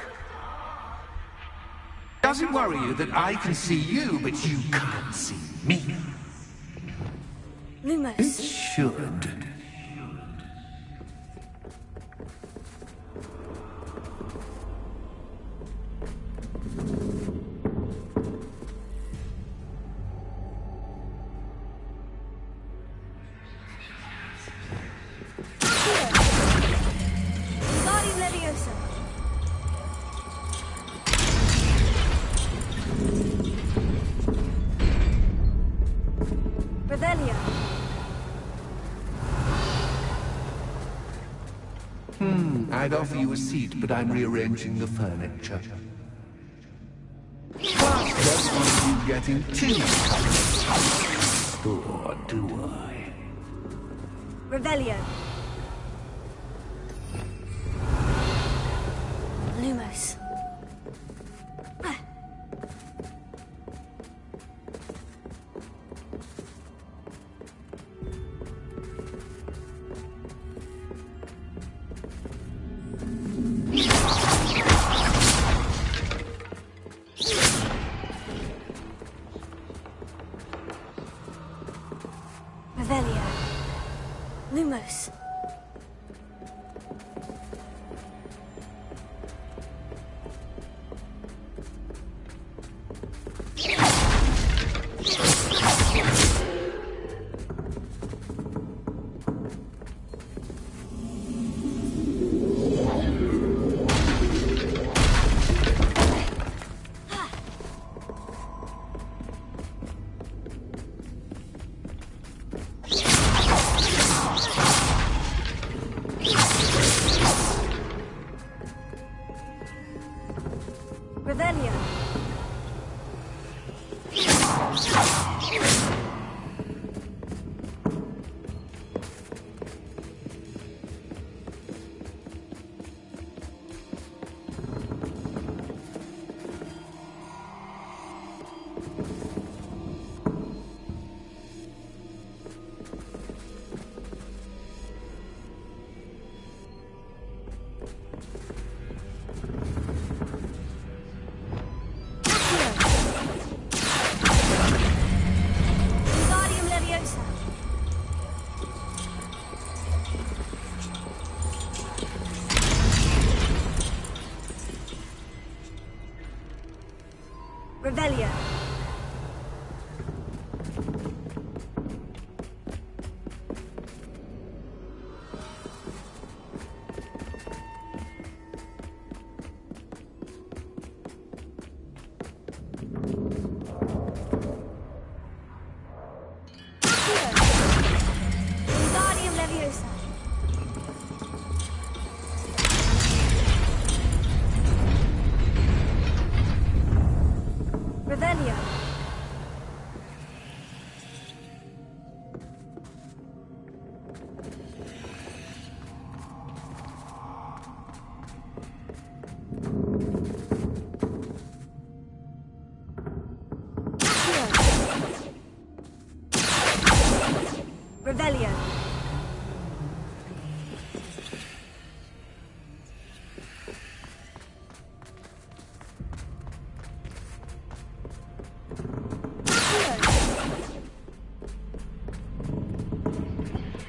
Speaker 9: Does it worry you that I can see you, but you can't see me?
Speaker 2: Lumos.
Speaker 9: It should.
Speaker 2: Wingardium Leviosa. Revelio.
Speaker 9: I'd offer you a seat, but I'm rearranging the furniture. Plus, don't want you getting too comfortable. Or do I?
Speaker 2: Revelio. Revelio. Revelio. Wingardium Leviosa. Revelio. Revelio.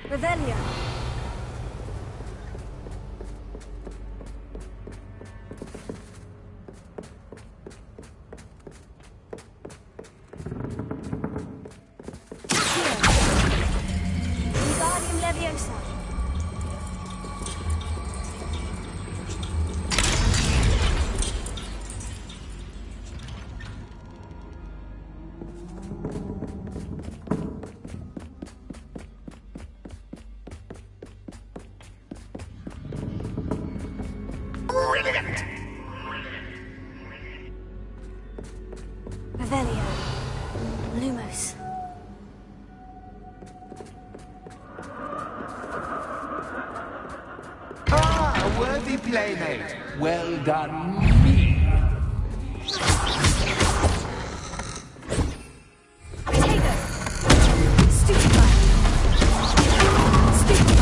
Speaker 2: Revelio. Wingardium Leviosa.
Speaker 10: Brilliant!
Speaker 2: Revelio. Lumos.
Speaker 20: Ah, a worthy playmate. Well done, me.
Speaker 2: Potato. Stupefy. Stupefy.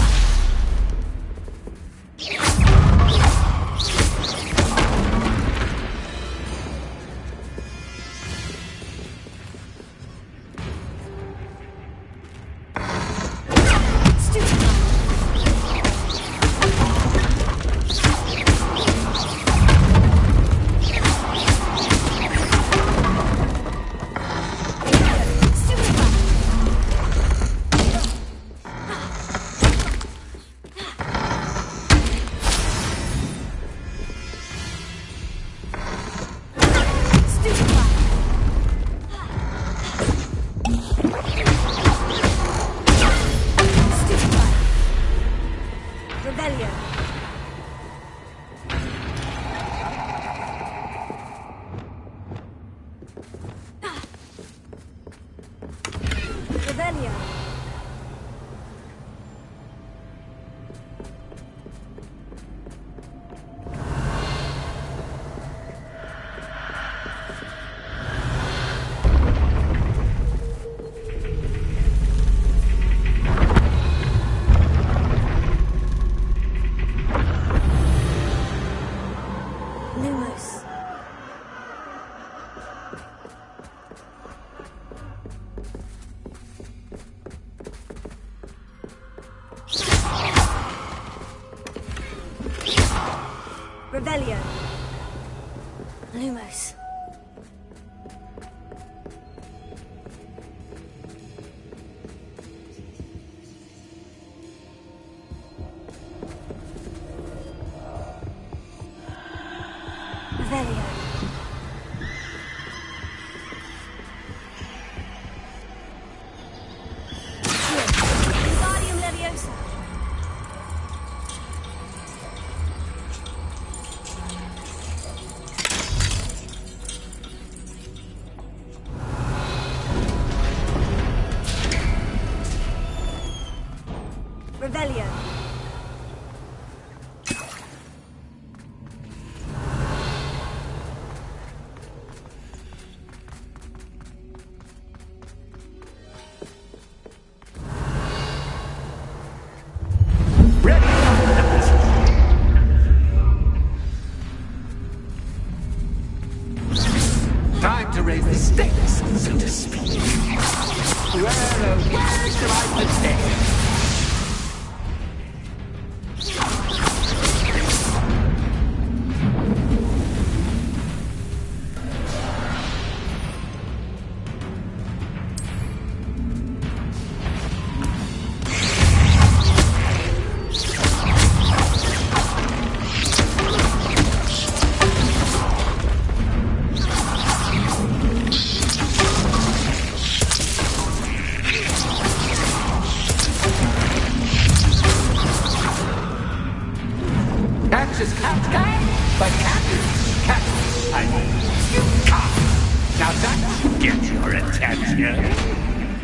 Speaker 2: Revelio. Revelio. Lumos. Revelio. Lumos. Revelio. Wingardium Leviosa.
Speaker 20: But Captain, I mean, you can't. Now that should get your attention.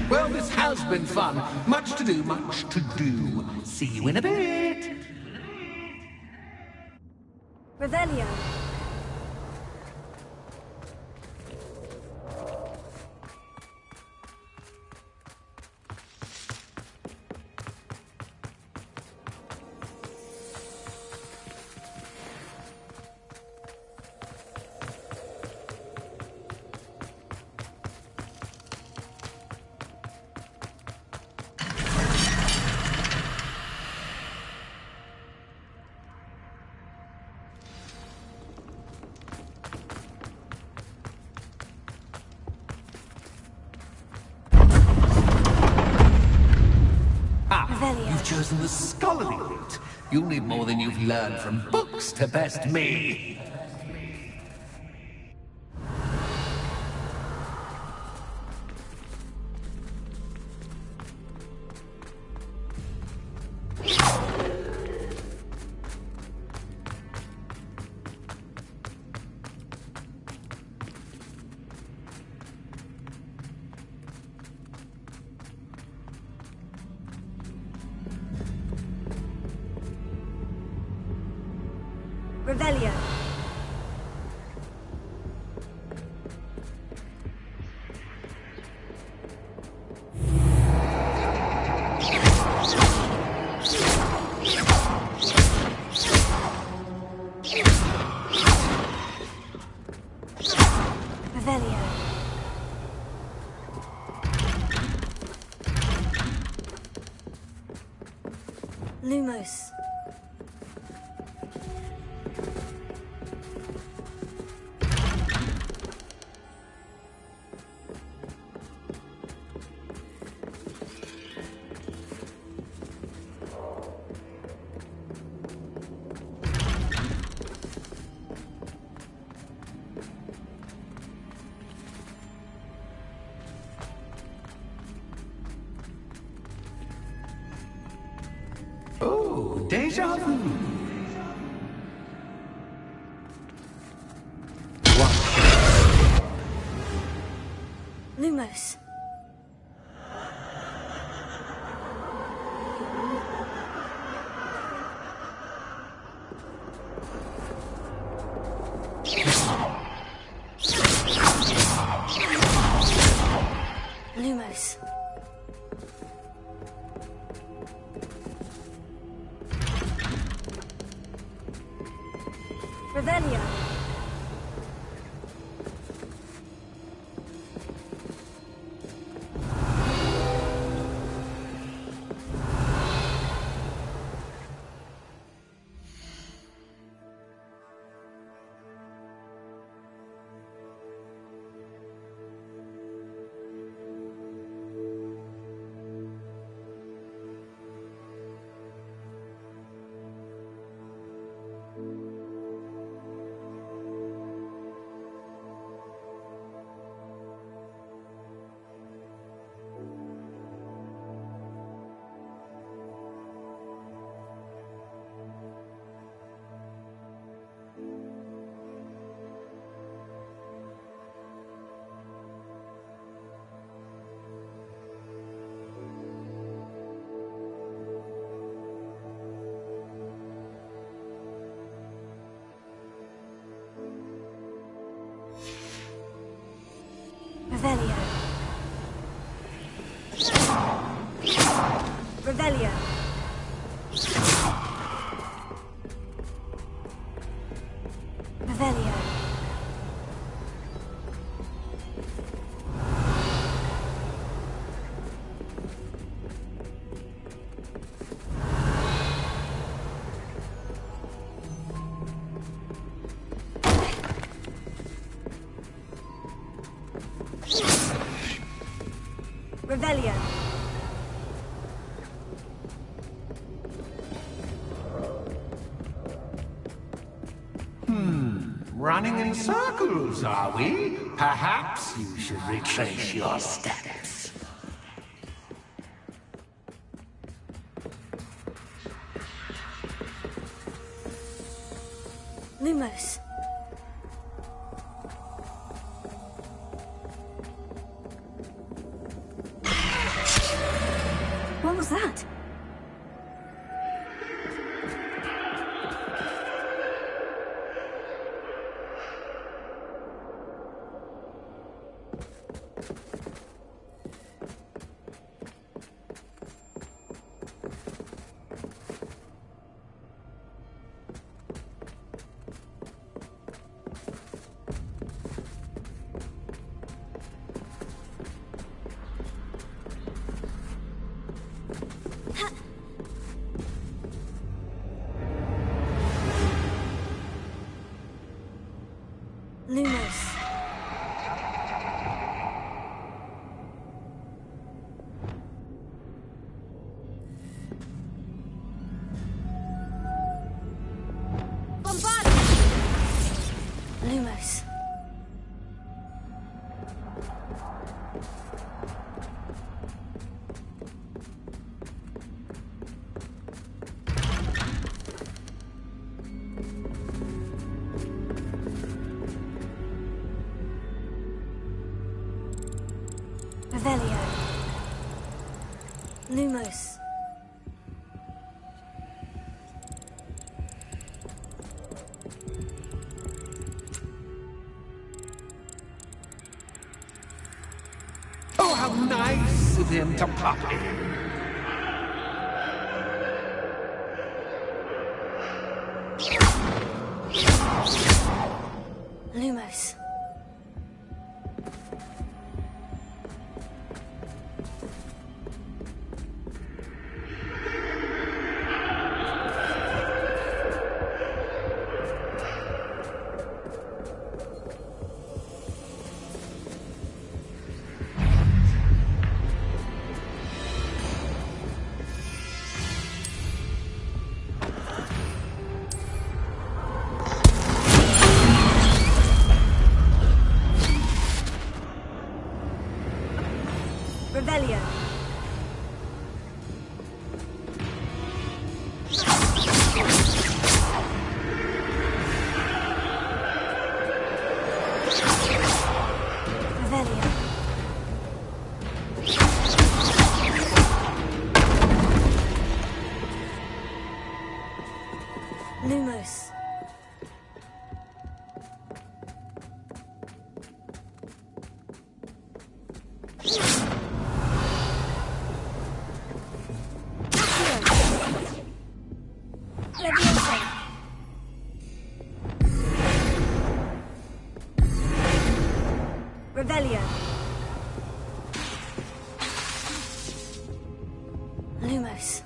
Speaker 20: Well, this has been fun. Much to do, much to do. See you in a bit.
Speaker 2: Revelio.
Speaker 20: You've chosen the scholarly route. You'll need more than you've learned from books to best me.
Speaker 2: Revelio. Revelio. Lumos.
Speaker 20: Oh, deja vu.
Speaker 2: Lumos. Lumos. Revelio. Revelio. Revelio. Revelio. Revelio.
Speaker 20: Running in circles, are we? Perhaps you should retrace your steps.
Speaker 2: Lumos. What was that? Lumos. Bombard! Lumos. Revelio. Lumos.
Speaker 20: Oh, how nice of him to pop in.
Speaker 2: Lumos. Revelio. Revelio. Lumos. Leviosa. Revelio. Lumos.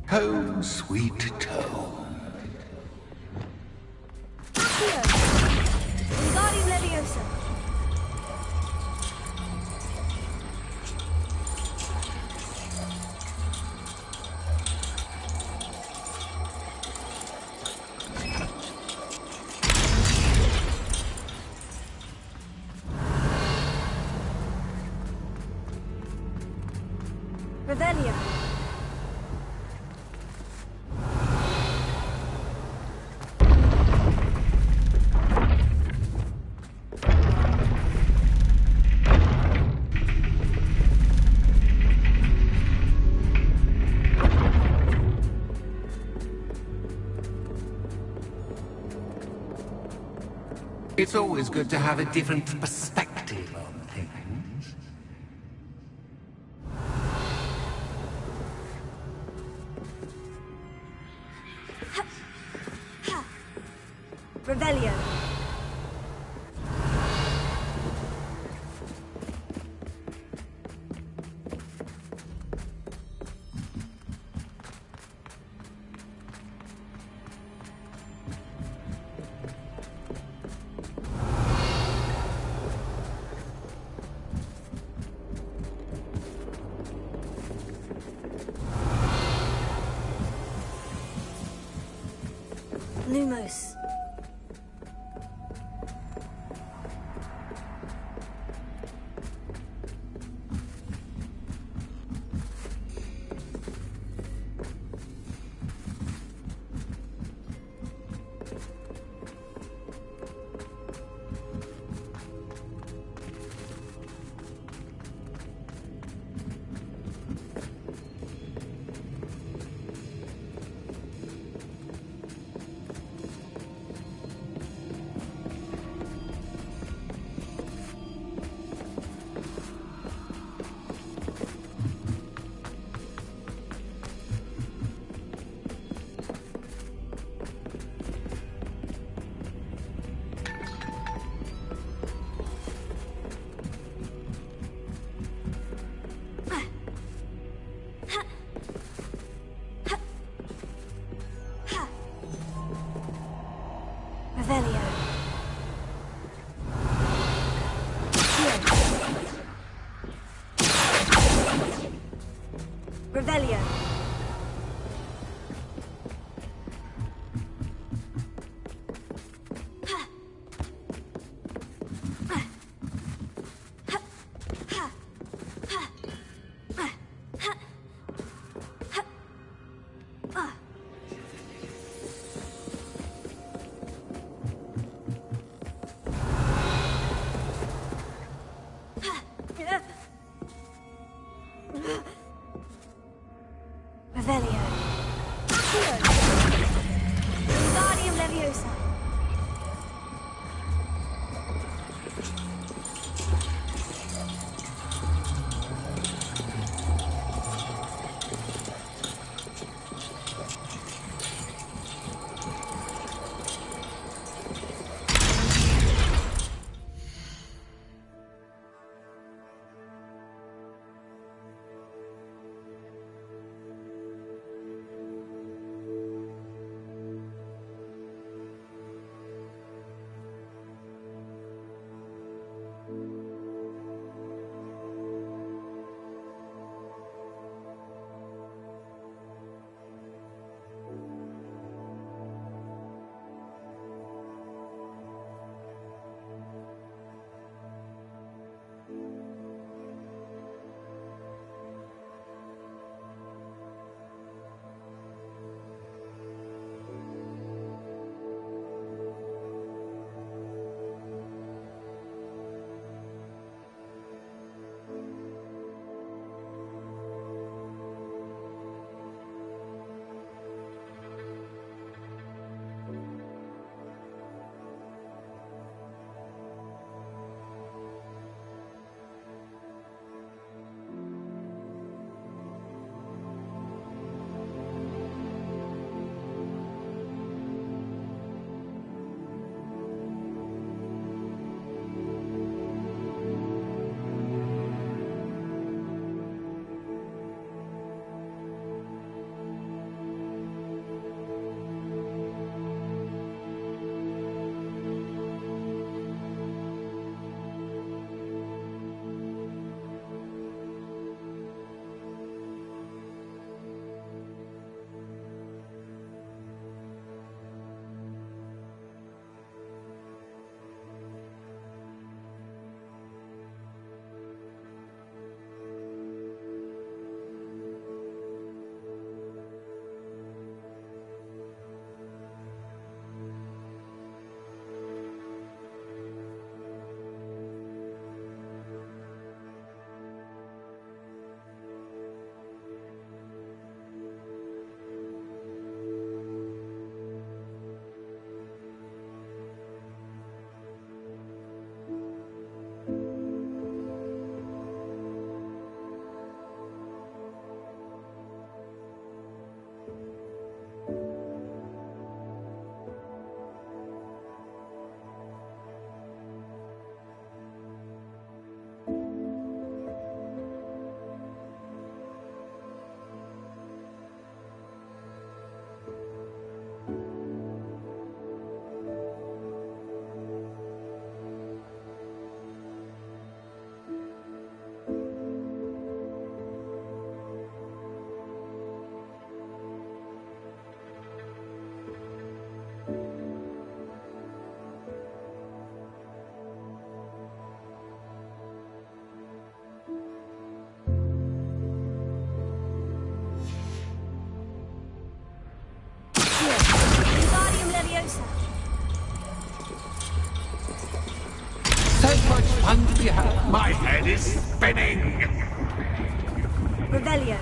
Speaker 20: Home, sweet home.
Speaker 2: Wingardium Leviosa. Revelio.
Speaker 20: It's always good to have a different perspective on things.
Speaker 2: Revelio. Lumos. Revelio. Revelio.
Speaker 20: There's much fun to be had. My head is spinning.
Speaker 2: Revelio.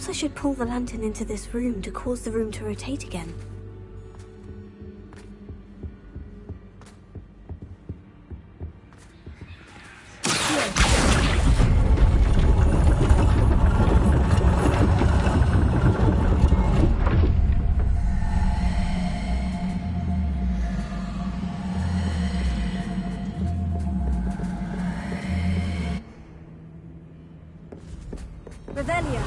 Speaker 2: Perhaps I should pull the lantern into this room to cause the room to rotate again.
Speaker 1: Revelio.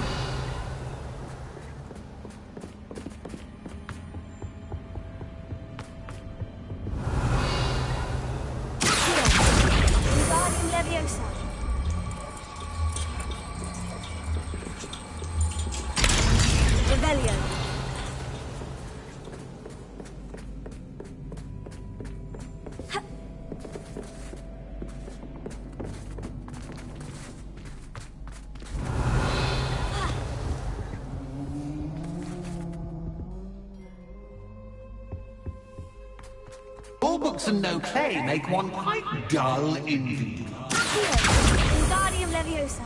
Speaker 2: Wingardium Leviosa.
Speaker 1: Revelio.
Speaker 20: All books and no play make one quite dull indeed.
Speaker 2: Wingardium Leviosa.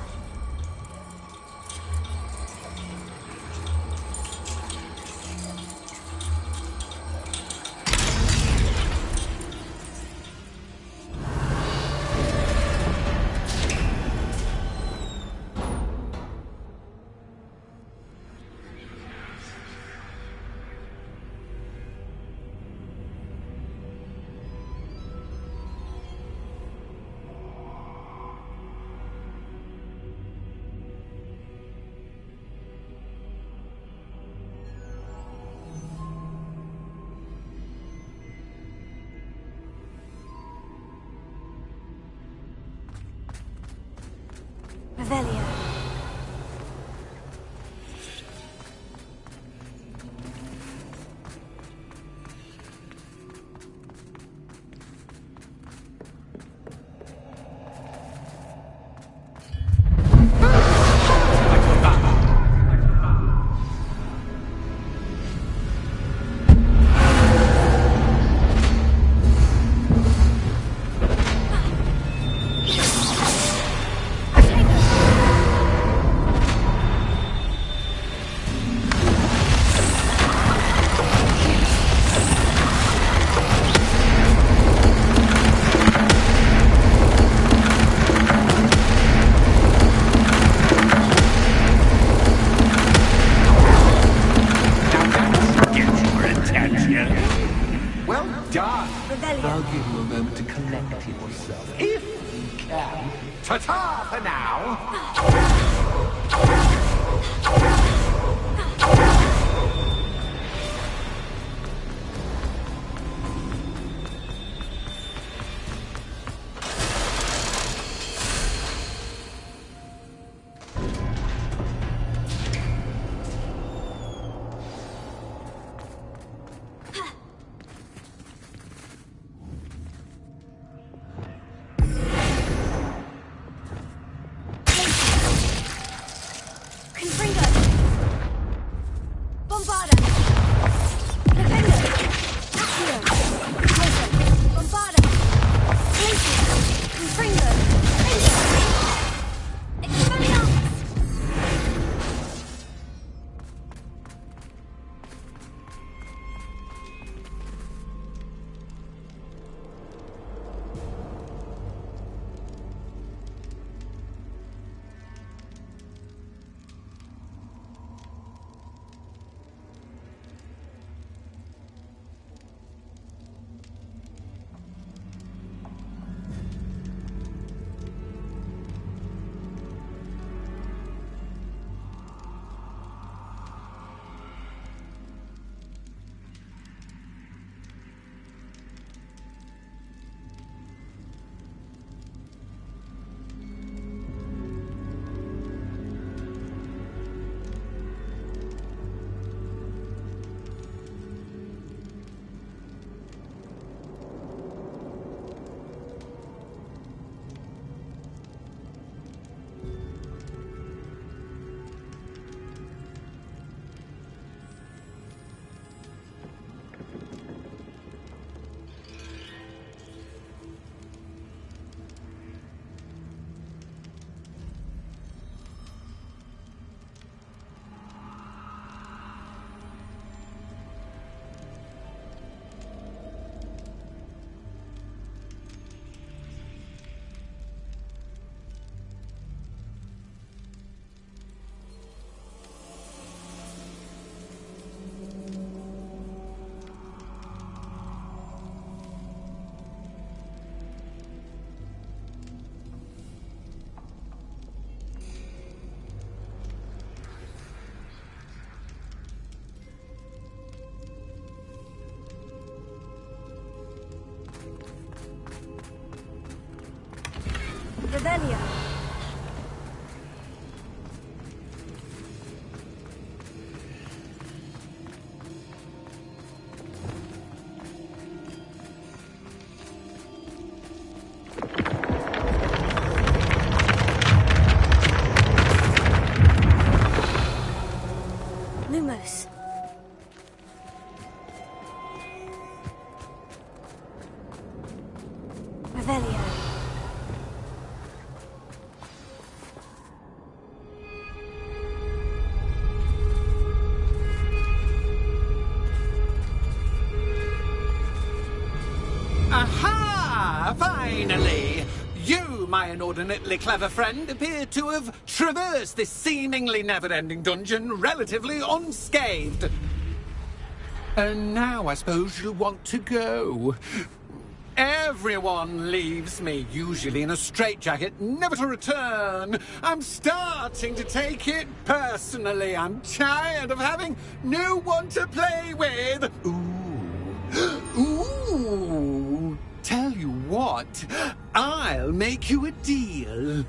Speaker 2: Revelio. Lumos. Revelio.
Speaker 20: Aha! Finally! You, my inordinately clever friend, appear to have traversed this seemingly never-ending dungeon relatively unscathed. And now I suppose you'll want to go. Everyone leaves me, usually in a straitjacket, never to return. I'm starting to take it personally. I'm tired of having no one to play with. Ooh. Tell you what, I'll make you a deal.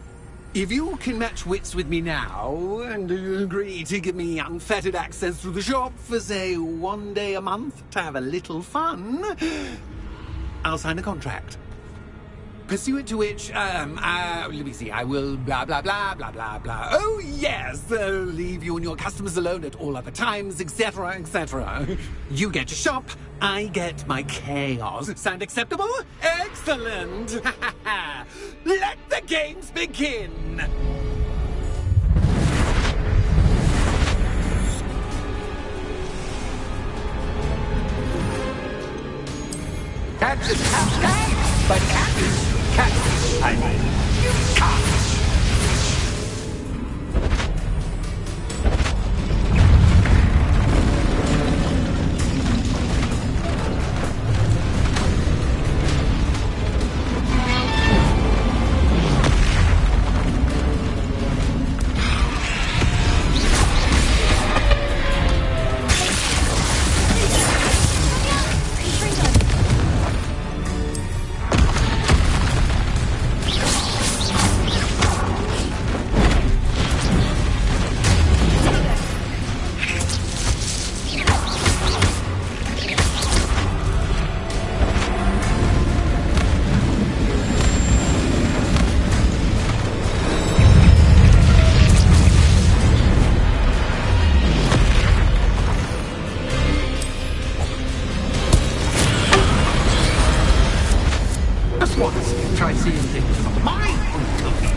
Speaker 20: If you can match wits with me now, and agree to give me unfettered access to the shop for, say, 1 day a month to have a little fun, I'll sign a contract. Pursuant to which, let me see, I will blah, blah, blah, blah, blah, blah. Oh, yes, leave you and your customers alone at all other times, etc., etc. You get your shop, I get my chaos. Sound acceptable? Excellent! Let the games begin!
Speaker 12: Cats is cat, but cat is cat. I mean, cat.
Speaker 20: Try seeing things from my point of view.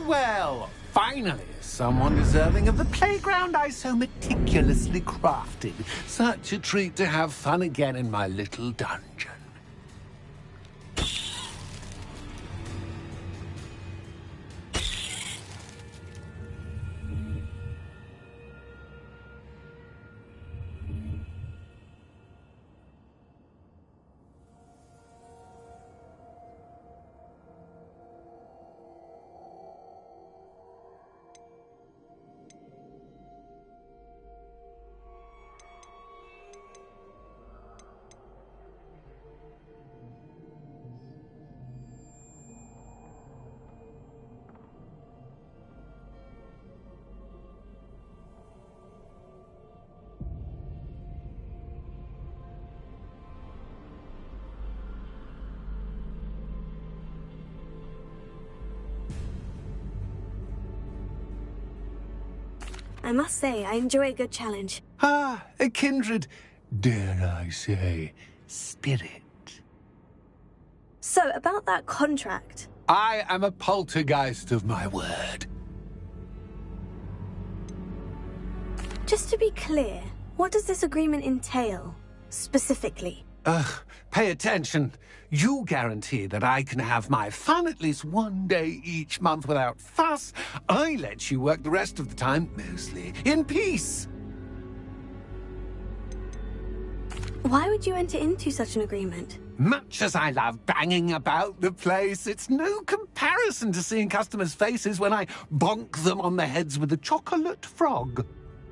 Speaker 20: Well, finally, someone deserving of the playground I so meticulously crafted. Such a treat to have fun again in my little dungeon.
Speaker 2: I must say, I enjoy a good challenge.
Speaker 9: Ah, a kindred, dare I say, spirit.
Speaker 2: So, about that contract.
Speaker 9: I am a poltergeist of my word.
Speaker 2: Just to be clear, what does this agreement entail, specifically?
Speaker 9: Pay attention. You guarantee that I can have my fun at least one day each month without fuss. I let you work the rest of the time, mostly in peace.
Speaker 2: Why would you enter into such an agreement?
Speaker 9: Much as I love banging about the place, it's no comparison to seeing customers' faces when I bonk them on the heads with a chocolate frog.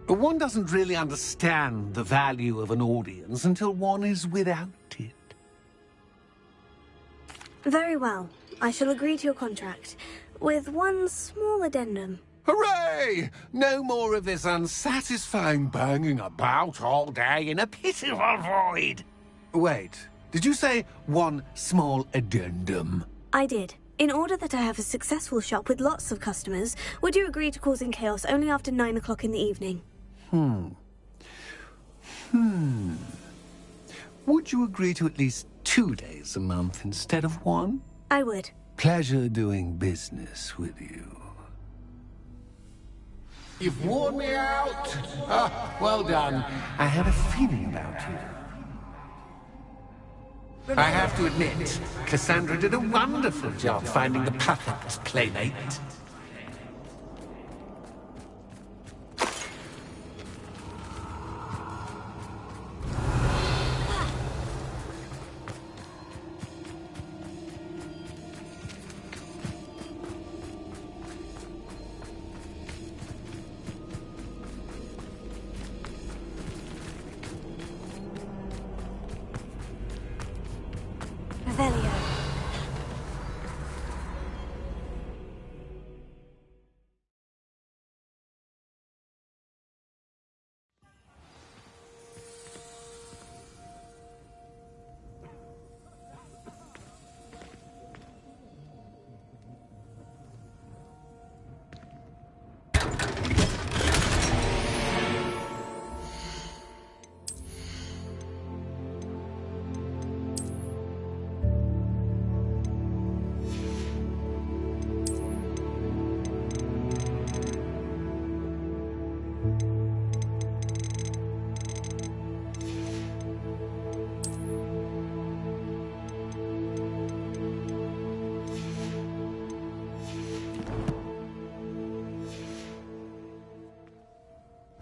Speaker 9: One doesn't really understand the value of an audience until one is without it.
Speaker 2: Very well. I shall agree to your contract, with one small addendum.
Speaker 9: Hooray! No more of this unsatisfying banging about all day in a pitiful void. Wait, did you say one small addendum?
Speaker 2: I did. In order that I have a successful shop with lots of customers, would you agree to causing chaos only after 9 o'clock in the evening?
Speaker 9: Would you agree to at least 2 days a month instead of 1?
Speaker 2: I would.
Speaker 9: Pleasure doing business with you.
Speaker 20: You've worn me out. Ah, well done.
Speaker 9: I had a feeling about you. I have to admit, Cassandra did a wonderful job finding the perfect playmate.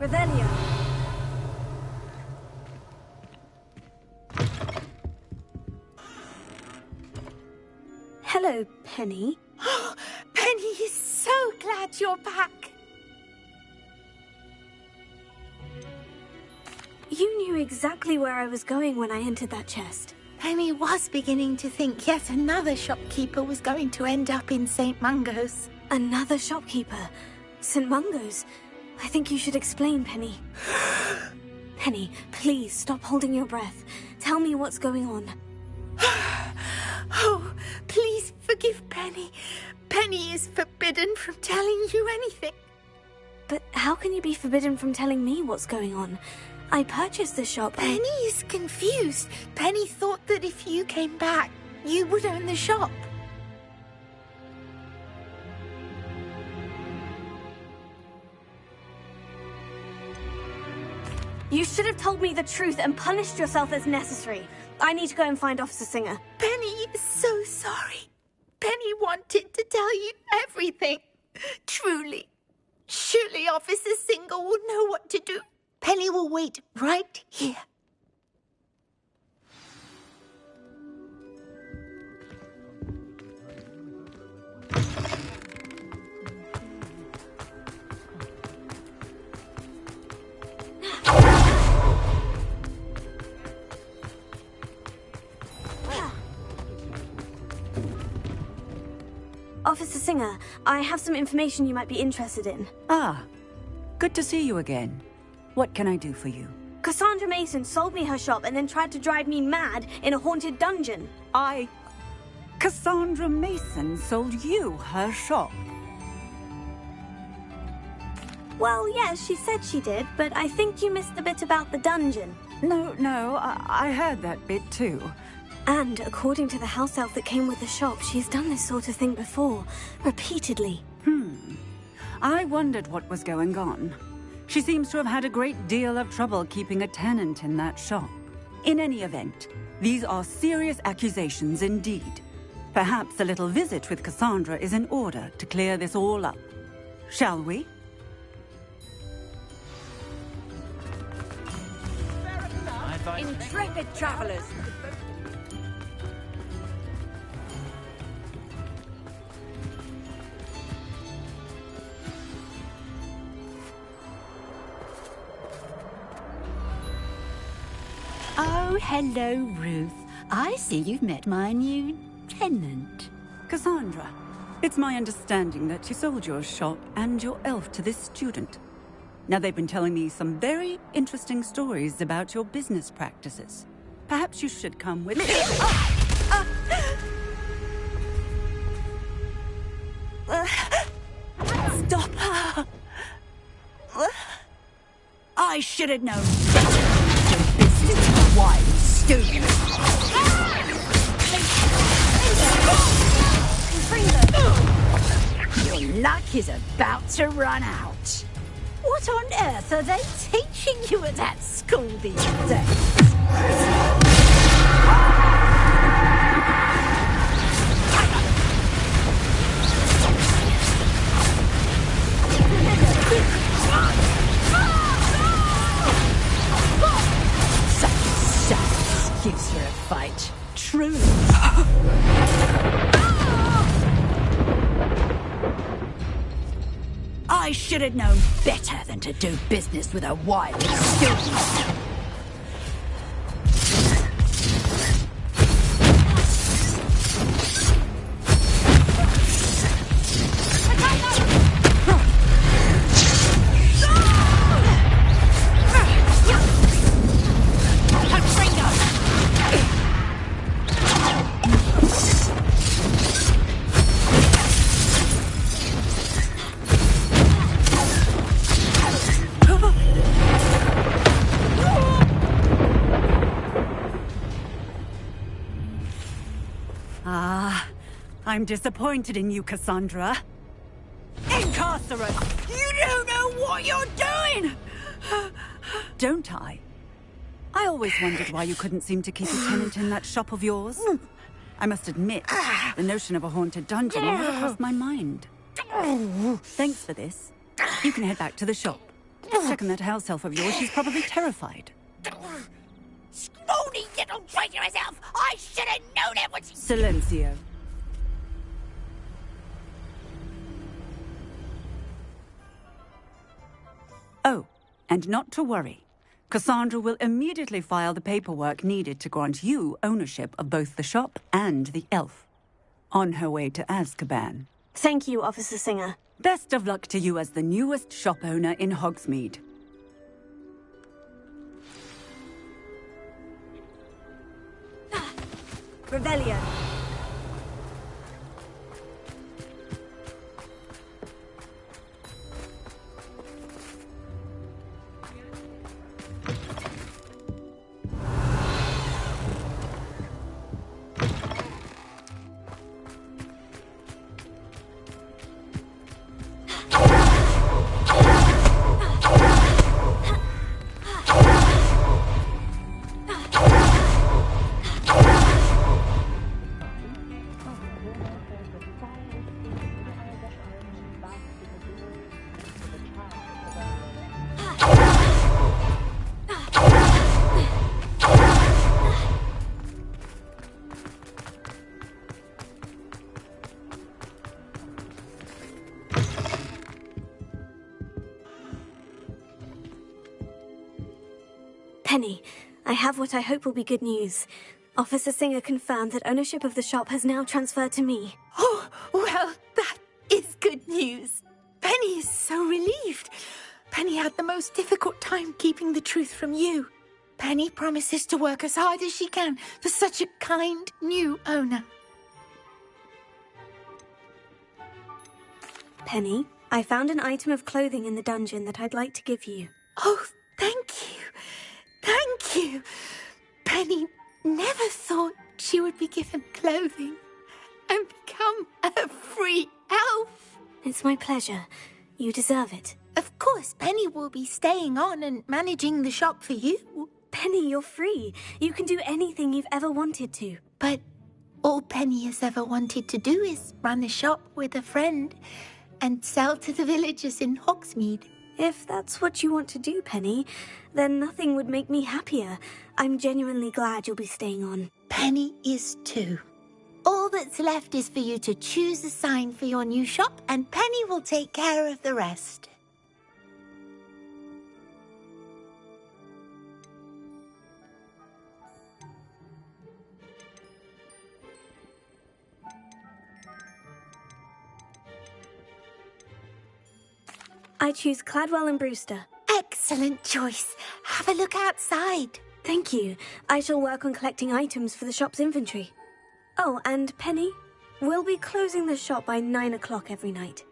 Speaker 2: Revelio. Hello, Penny.
Speaker 21: Penny is so glad you're back.
Speaker 2: You knew exactly where I was going when I entered that chest.
Speaker 21: Penny was beginning to think yet another shopkeeper was going to end up in St. Mungo's.
Speaker 2: Another shopkeeper? St. Mungo's? I think you should explain, Penny. Penny, please stop holding your breath. Tell me what's going on.
Speaker 21: Oh, please forgive Penny. Penny is forbidden from telling you anything.
Speaker 2: But how can you be forbidden from telling me what's going on? I purchased the shop.
Speaker 21: Penny is confused. Penny thought that if you came back, you would own the shop.
Speaker 2: You should have told me the truth and punished yourself as necessary. I need to go and find Officer Singer.
Speaker 21: Penny is so sorry. Penny wanted to tell you everything. Truly. Surely Officer Singer will know what to do. Penny will wait right here.
Speaker 2: Officer Singer, I have some information you might be interested in.
Speaker 4: Ah, good to see you again. What can I do for you?
Speaker 2: Cassandra Mason sold me her shop and then tried to drive me mad in a haunted dungeon.
Speaker 4: Cassandra Mason sold you her shop?
Speaker 2: Well, yes, she said she did, but I think you missed the bit about the dungeon.
Speaker 4: No, I heard that bit too.
Speaker 2: And according to the house elf that came with the shop, she's done this sort of thing before, repeatedly.
Speaker 4: I wondered what was going on. She seems to have had a great deal of trouble keeping a tenant in that shop. In any event, these are serious accusations indeed. Perhaps a little visit with Cassandra is in order to clear this all up. Shall we?
Speaker 1: Intrepid travelers.
Speaker 22: Oh, hello, Ruth. I see you've met my new tenant.
Speaker 4: Cassandra, it's my understanding that you sold your shop and your elf to this student. Now, they've been telling me some very interesting stories about your business practices. Perhaps you should come with me.
Speaker 22: Stop her! I should have known better than to do business with a wild student. Your luck is about to run out. What on earth are they teaching you at that school these days? Such excuse for a fight. Truly. I should have known better than to do business with a wild student.
Speaker 4: I'm disappointed in you, Cassandra. Incarcerate!
Speaker 22: You don't know what you're doing!
Speaker 4: Don't I? I always wondered why you couldn't seem to keep a tenant in that shop of yours. I must admit, the notion of a haunted dungeon never crossed my mind. Thanks for this. You can head back to the shop. Check on that house elf of yours. She's probably terrified.
Speaker 22: Scrawny little traitor herself! I should have known it was...
Speaker 4: Silencio. Oh, and not to worry. Cassandra will immediately file the paperwork needed to grant you ownership of both the shop and the elf. On her way to Azkaban.
Speaker 2: Thank you, Officer Singer.
Speaker 4: Best of luck to you as the newest shop owner in Hogsmeade.
Speaker 2: Revelio. Penny, I have what I hope will be good news. Officer Singer confirmed that ownership of the shop has now transferred to me.
Speaker 21: Oh, well, that is good news. Penny is so relieved. Penny had the most difficult time keeping the truth from you. Penny promises to work as hard as she can for such a kind new owner.
Speaker 2: Penny, I found an item of clothing in the dungeon that I'd like to give you.
Speaker 21: Oh, thank you. Thank you. Penny never thought she would be given clothing and become a free elf.
Speaker 2: It's my pleasure. You deserve it.
Speaker 21: Of course, Penny will be staying on and managing the shop for you.
Speaker 2: Penny, you're free. You can do anything you've ever wanted to.
Speaker 21: But all Penny has ever wanted to do is run a shop with a friend and sell to the villagers in Hogsmeade.
Speaker 2: If that's what you want to do, Penny, then nothing would make me happier. I'm genuinely glad you'll be staying on.
Speaker 21: Penny is too. All that's left is for you to choose a sign for your new shop, and Penny will take care of the rest.
Speaker 2: I choose Cladwell and Brewster.
Speaker 21: Excellent choice. Have a look outside.
Speaker 2: Thank you. I shall work on collecting items for the shop's inventory. Oh, and Penny, we'll be closing the shop by 9 o'clock every night.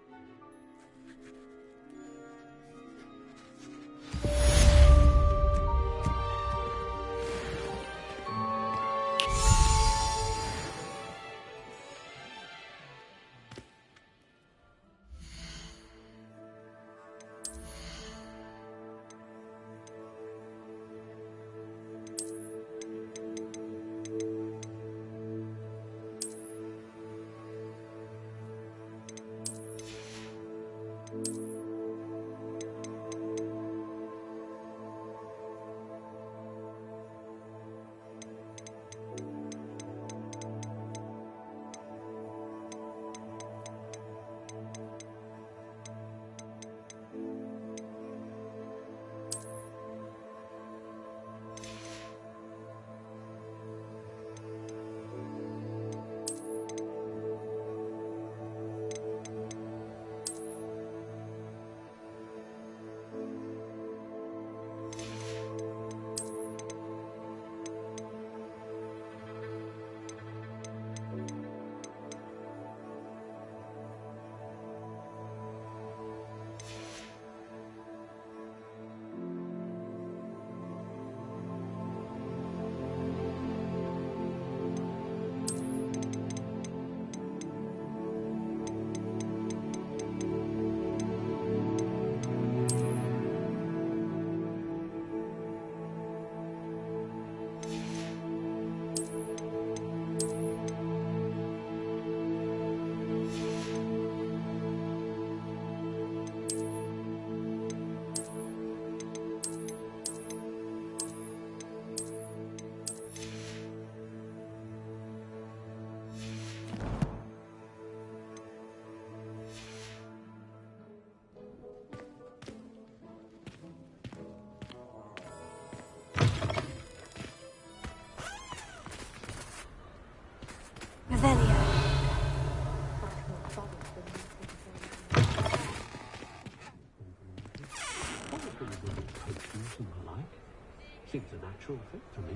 Speaker 12: Seems a natural fit for me.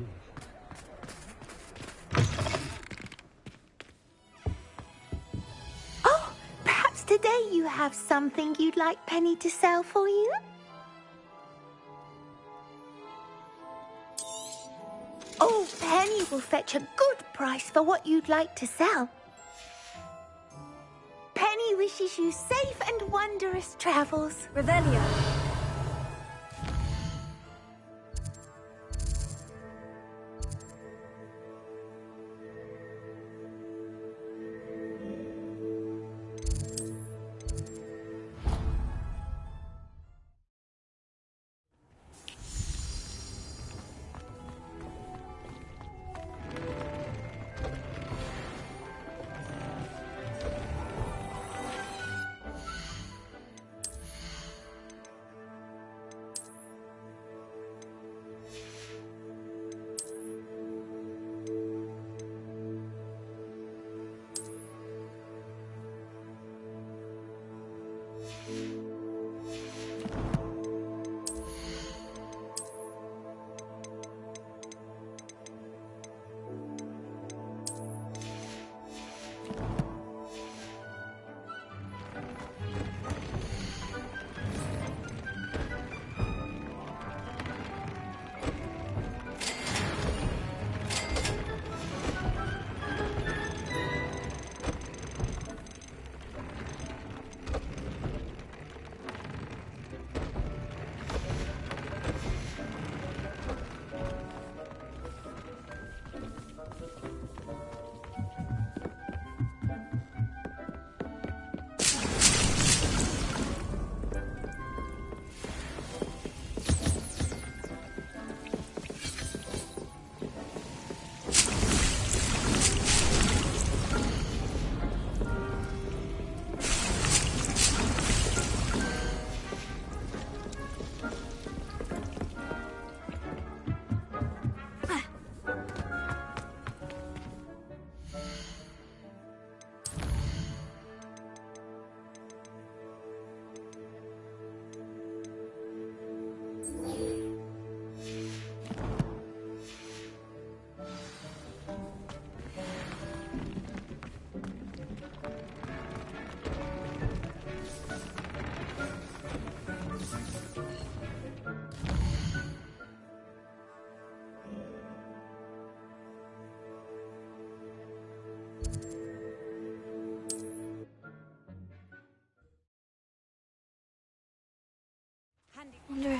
Speaker 21: Oh, perhaps today you have something you'd like Penny to sell for you? Oh, Penny will fetch a good price for what you'd like to sell. Penny wishes you safe and wondrous travels.
Speaker 2: Revelio.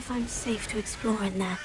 Speaker 2: if I'm safe to explore in there.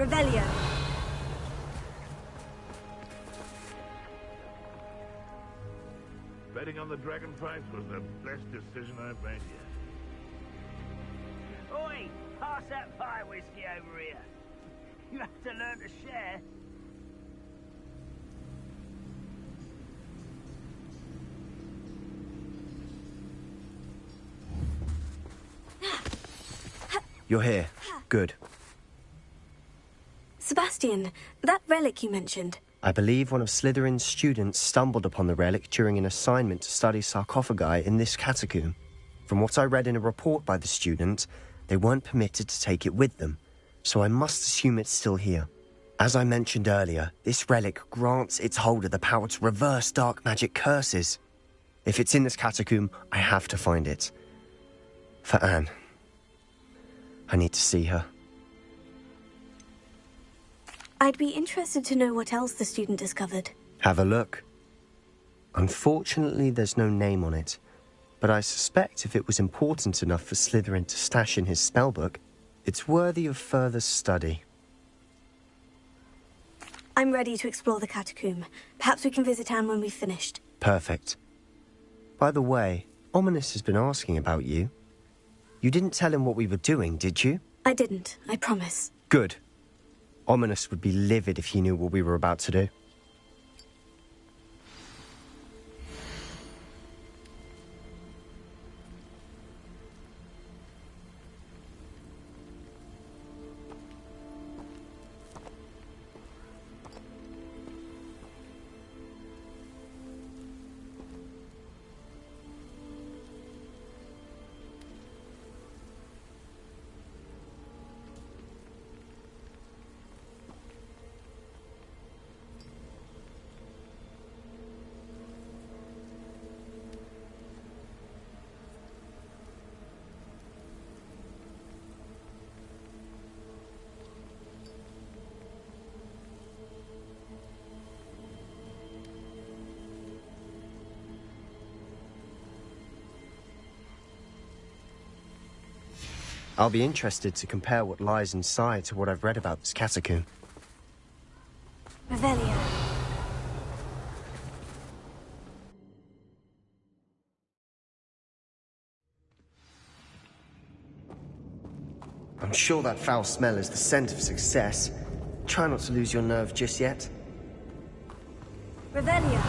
Speaker 1: Revelio.
Speaker 5: Betting on the dragon price was the best decision I've made yet.
Speaker 6: Oi! Pass that pie whiskey over here. You have to learn to share.
Speaker 3: You're here. Good.
Speaker 2: Sebastian, that relic you mentioned.
Speaker 3: I believe one of Slytherin's students stumbled upon the relic during an assignment to study sarcophagi in this catacomb. From what I read in a report by the student, they weren't permitted to take it with them, so I must assume it's still here. As I mentioned earlier, this relic grants its holder the power to reverse dark magic curses. If it's in this catacomb, I have to find it. For Anne. I need to see her.
Speaker 2: I'd be interested to know what else the student discovered.
Speaker 3: Have a look. Unfortunately, there's no name on it, but I suspect if it was important enough for Slytherin to stash in his spellbook, it's worthy of further study.
Speaker 2: I'm ready to explore the catacomb. Perhaps we can visit Anne when we've finished.
Speaker 3: Perfect. By the way, Ominous has been asking about you. You didn't tell him what we were doing, did you?
Speaker 2: I didn't, I promise.
Speaker 3: Good. Ominous would be livid if he knew what we were about to do. I'll be interested to compare what lies inside to what I've read about this catacomb.
Speaker 2: Revelio.
Speaker 3: I'm sure that foul smell is the scent of success. Try not to lose your nerve just yet.
Speaker 2: Revelio.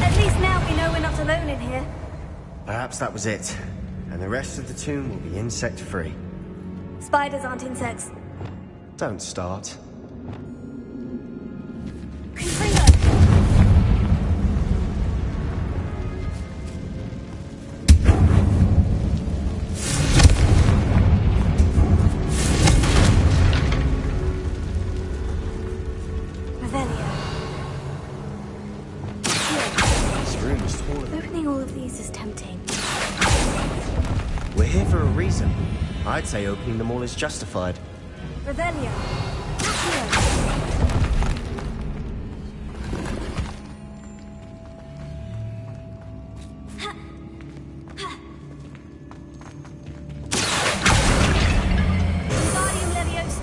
Speaker 2: At least now we know we're not alone in here.
Speaker 3: Perhaps that was it, and the rest of the tomb will be insect-free.
Speaker 2: Spiders aren't insects.
Speaker 3: Don't start. This room is taller than...
Speaker 2: Opening all of these is tempting.
Speaker 3: We're here for a reason. I'd say opening them all is justified.
Speaker 2: Revelio. Wingardium Leviosa.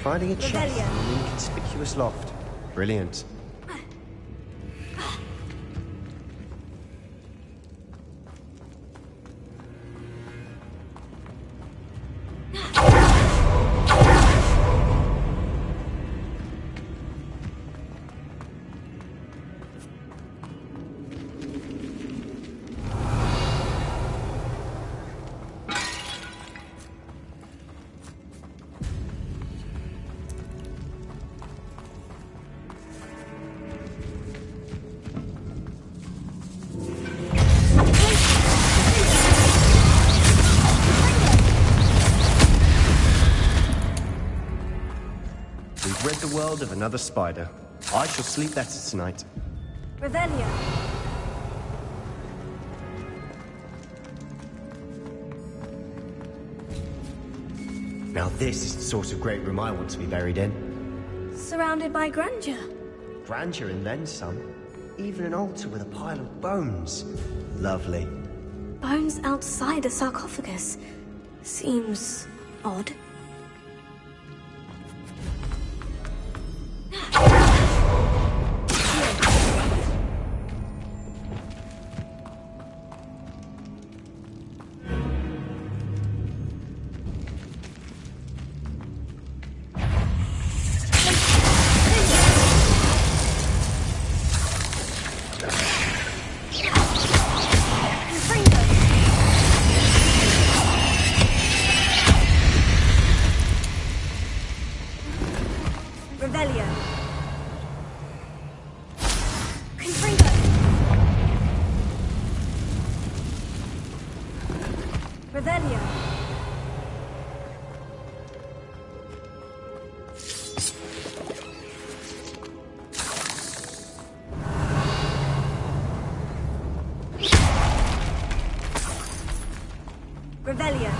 Speaker 3: Finding a chest in an inconspicuous loft. Brilliant. We've rid the world of another spider. I shall sleep better tonight.
Speaker 2: Revelio.
Speaker 3: Now this is the sort of great room I want to be buried in.
Speaker 2: Surrounded by grandeur.
Speaker 3: Grandeur and then some. Even an altar with a pile of bones. Lovely.
Speaker 2: Bones outside a sarcophagus. Seems odd. Revelio. Confringo. Revelio. Revelio.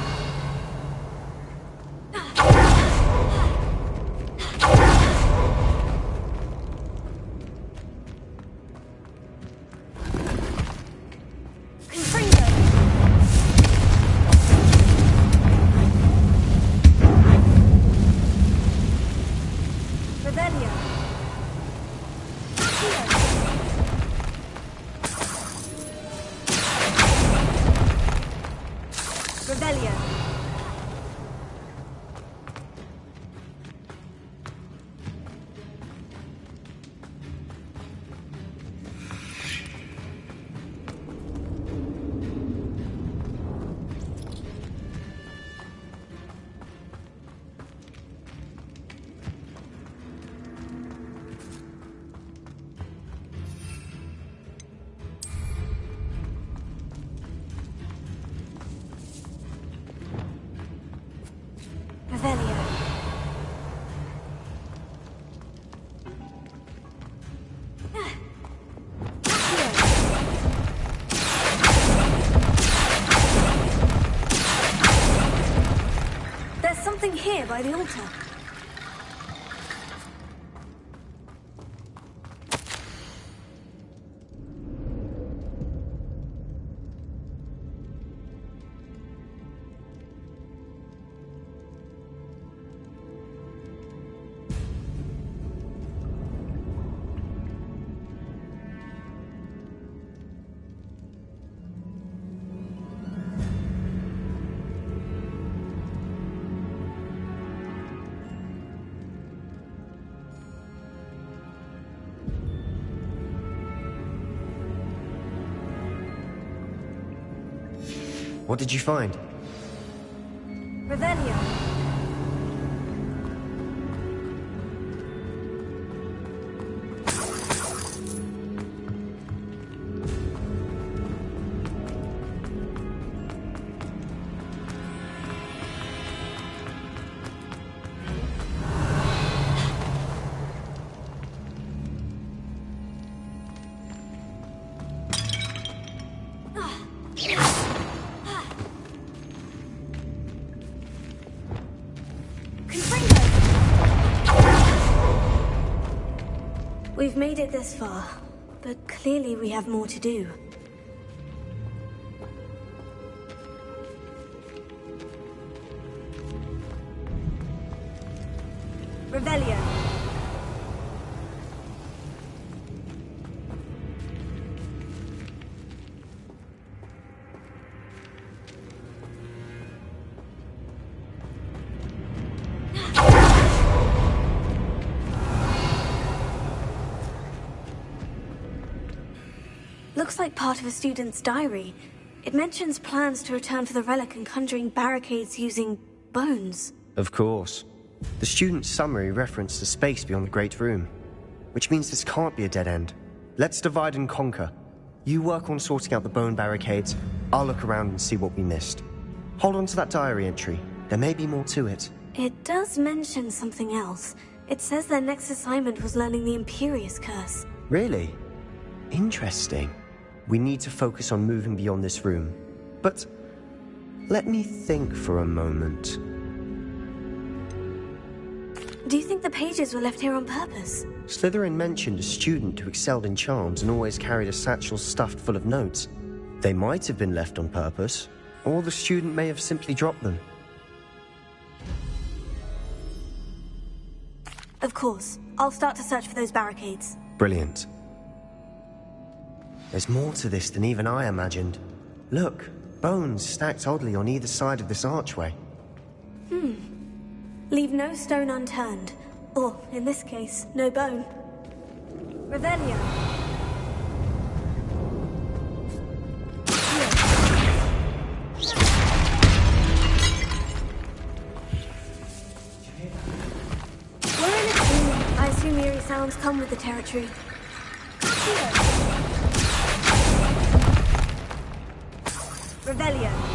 Speaker 2: Revelio. by the altar.
Speaker 3: What did you find?
Speaker 2: Revelio. We've made it this far, but clearly we have more to do. Revelio. Looks like part of a student's diary. It mentions plans to return for the relic and conjuring barricades using bones.
Speaker 3: Of course. The student's summary referenced the space beyond the Great Room, which means this can't be a dead end. Let's divide and conquer. You work on sorting out the bone barricades, I'll look around and see what we missed. Hold on to that diary entry. There may be more to it.
Speaker 2: It does mention something else. It says their next assignment was learning the Imperious Curse.
Speaker 3: Really? Interesting. We need to focus on moving beyond this room. But let me think for a moment.
Speaker 2: Do you think the pages were left here on purpose?
Speaker 3: Slytherin mentioned a student who excelled in charms and always carried a satchel stuffed full of notes. They might have been left on purpose, or the student may have simply dropped them.
Speaker 2: Of course. I'll start to search for those barricades.
Speaker 3: Brilliant. There's more to this than even I imagined. Look, bones stacked oddly on either side of this archway.
Speaker 2: Leave no stone unturned. Or, in this case, no bone. Revelio. We're in a tomb. I assume eerie sounds come with the territory. Revelio.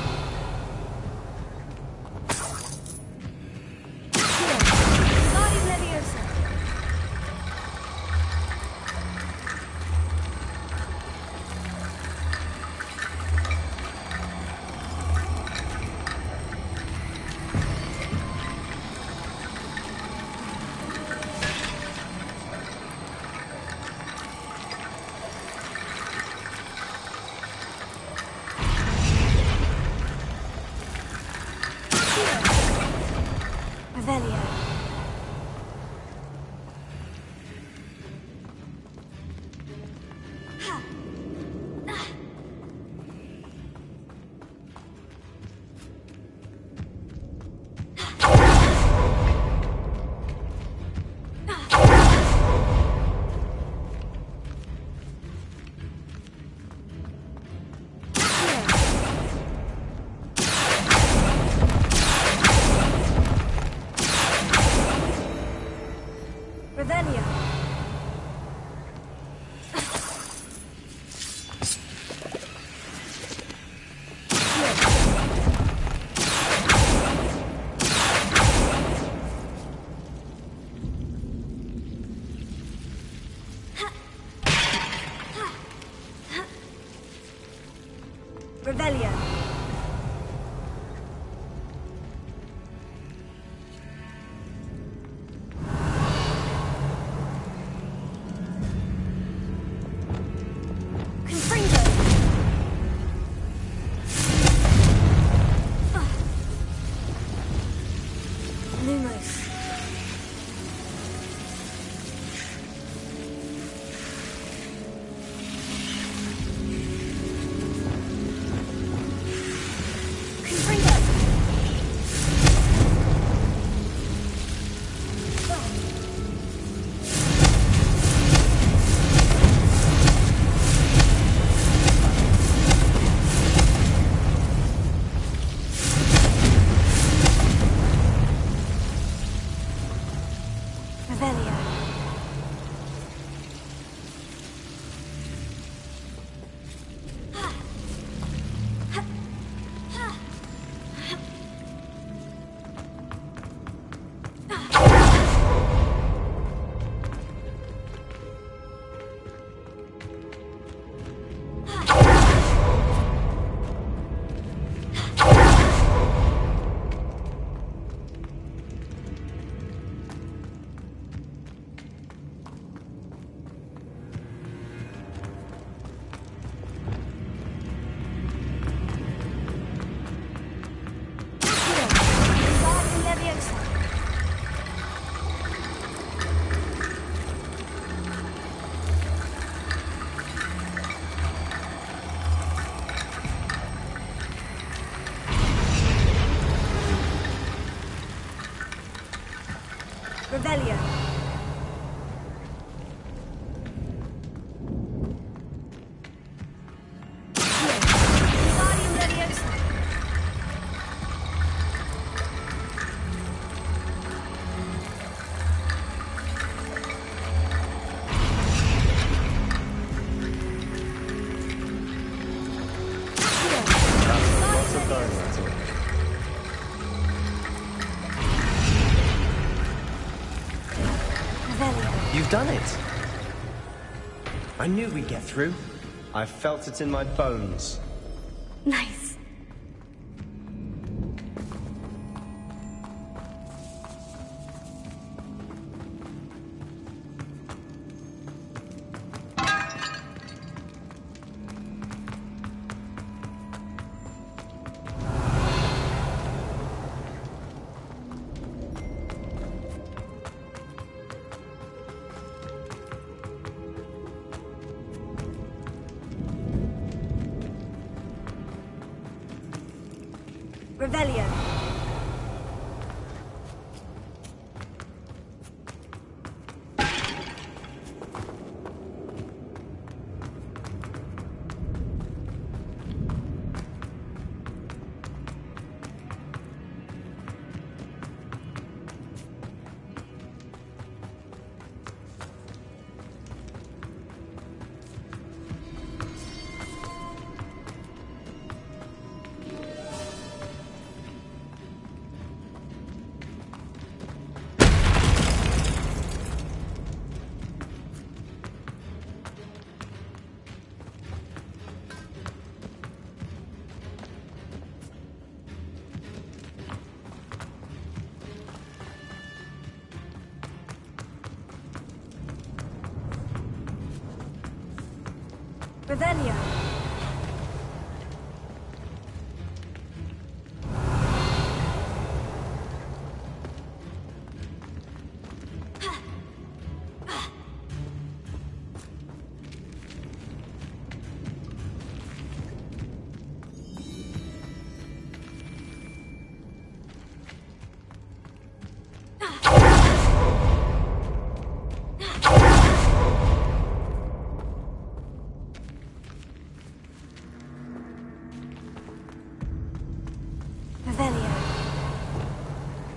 Speaker 2: Revelio. Wingardium Leviosa.
Speaker 3: Lots of donuts.
Speaker 2: Revelio.
Speaker 3: You've done it. I knew we'd get through. I felt it in my bones.
Speaker 2: Nice. Revelio. Revelio. Revelio.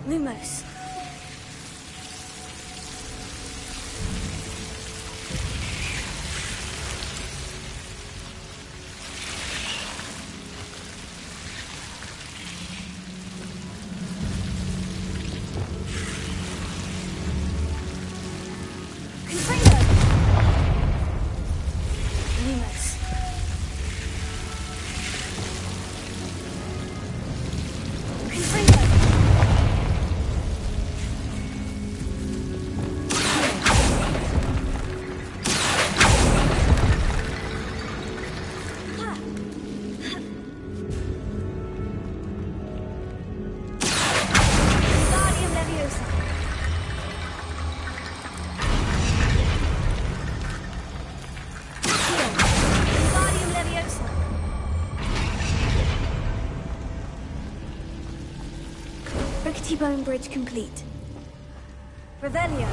Speaker 2: Lumos. Confringo. Lumos. Confringo. Wingardium Leviosa. Wingardium Leviosa. Rickety Bone Bridge complete. Revelio.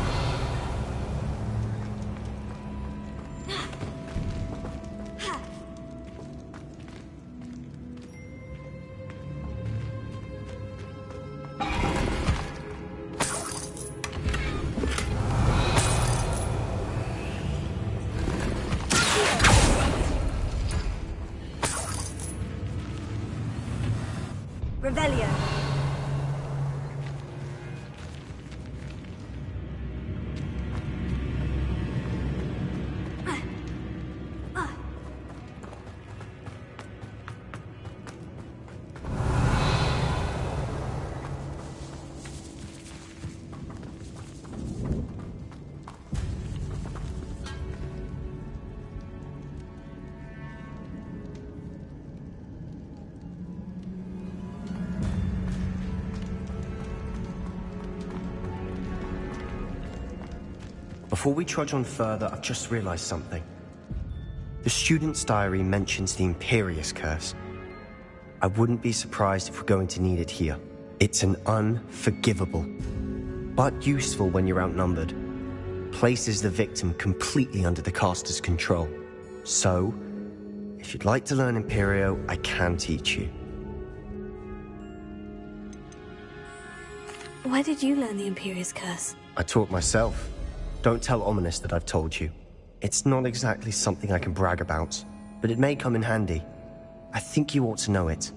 Speaker 2: Revelio.
Speaker 3: Before we trudge on further, I've just realized something. The student's diary mentions the Imperious Curse. I wouldn't be surprised if we're going to need it here. It's an unforgivable. but useful when you're outnumbered. Places the victim completely under the caster's control. So, if you'd like to learn Imperio, I can teach you.
Speaker 2: Why did you learn the Imperious Curse?
Speaker 3: I taught myself. Don't tell Ominous that I've told you. It's not exactly something I can brag about, but it may come in handy. I think you ought to know it.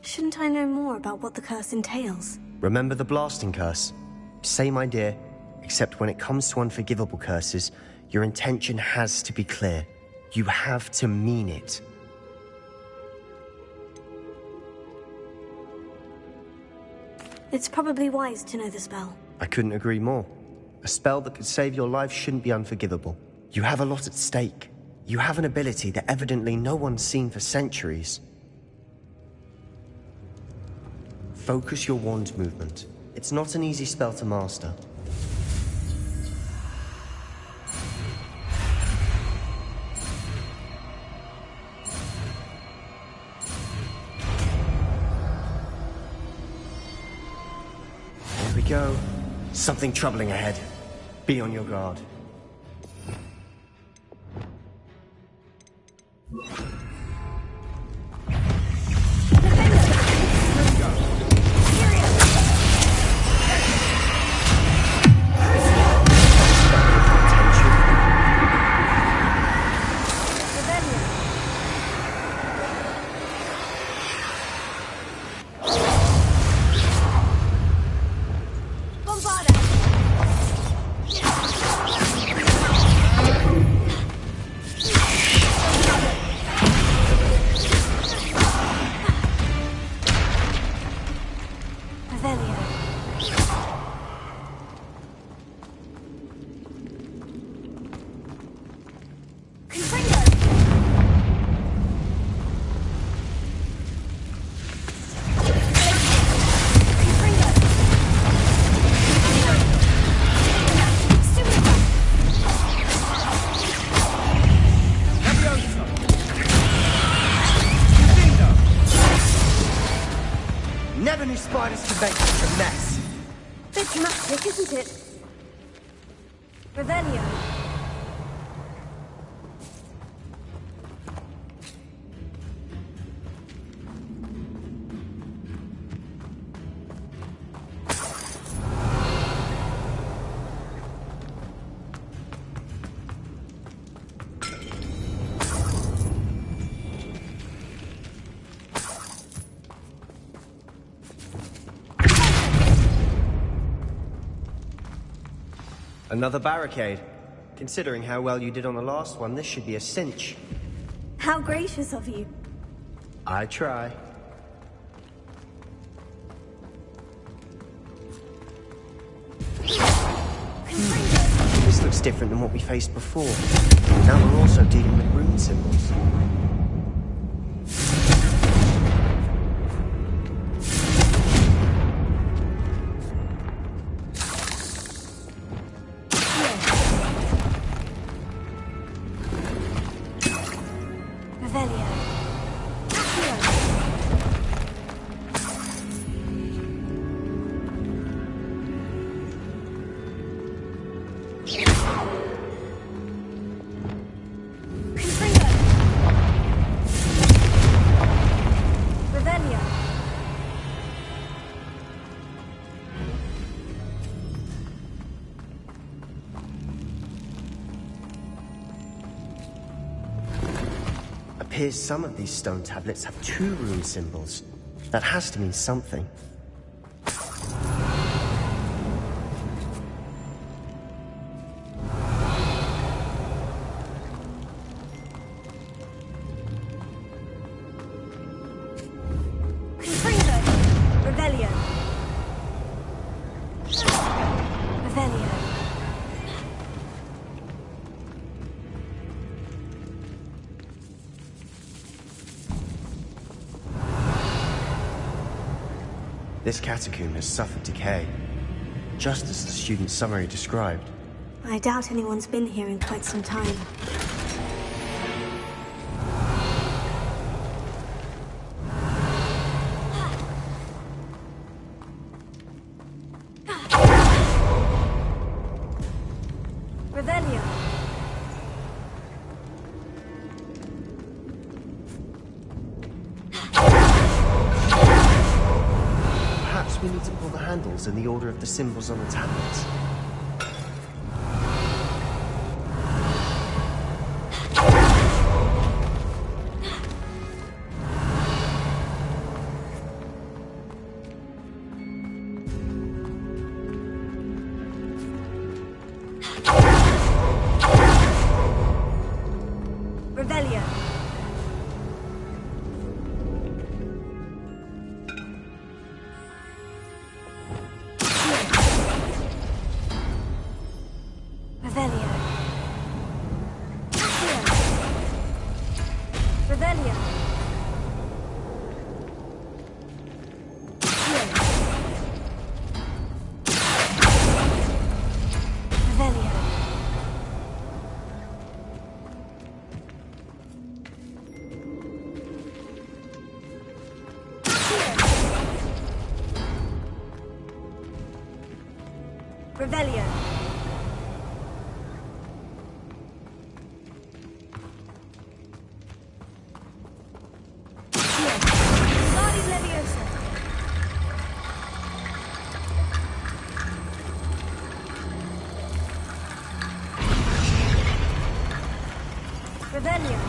Speaker 2: Shouldn't I know more about what the curse entails?
Speaker 3: Remember the blasting curse? Same idea, except when it comes to unforgivable curses, your intention has to be clear. You have to mean it.
Speaker 2: It's probably wise to know the spell.
Speaker 3: I couldn't agree more. A spell that could save your life shouldn't be unforgivable. You have a lot at stake. You have an ability that evidently no one's seen for centuries. Focus your wand movement. It's not an easy spell to master. Here we go. Something troubling ahead. Be on your guard. Never knew spiders could make such a mess.
Speaker 2: Bit dramatic, isn't it? Revelio.
Speaker 3: Another barricade. Considering how well you did on the last one, this should be a cinch.
Speaker 2: How gracious of you.
Speaker 3: I try. This looks different than what we faced before. Now we're also dealing with rune symbols. Appears some of these stone tablets have 2 rune symbols. That has to mean something. This catacomb has suffered decay, just as the student's summary described.
Speaker 2: I doubt anyone's been here in quite some time.
Speaker 3: me to pull the handles in the order of the symbols on the tablets?
Speaker 2: Revelio. Guardian Leviosa. Revelio.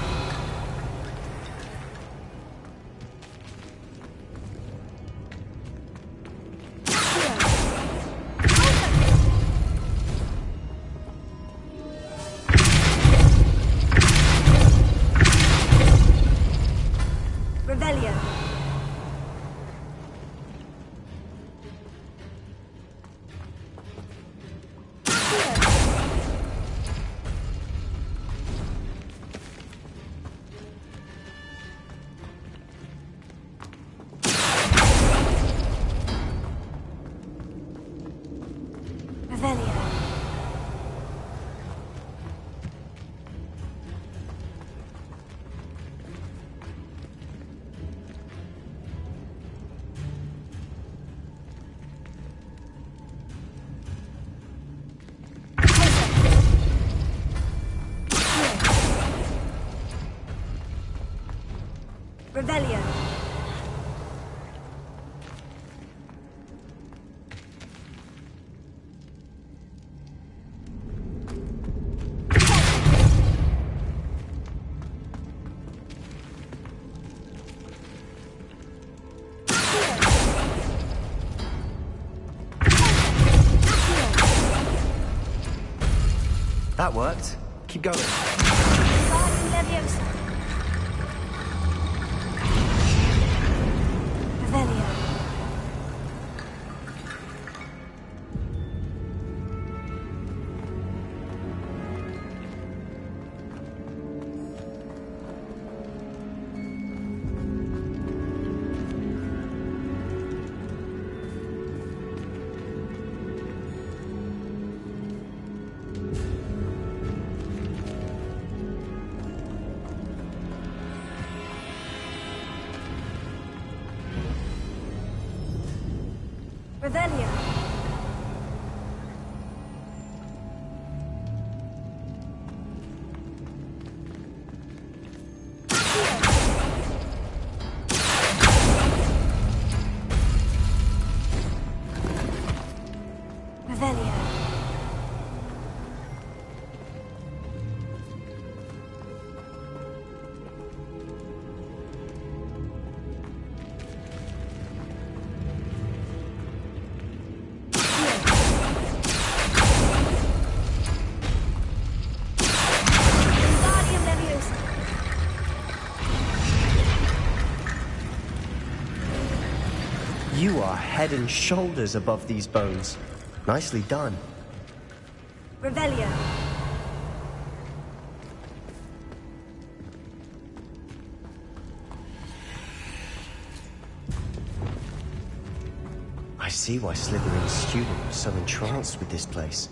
Speaker 2: Revelio.
Speaker 3: That worked. Keep going.
Speaker 2: Guardian Leviosa. Revelio. Revelio. Revelio.
Speaker 3: You are head and shoulders above these bones. Nicely done.
Speaker 2: Revelio.
Speaker 3: I see why Slytherin's student was so entranced with this place.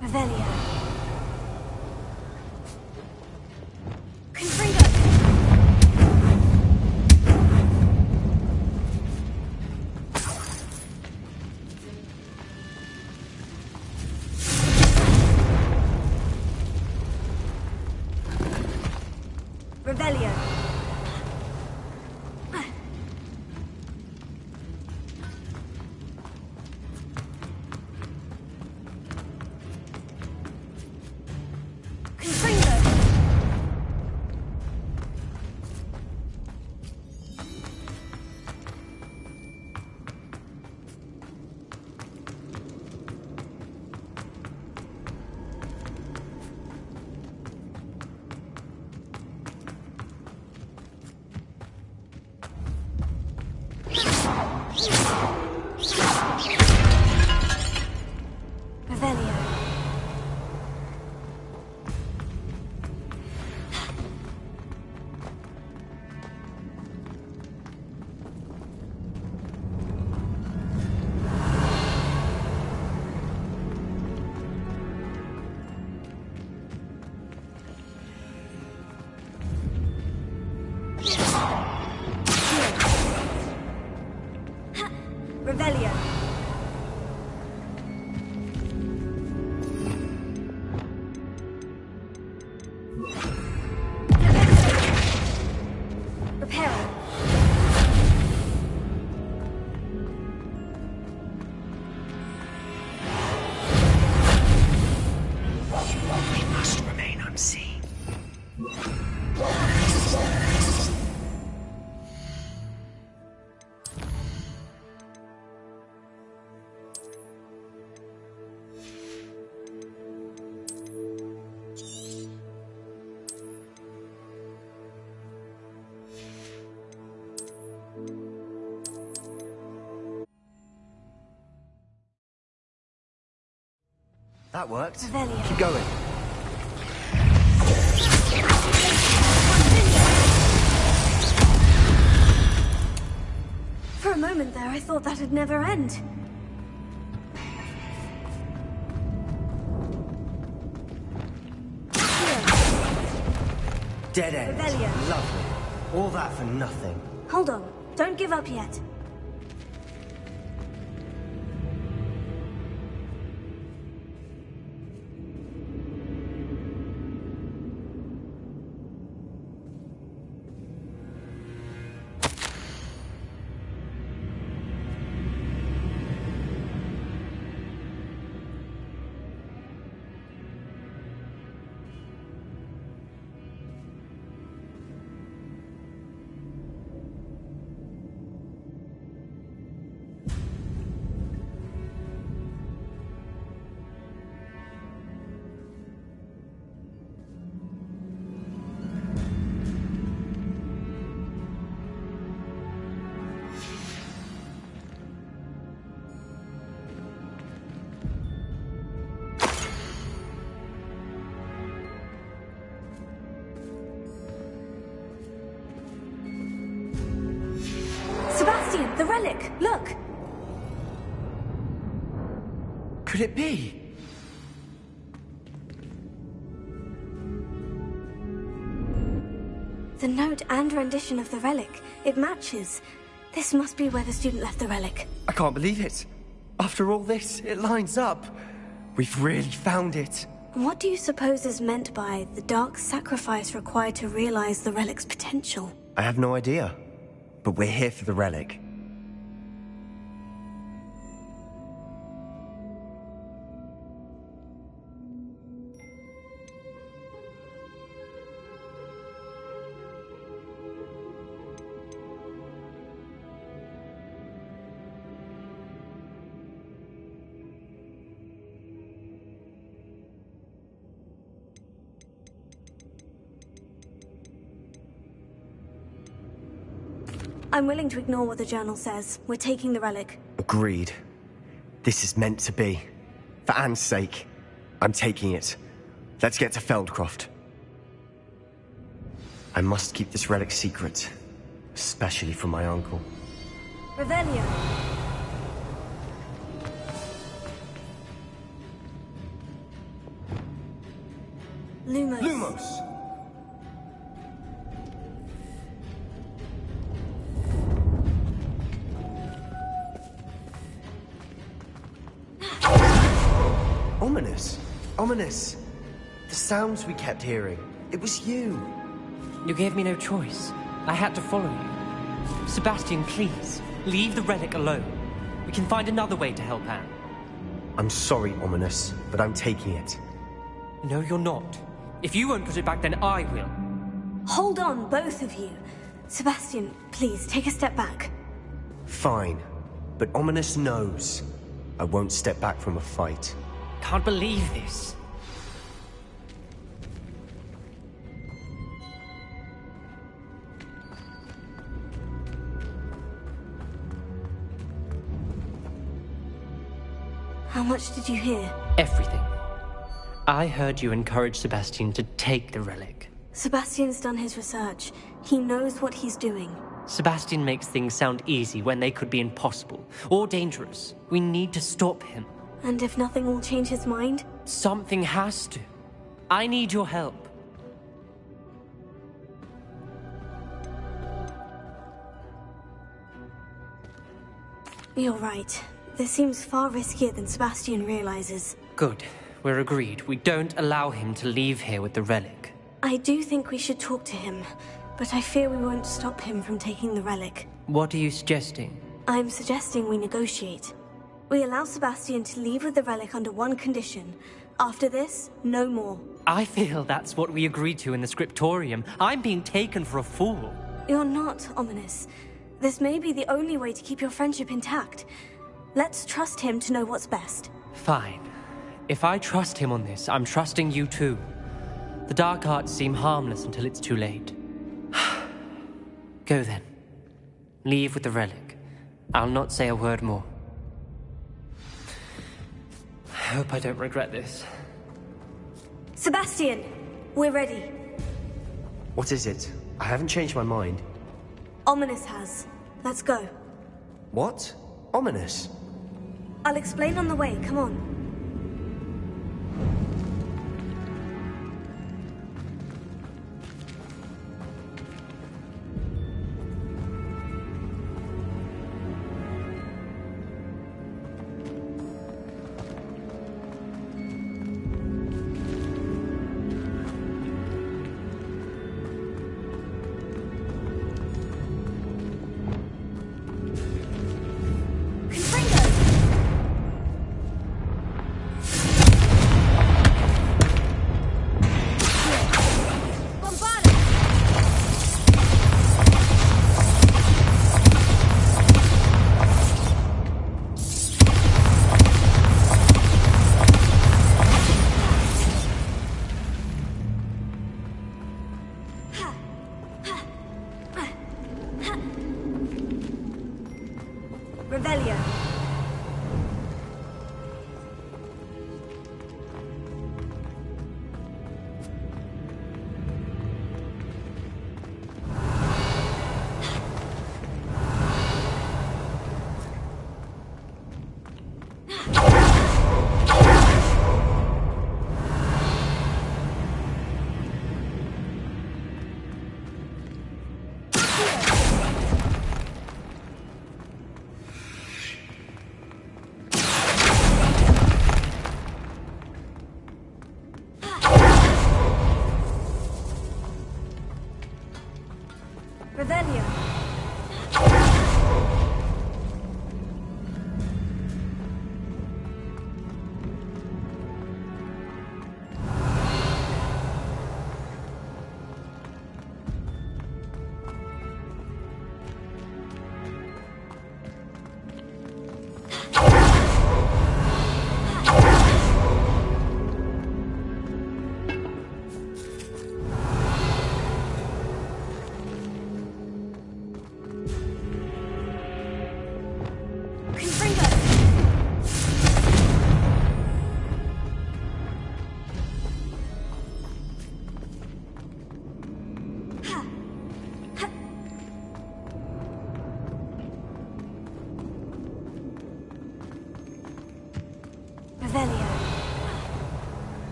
Speaker 2: Revelio. Revelio. Revelio. Reparo.
Speaker 3: We must remain unseen. That worked.
Speaker 2: Revelio.
Speaker 3: Keep going.
Speaker 2: For a moment there, I thought that'd never end.
Speaker 3: Dead end.
Speaker 2: Revelio.
Speaker 3: Lovely. All that for nothing.
Speaker 2: Hold on. Don't give up yet. Sebastian, the relic! Look!
Speaker 3: Could it be?
Speaker 2: The note and rendition of the relic. It matches. This must be where the student left the relic.
Speaker 3: I can't believe it. After all this, it lines up. We've really found it.
Speaker 2: What do you suppose is meant by the dark sacrifice required to realize the relic's potential?
Speaker 3: I have no idea. But we're here for the relic.
Speaker 2: I'm willing to ignore what the journal says. We're taking the relic.
Speaker 3: Agreed. This is meant to be. For Anne's sake, I'm taking it. Let's get to Feldcroft. I must keep this relic secret, especially from my uncle.
Speaker 2: Revelio. Lumos.
Speaker 3: Lumos! Ominous! Ominous! The sounds we kept hearing. It was you.
Speaker 7: You gave me no choice. I had to follow you. Sebastian, please, leave the relic alone. We can find another way to help Anne.
Speaker 3: I'm sorry, Ominous, but I'm taking it.
Speaker 7: No, you're not. If you won't put it back, then I will.
Speaker 2: Hold on, both of you. Sebastian, please, take a step back.
Speaker 3: Fine. But Ominous knows. I won't step back from a fight.
Speaker 7: Can't believe this.
Speaker 2: How much did you hear?
Speaker 7: Everything. I heard you encourage Sebastian to take the relic.
Speaker 2: Sebastian's done his research. He knows what he's doing.
Speaker 7: Sebastian makes things sound easy when they could be impossible or dangerous. We need to stop him.
Speaker 2: And if nothing will change his mind?
Speaker 7: Something has to. I need your help.
Speaker 2: You're right. This seems far riskier than Sebastian realizes.
Speaker 7: Good. We're agreed. We don't allow him to leave here with the relic.
Speaker 2: I do think we should talk to him, but I fear we won't stop him from taking the relic.
Speaker 7: What are you suggesting?
Speaker 2: I'm suggesting we negotiate. We allow Sebastian to leave with the relic under one condition. After this, no more.
Speaker 7: I feel that's what we agreed to in the scriptorium. I'm being taken for a fool.
Speaker 2: You're not, Ominous. This may be the only way to keep your friendship intact. Let's trust him to know what's best.
Speaker 7: Fine. If I trust him on this, I'm trusting you too. The dark arts seem harmless until it's too late. Go then. Leave with the relic. I'll not say a word more. I hope I don't regret this.
Speaker 2: Sebastian! We're ready.
Speaker 3: What is it? I haven't changed my mind.
Speaker 2: Ominous has. Let's go.
Speaker 3: What? Ominous?
Speaker 2: I'll explain on the way. Come on.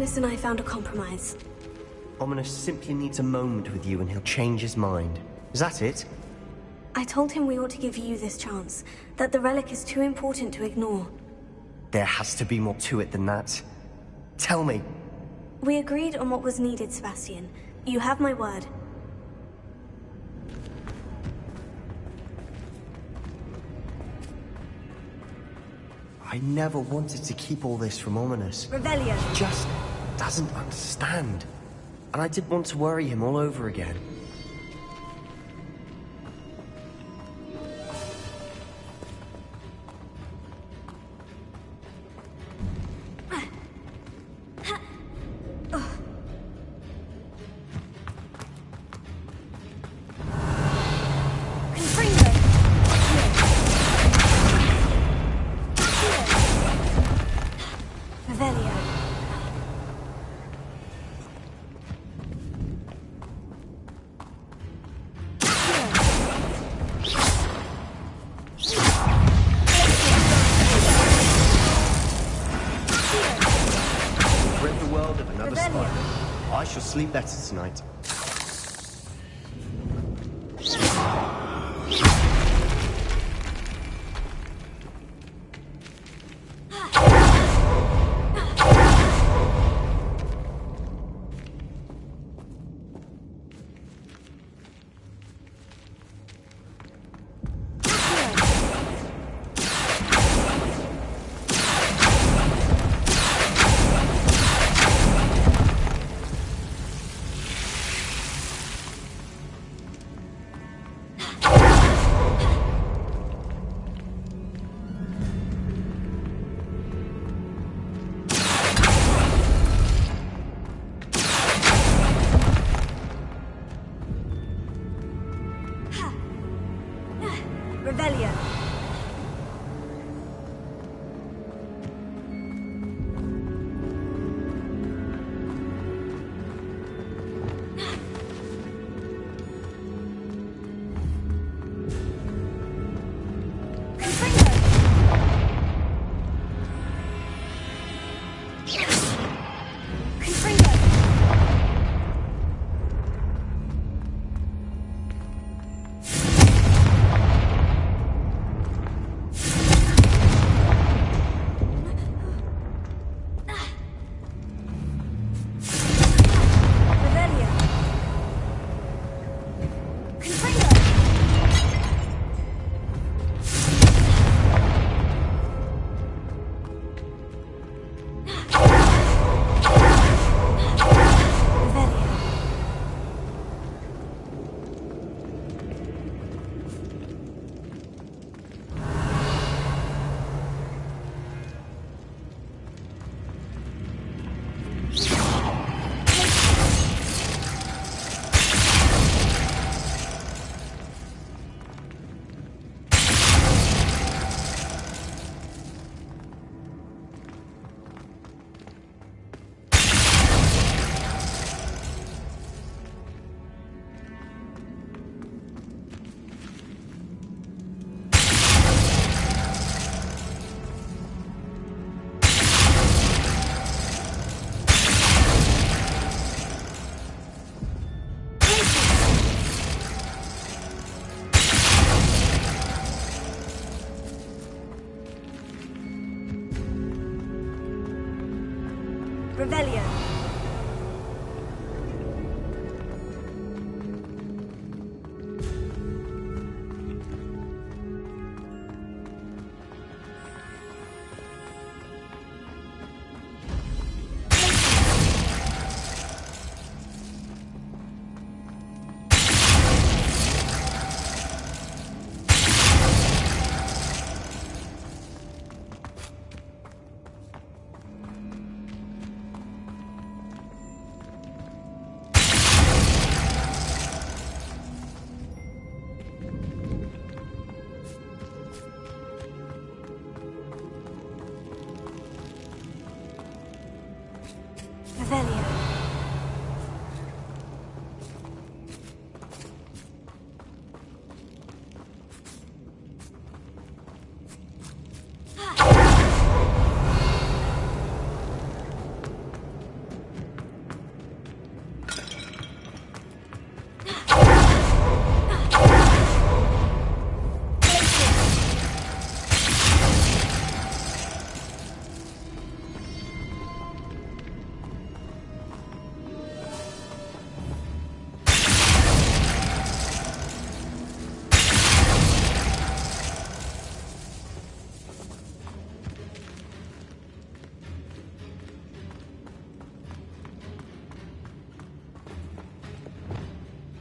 Speaker 2: Ominous and I found a compromise.
Speaker 3: Ominous simply needs a moment with you and he'll change his mind. Is that it?
Speaker 2: I told him we ought to give you this chance, that the relic is too important to ignore.
Speaker 3: There has to be more to it than that. Tell me.
Speaker 2: We agreed on what was needed, Sebastian. You have my word.
Speaker 3: I never wanted to keep all this from Ominous.
Speaker 2: Revelio.
Speaker 3: He just doesn't understand. And I didn't want to worry him all over again. I shall sleep better tonight.
Speaker 2: Revelio.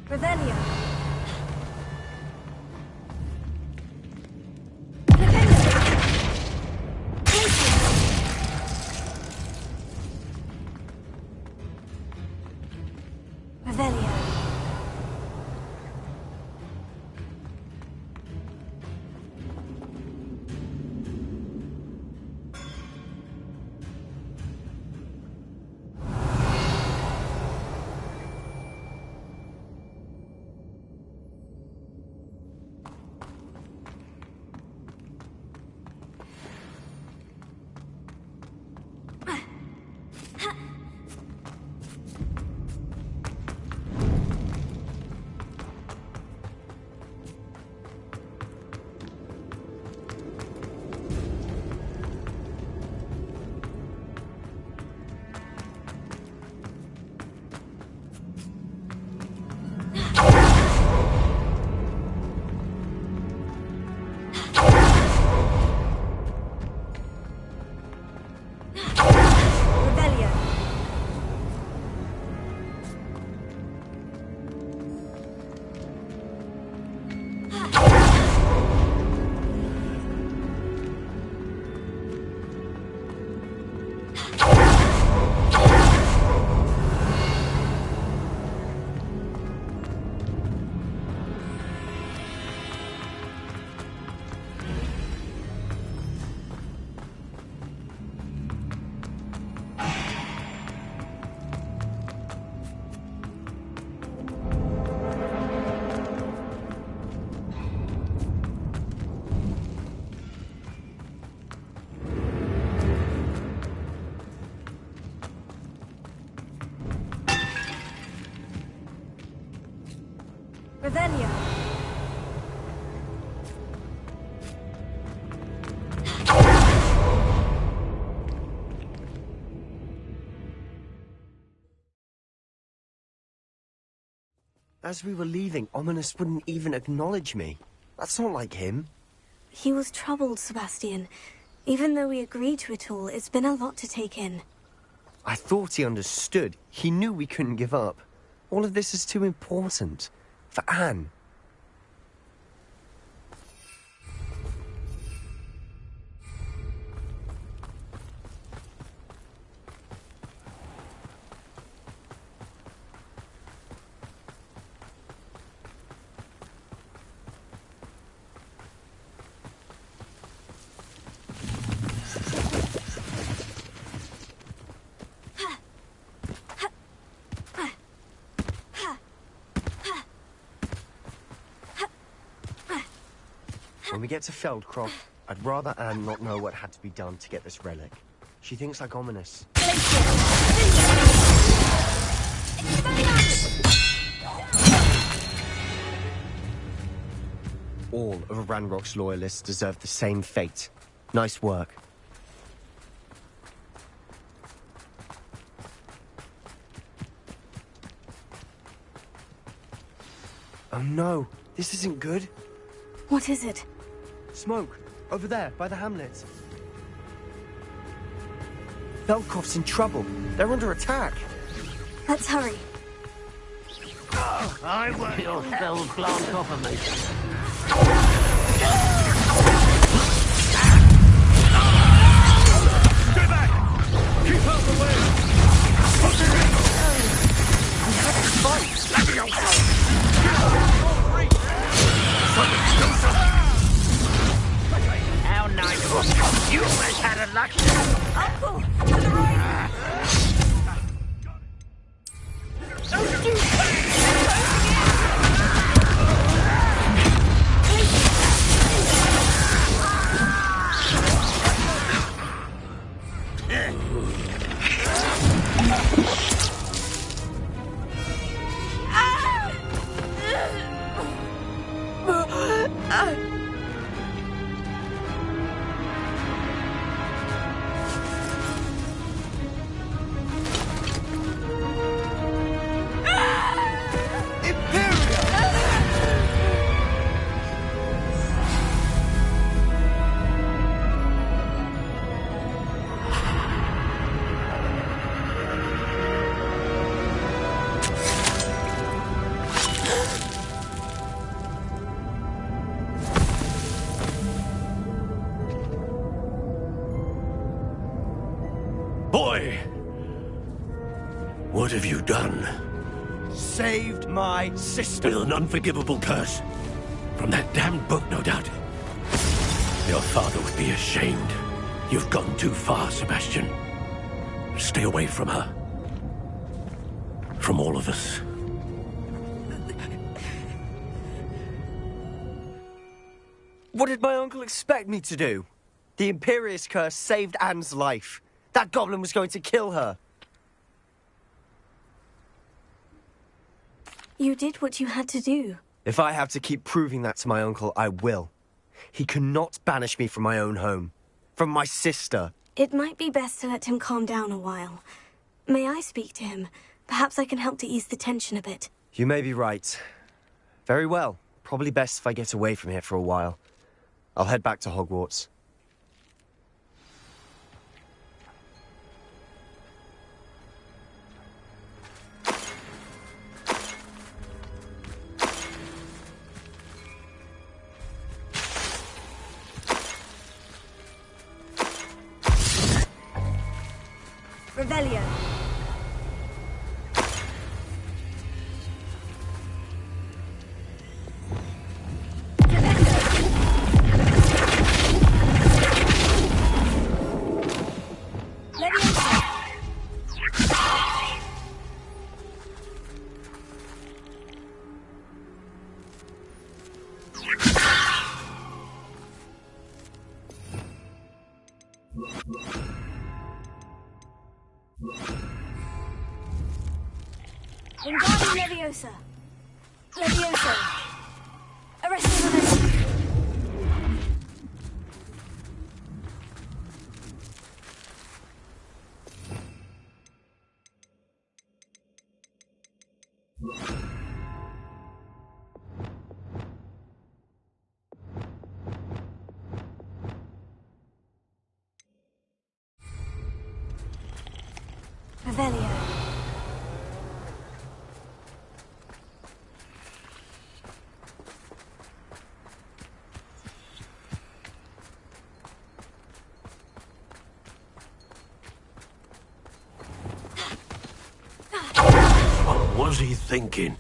Speaker 2: Revelio. Revelio. Revelio.
Speaker 3: As we were leaving, Ominous wouldn't even acknowledge me. That's not like him.
Speaker 2: He was troubled, Sebastian. Even though we agreed to it all, it's been a lot to take in.
Speaker 3: I thought he understood. He knew we couldn't give up. All of this is too important. For Anne. When we get to Feldcroft, I'd rather Anne not know what had to be done to get this relic. She thinks like Ominous. All of Ranrock's loyalists deserve the same fate. Nice work. Oh no, this isn't good.
Speaker 2: What is it?
Speaker 3: Smoke, over there, by the hamlet. Feldcroft's in trouble. They're under attack.
Speaker 2: Let's hurry.
Speaker 12: I want your spells blank off of me.
Speaker 10: Stay back! Keep out the way!
Speaker 3: We have to fight!
Speaker 10: Let me
Speaker 12: How nice. You almost had a luck.
Speaker 8: Uncle, to the right!
Speaker 12: What have you done?
Speaker 3: Saved my sister.
Speaker 12: With an unforgivable curse. From that damned book, no doubt. Your father would be ashamed. You've gone too far, Sebastian. Stay away from her. From all of us.
Speaker 3: What did my uncle expect me to do? The Imperious curse saved Anne's life. That goblin was going to kill her.
Speaker 2: You did what you had to do.
Speaker 3: If I have to keep proving that to my uncle, I will. He cannot banish me from my own home. From my sister.
Speaker 2: It might be best to let him calm down a while. May I speak to him? Perhaps I can help to ease the tension a bit.
Speaker 3: You may be right. Very well. Probably best if I get away from here for a while. I'll head back to Hogwarts.
Speaker 2: Revelio. Wingardium Leviosa. Leviosa. Arresting Leviosa. Revelio.
Speaker 12: What was he thinking?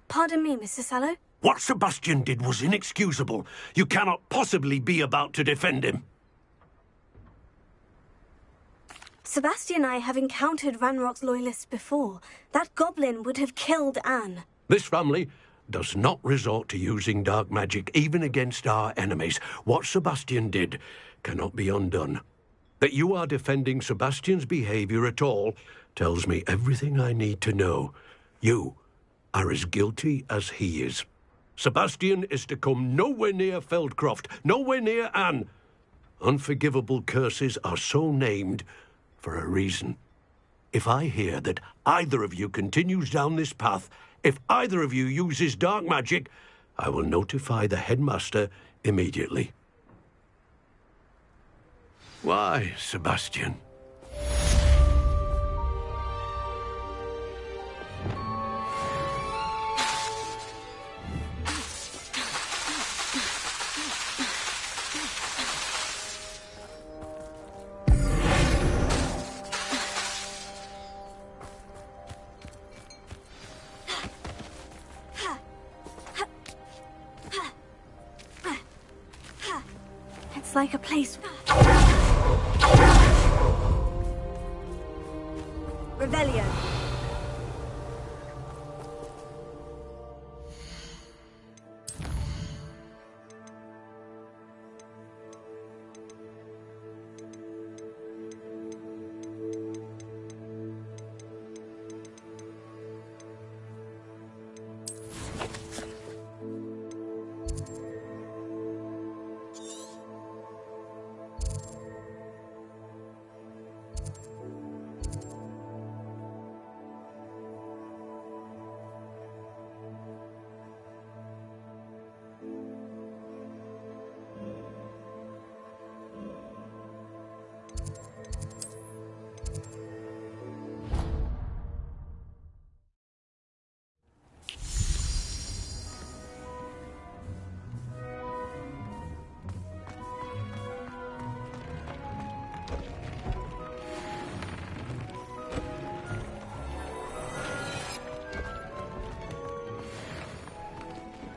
Speaker 2: Pardon me, Mr. Sallow.
Speaker 12: What Sebastian did was inexcusable. You cannot possibly be about to defend him.
Speaker 2: Sebastian and I have encountered Ranrock's loyalists before. That goblin would have killed Anne.
Speaker 12: This family does not resort to using dark magic, even against our enemies. What Sebastian did cannot be undone. That you are defending Sebastian's behavior at all tells me everything I need to know. You are as guilty as he is. Sebastian is to come nowhere near Feldcroft, nowhere near Anne. Unforgivable curses are so named for a reason. If I hear that either of you continues down this path, if either of you uses dark magic, I will notify the headmaster immediately. Why, Sebastian?
Speaker 2: It's like a place... Revelio.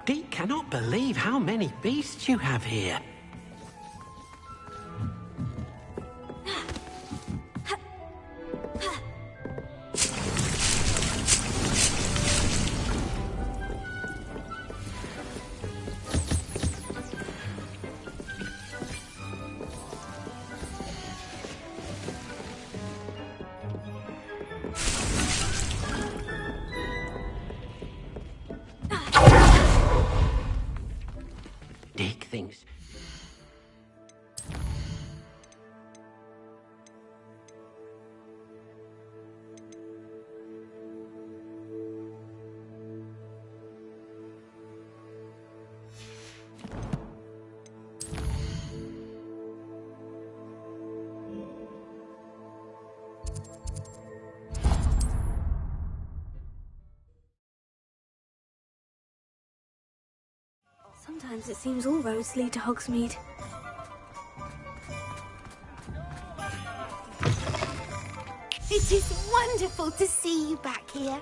Speaker 20: Deke cannot believe how many beasts you have here. Deke thinks...
Speaker 2: Sometimes it seems all roads lead to Hogsmeade.
Speaker 21: It is wonderful to see you back here.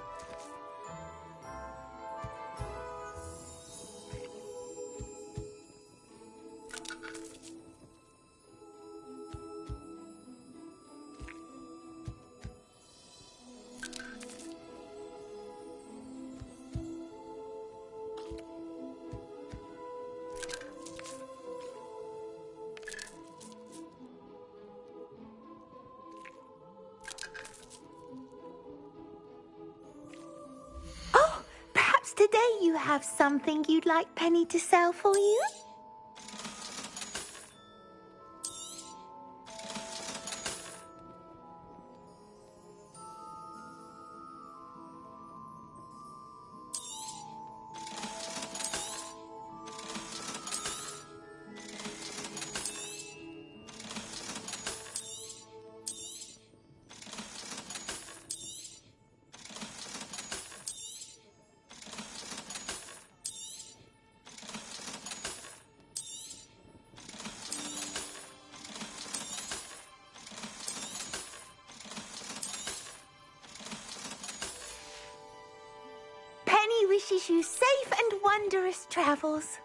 Speaker 21: Today you have something you'd like Penny to sell for you? Wishes you safe and wondrous travels.